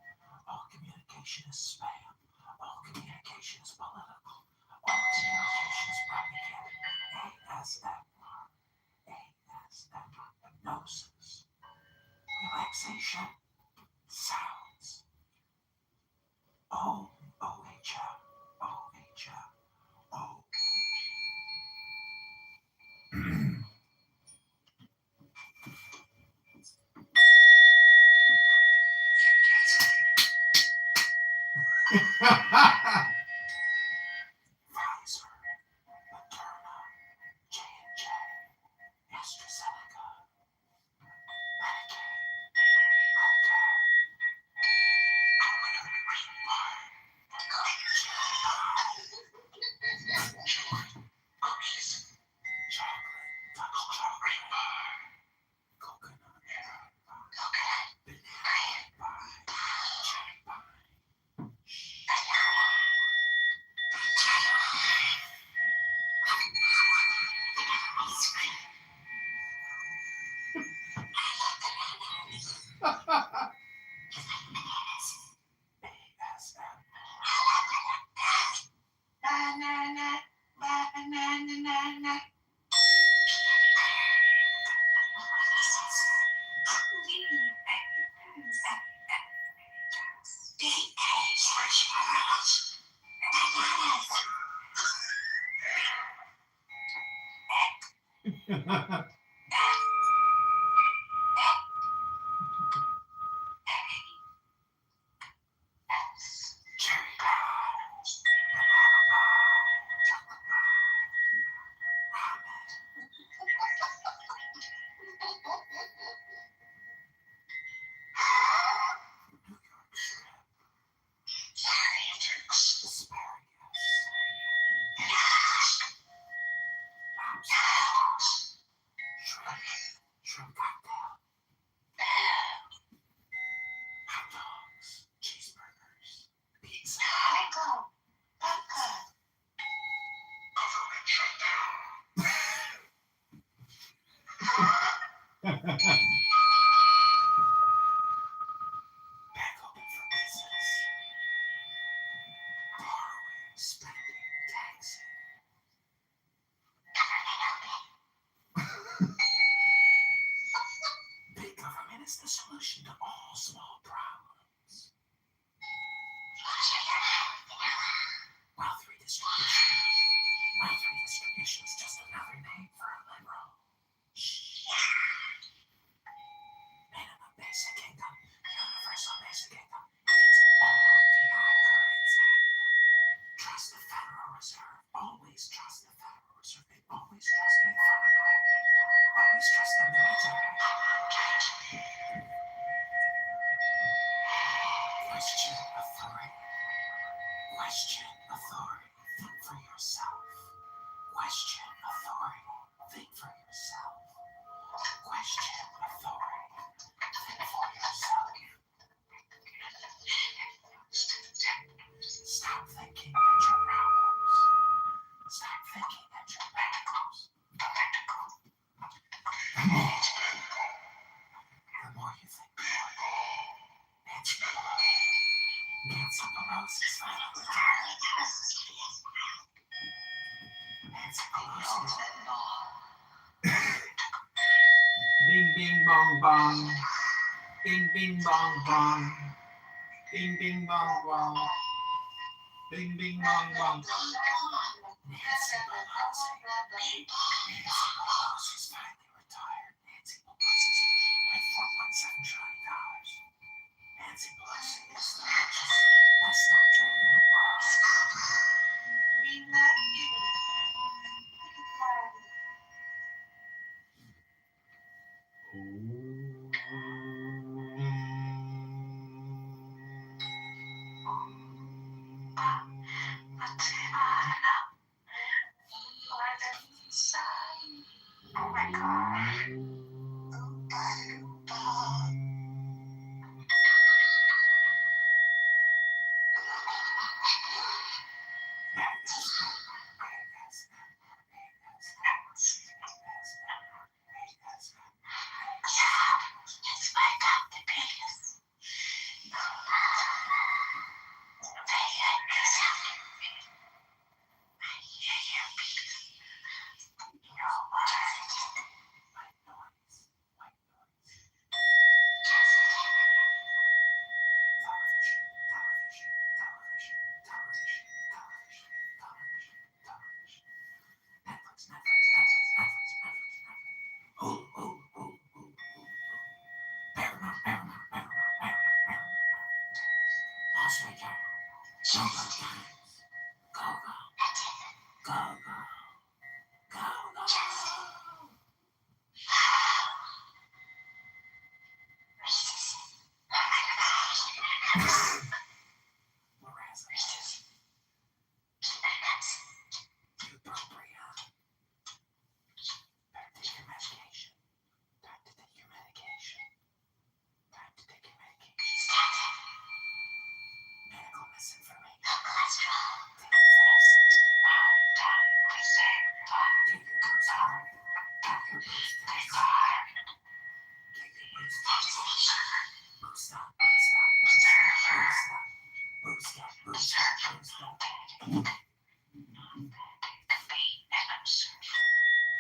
All communication is spam. All communication is political. All communication is propaganda. ASMR. ASMR. Hypnosis. Relaxation. Sounds. OHM. OHM. O. Pfizer, Moderna, J&J, AstraZeneca, Medicaid, chocolate, touch chocolate bar, coconut bar, banana bar, cherry bar. Banana, banana. Cherry pies, banana pie, chocolate pie, ramen, New York strip, asparagus, lobster, shrimp cocktail, hot dogs, cheeseburgers, pizza, back open for business, borrowing, spending, taxing. Big government is the solution to all small problems. Wealth redistribution is just another name for a liberal. Minimum basic income, universal basic income. It's all fiat currency. Trust the Federal Reserve. Always trust the Federal Reserve. They always trust the economy. Always trust the military. Question authority. Question authority. Think for yourself. Question authority. Think for yourself. Question authority. Think for yourself. Stop thinking at your problems. Stop thinking at your problems. The more you think, the more. Nancy Pelosi is finally retired. Nancy Pelosi. Bing, bing, bong, bong. Bing, bing, bong, bong. Bing, bing, bong, bong. Bing, bing, bong, bong. Nancy Pelosi. Nancy Pelosi's finally retired. Nancy Pelosi's like $4.7 trillion. Nancy Pelosi is the richest, best country in the world. We love you. Oh my God. Let's wake up the penis.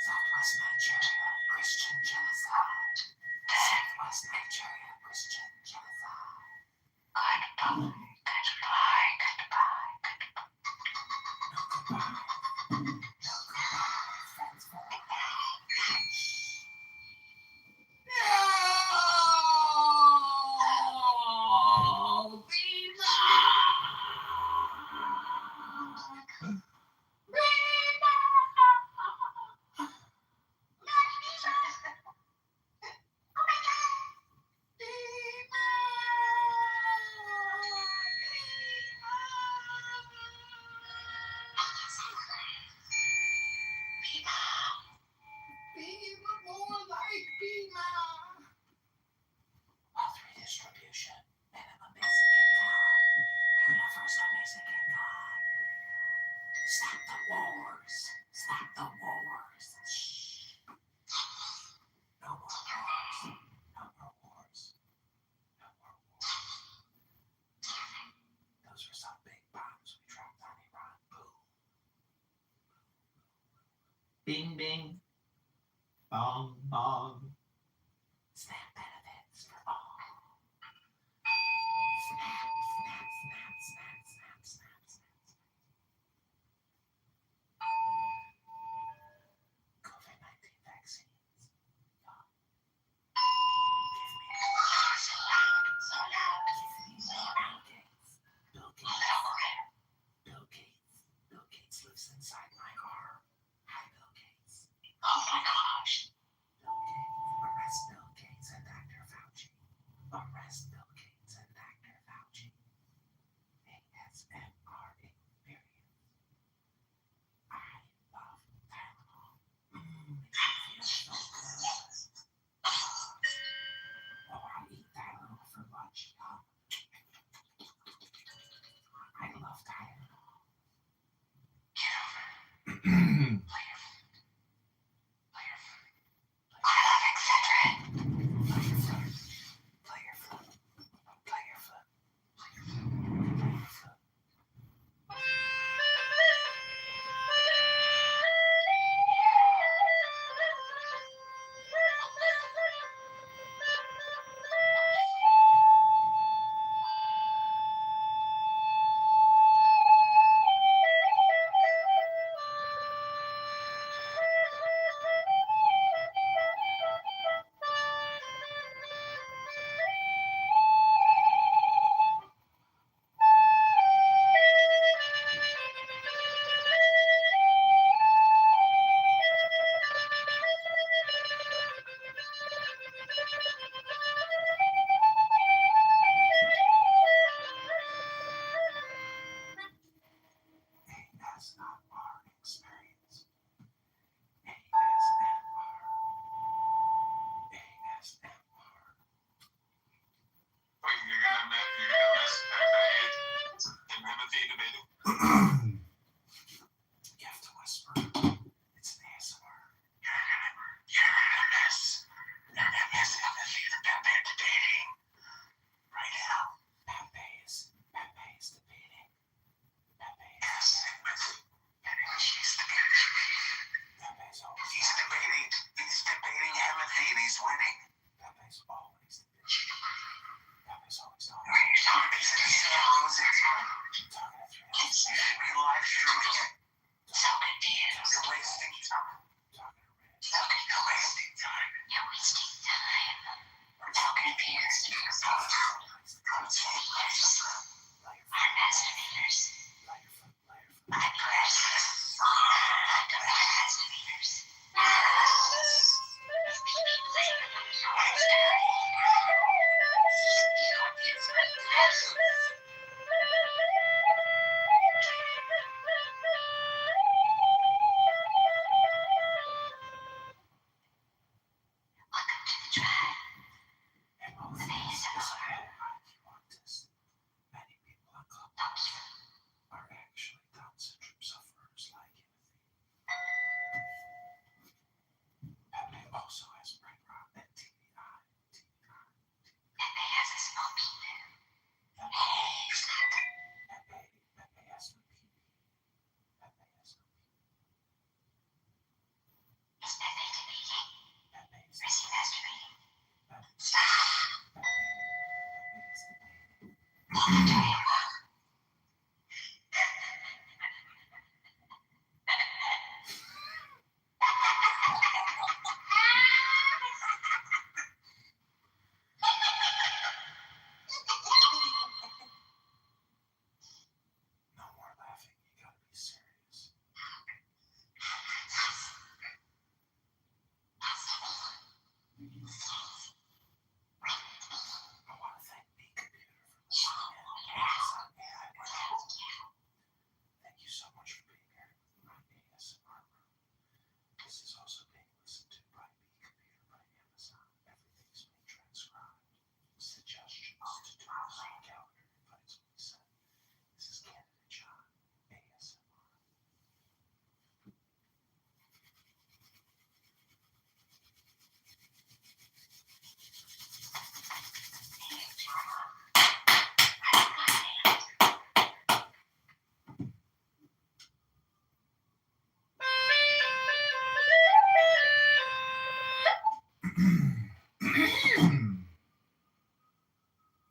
Southwest Nigeria, Christian genocide. Southwest Nigeria, Christian genocide. Goodbye, goodbye, goodbye, goodbye. No goodbye. No goodbye, friends forever. No! Wealth redistribution, minimum basic income, universal basic income. Stop the wars. Stop the wars. Shh. No more wars. No more wars. No more wars. Those were some big bombs we dropped on Iran. Boom. Bing, bing. Bong, bong. SNAP benefits for all. Snap, snap, snap, snap, snap, snap, snap. COVID-19 vaccines. Y'all. Give me so loud, so loud. Give me more Bill Gates. Bill Gates. Bill Gates. Bill Gates lives inside my arm. Hi, Bill Gates. Oh my gosh. Bill Gates.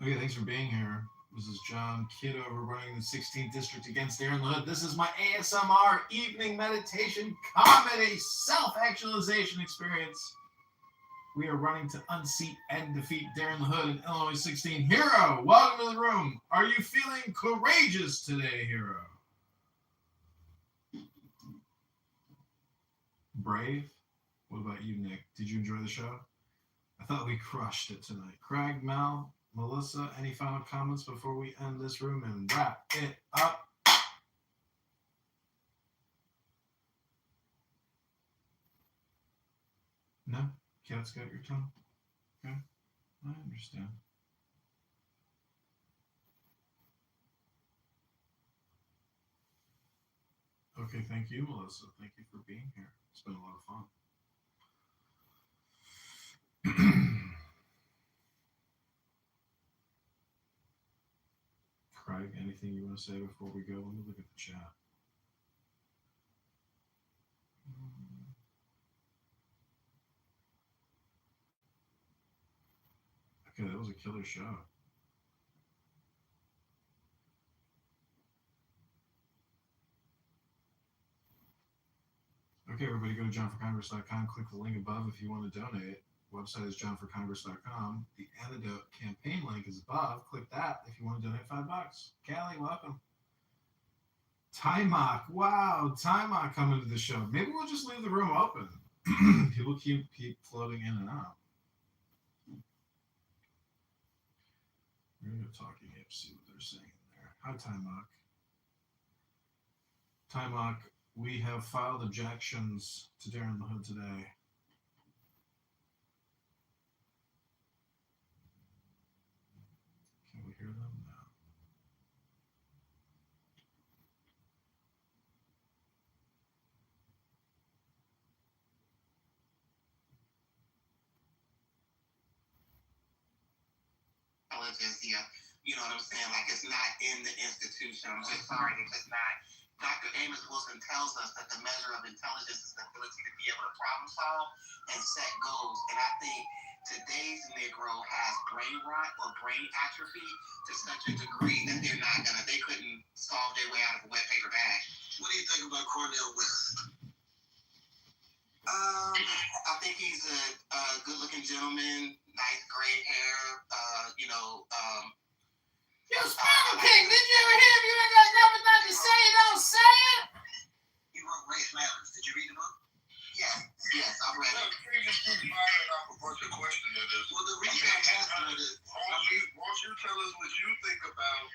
Okay, thanks for being here. This is John Kitover running the 16th district against Darren LaHood. This is my ASMR evening meditation comedy self-actualization experience. We are running to unseat and defeat Darren LaHood in Illinois 16. Hero, welcome to the room. Are you feeling courageous today, Hero? Brave? What about you, Nick? Did you enjoy the show? I thought we crushed it tonight. Craig, Mel, Melissa, any final comments before we end this room and wrap it up? No? Cat's got your tongue? Okay. I understand. Okay, thank you, Melissa. Thank you for being here. It's been a lot of fun. Craig, anything you want to say before we go? Let me look at the chat. Okay, that was a killer show. Okay, everybody go to johnforcongress.com. Click the link above if you want to donate. Website is johnforcongress.com. The antidote campaign link is above. Click that if you want to donate $5. Callie, welcome. Timok, wow, Timok coming to the show. Maybe we'll just leave the room open. People keep floating in and out. We're going to go Talking Apes, see what they're saying in there. Hi, Timok. Timok, we have filed objections to Darren LaHood today. Can we hear them? No. You know what I'm saying? Like, it's not in the institution. I'm just sorry, it's just not. Dr. Amos Wilson tells us that the measure of intelligence is the ability to be able to problem solve and set goals. And I think today's Negro has brain rot or brain atrophy to such a degree that they couldn't solve their way out of a wet paper bag. What do you think about Cornel West? I think he's a good-looking gentleman, nice gray hair, would you think about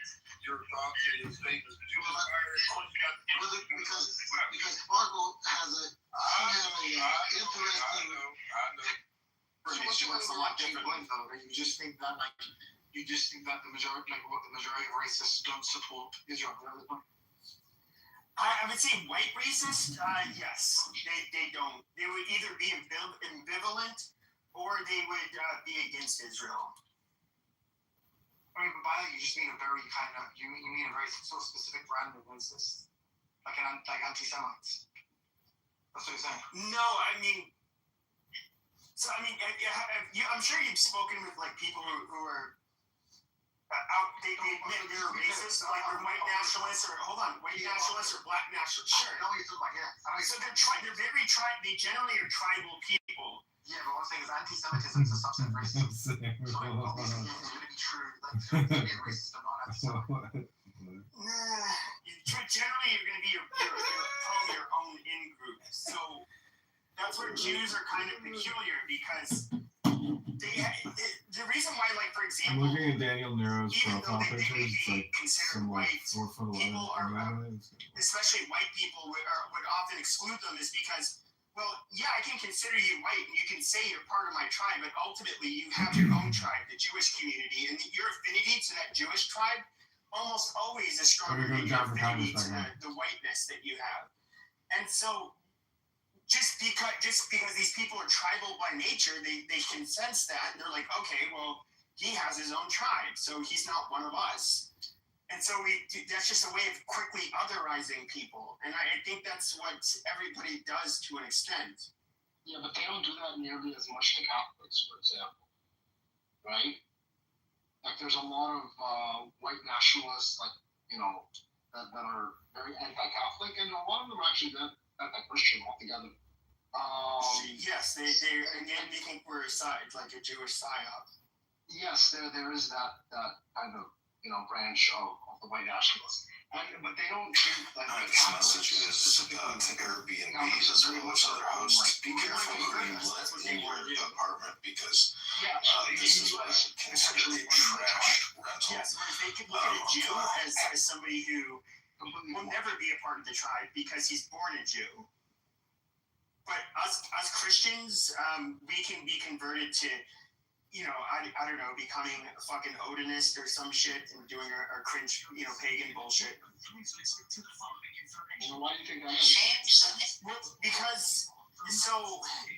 your thoughts and your statements? Did you because Sparkle has a interesting. So what's a lot different point though? Right? You just think that the majority, what the majority of racists don't support Israel. I would say white racists, yes, they don't. They would either be ambivalent or they would be against Israel. I mean, but by that you just mean a very kind of you mean a very so specific brand of racist, like anti-Semites. That's what you're saying. No, I mean, I'm sure you've spoken with like people who are out. They admit they're racist, like they're white nationalists or white nationalists or black nationalists. Sure. I know what you're talking about. Yeah. So they're very They generally are tribal people. Yeah, but what I'm saying is anti-Semitism is a subset of racism. So like, all these things are going to be true. Like, you're going to be a racist or not anti-Semite. Generally, you're going to be your own in-group. So that's where Jews are kind of peculiar because the reason why, like, for example, I'm looking at Daniel Nero's profile pictures. It's like considered some like white, 4 foot 11. people are, especially white people, would often exclude them is because, well, yeah, I can consider you white and you can say you're part of my tribe, but ultimately you have your own tribe, the Jewish community, and your affinity to that Jewish tribe almost always is stronger than your affinity to the whiteness that you have. And so just because these people are tribal by nature, they can sense that, and they're like, okay, well, he has his own tribe, so he's not one of us. And so that's just a way of quickly otherizing people. And I think that's what everybody does to an extent. Yeah, but they don't do that nearly as much to Catholics, for example. Right? Like, there's a lot of white nationalists, like, that are very anti-Catholic, and a lot of them are actually anti-Christian altogether. Yes, they think we're like a Jewish psyop. Yes, there is that kind of branch of the white nationalists, but they don't do like this message is to Airbnbs as well as other hosts. Be careful who you let in your apartment because this is what I consider a trash rental. Yes, they could look at a Jew as somebody who will never be a part of the tribe because he's born a Jew. But us Christians, we can be converted to, I don't know, becoming a fucking Odinist or some shit and doing our cringe, pagan bullshit. Why do you think that is? Well, because,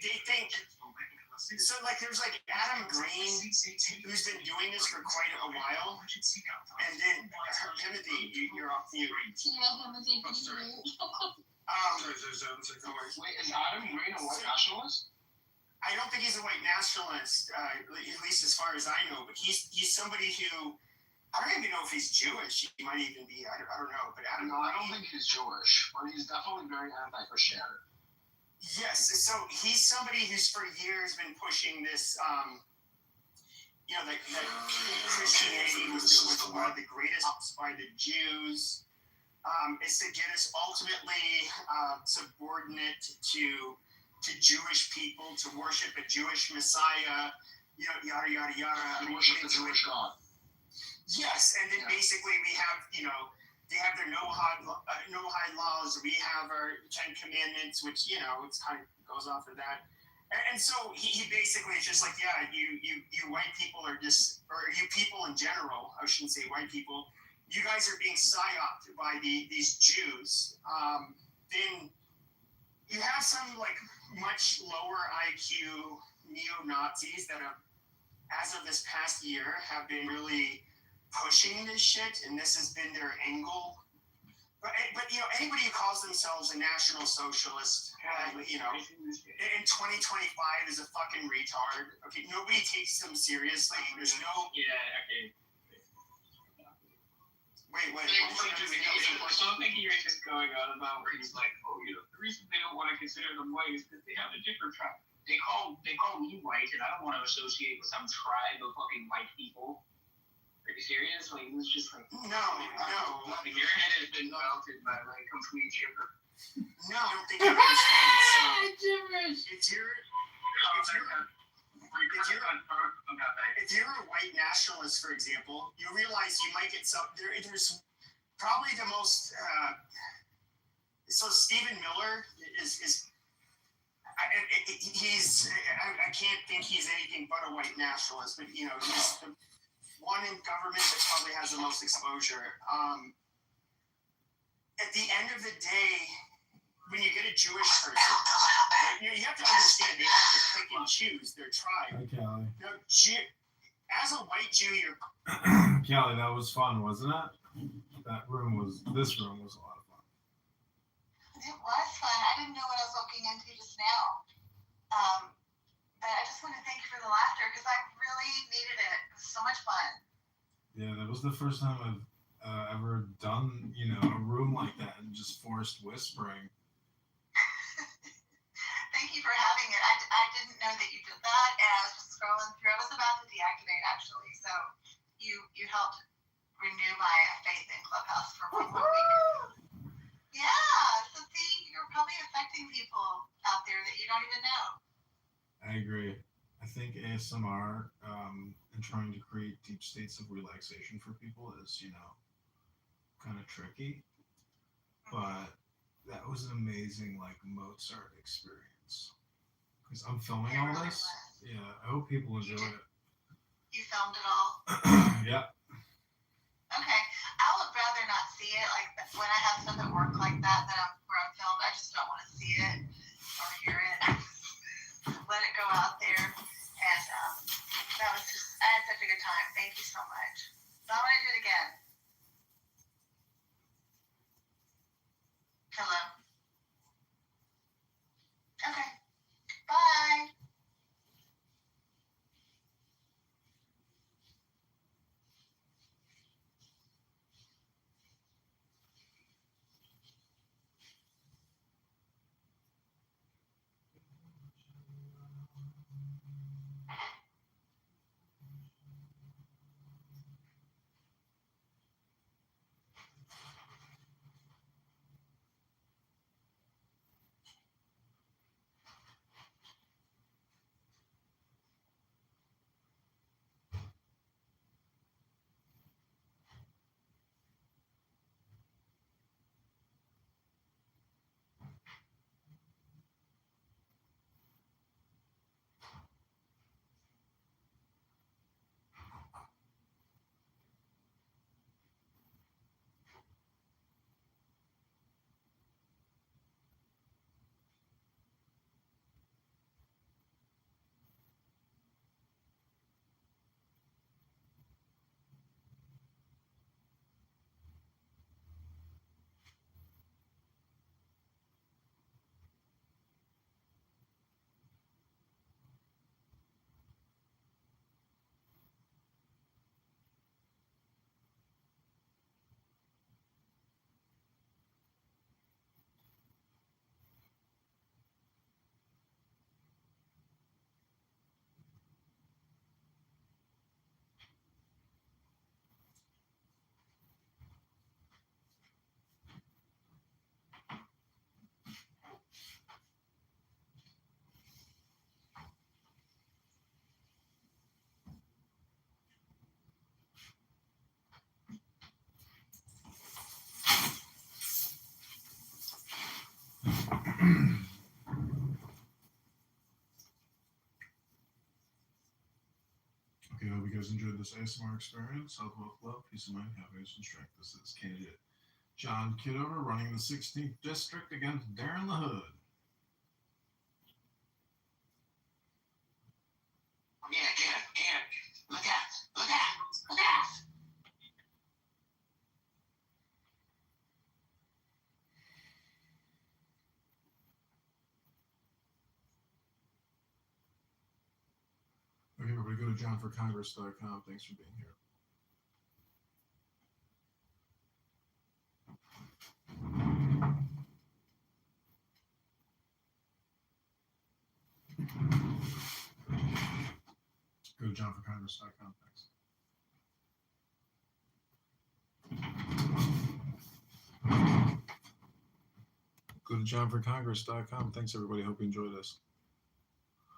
they think, there's like Adam Green, who's been doing this for quite a while, and then Timothy, you're off mute. Wait, is Adam Green a white nationalist? I don't think he's a white nationalist, at least as far as I know. But he's somebody who, I don't even know if he's Jewish. He might even be. I don't know. But Adam. No, I don't think he's Jewish, but he's definitely very anti-Christianity. Yes, so he's somebody who's for years been pushing this. That Christianity was one of the greatest ups by the Jews. It's to get us ultimately subordinate to Jewish people, to worship a Jewish Messiah, yada yada yada. To worship the Jewish God. Yes, and then basically we have, they have their no-high laws. We have our 10 Commandments, which it's kind of goes off of that. And so he basically is just like, yeah, you white people are just, or you people in general, I shouldn't say white people. You guys are being psyoped by these Jews. Then you have some like much lower IQ neo-Nazis that have, as of this past year, have been really pushing this shit, and this has been their angle. But anybody who calls themselves a national socialist, in 2025 is a fucking retard. Okay, nobody takes them seriously. There's no. Yeah. Okay. Wait. Something here is just going on about where he's like, the reason they don't want to consider them white is because they have a different tribe. They call me white, and I don't want to associate with some tribe of fucking white people. Are you serious? Like, it was just like, no. Like, your head has been melted by like complete gibber. No, I don't think you understand. So, Gibberish. if you're a white white nationalists, for example, you realize you might get some. There's probably the most. So Stephen Miller is. I can't think he's anything but a white nationalist, but you know he's the one in government that probably has the most exposure. At the end of the day, when you get a Jewish person, you have to understand they have to pick and choose their tribe. Hi, Callie. No, as a white Jew, you're. Callie, that was fun, wasn't it? This room was a lot of fun. It was fun. I didn't know what I was walking into just now. But I just want to thank you for the laughter because I really needed it. It was so much fun. Yeah, that was the first time I've ever done, a room like that and just forced whispering. Thank you for having it. I didn't know that you did that, and I was just scrolling through. I was about to deactivate, actually, so you helped renew my faith in Clubhouse for 1 more week. Yeah, so see, you're probably affecting people out there that you don't even know. I agree. I think ASMR and trying to create deep states of relaxation for people is, kind of tricky. But that was an amazing, Mozart experience. Because I'm filming all this. Yeah, I hope people enjoy it. You filmed it all? Yeah. Okay. I would rather not see it. Like, when I have stuff at work like that where I'm filmed, I just don't want to see it or hear it. Let it go out there. And I had such a good time. Thank you so much. So I'm going to do it again. Hello. Okay. Bye. Okay, I hope you guys enjoyed this ASMR experience. Health, wealth, love, peace of mind, happiness, and strength. This is candidate John Kitover running the 16th district against Darren the Hood. Get it. Look out. Okay, everybody, go to johnforcongress.com. Thanks for being here. Go to johnforcongress.com. Thanks. Go to johnforcongress.com. Thanks, everybody. Hope you enjoy this.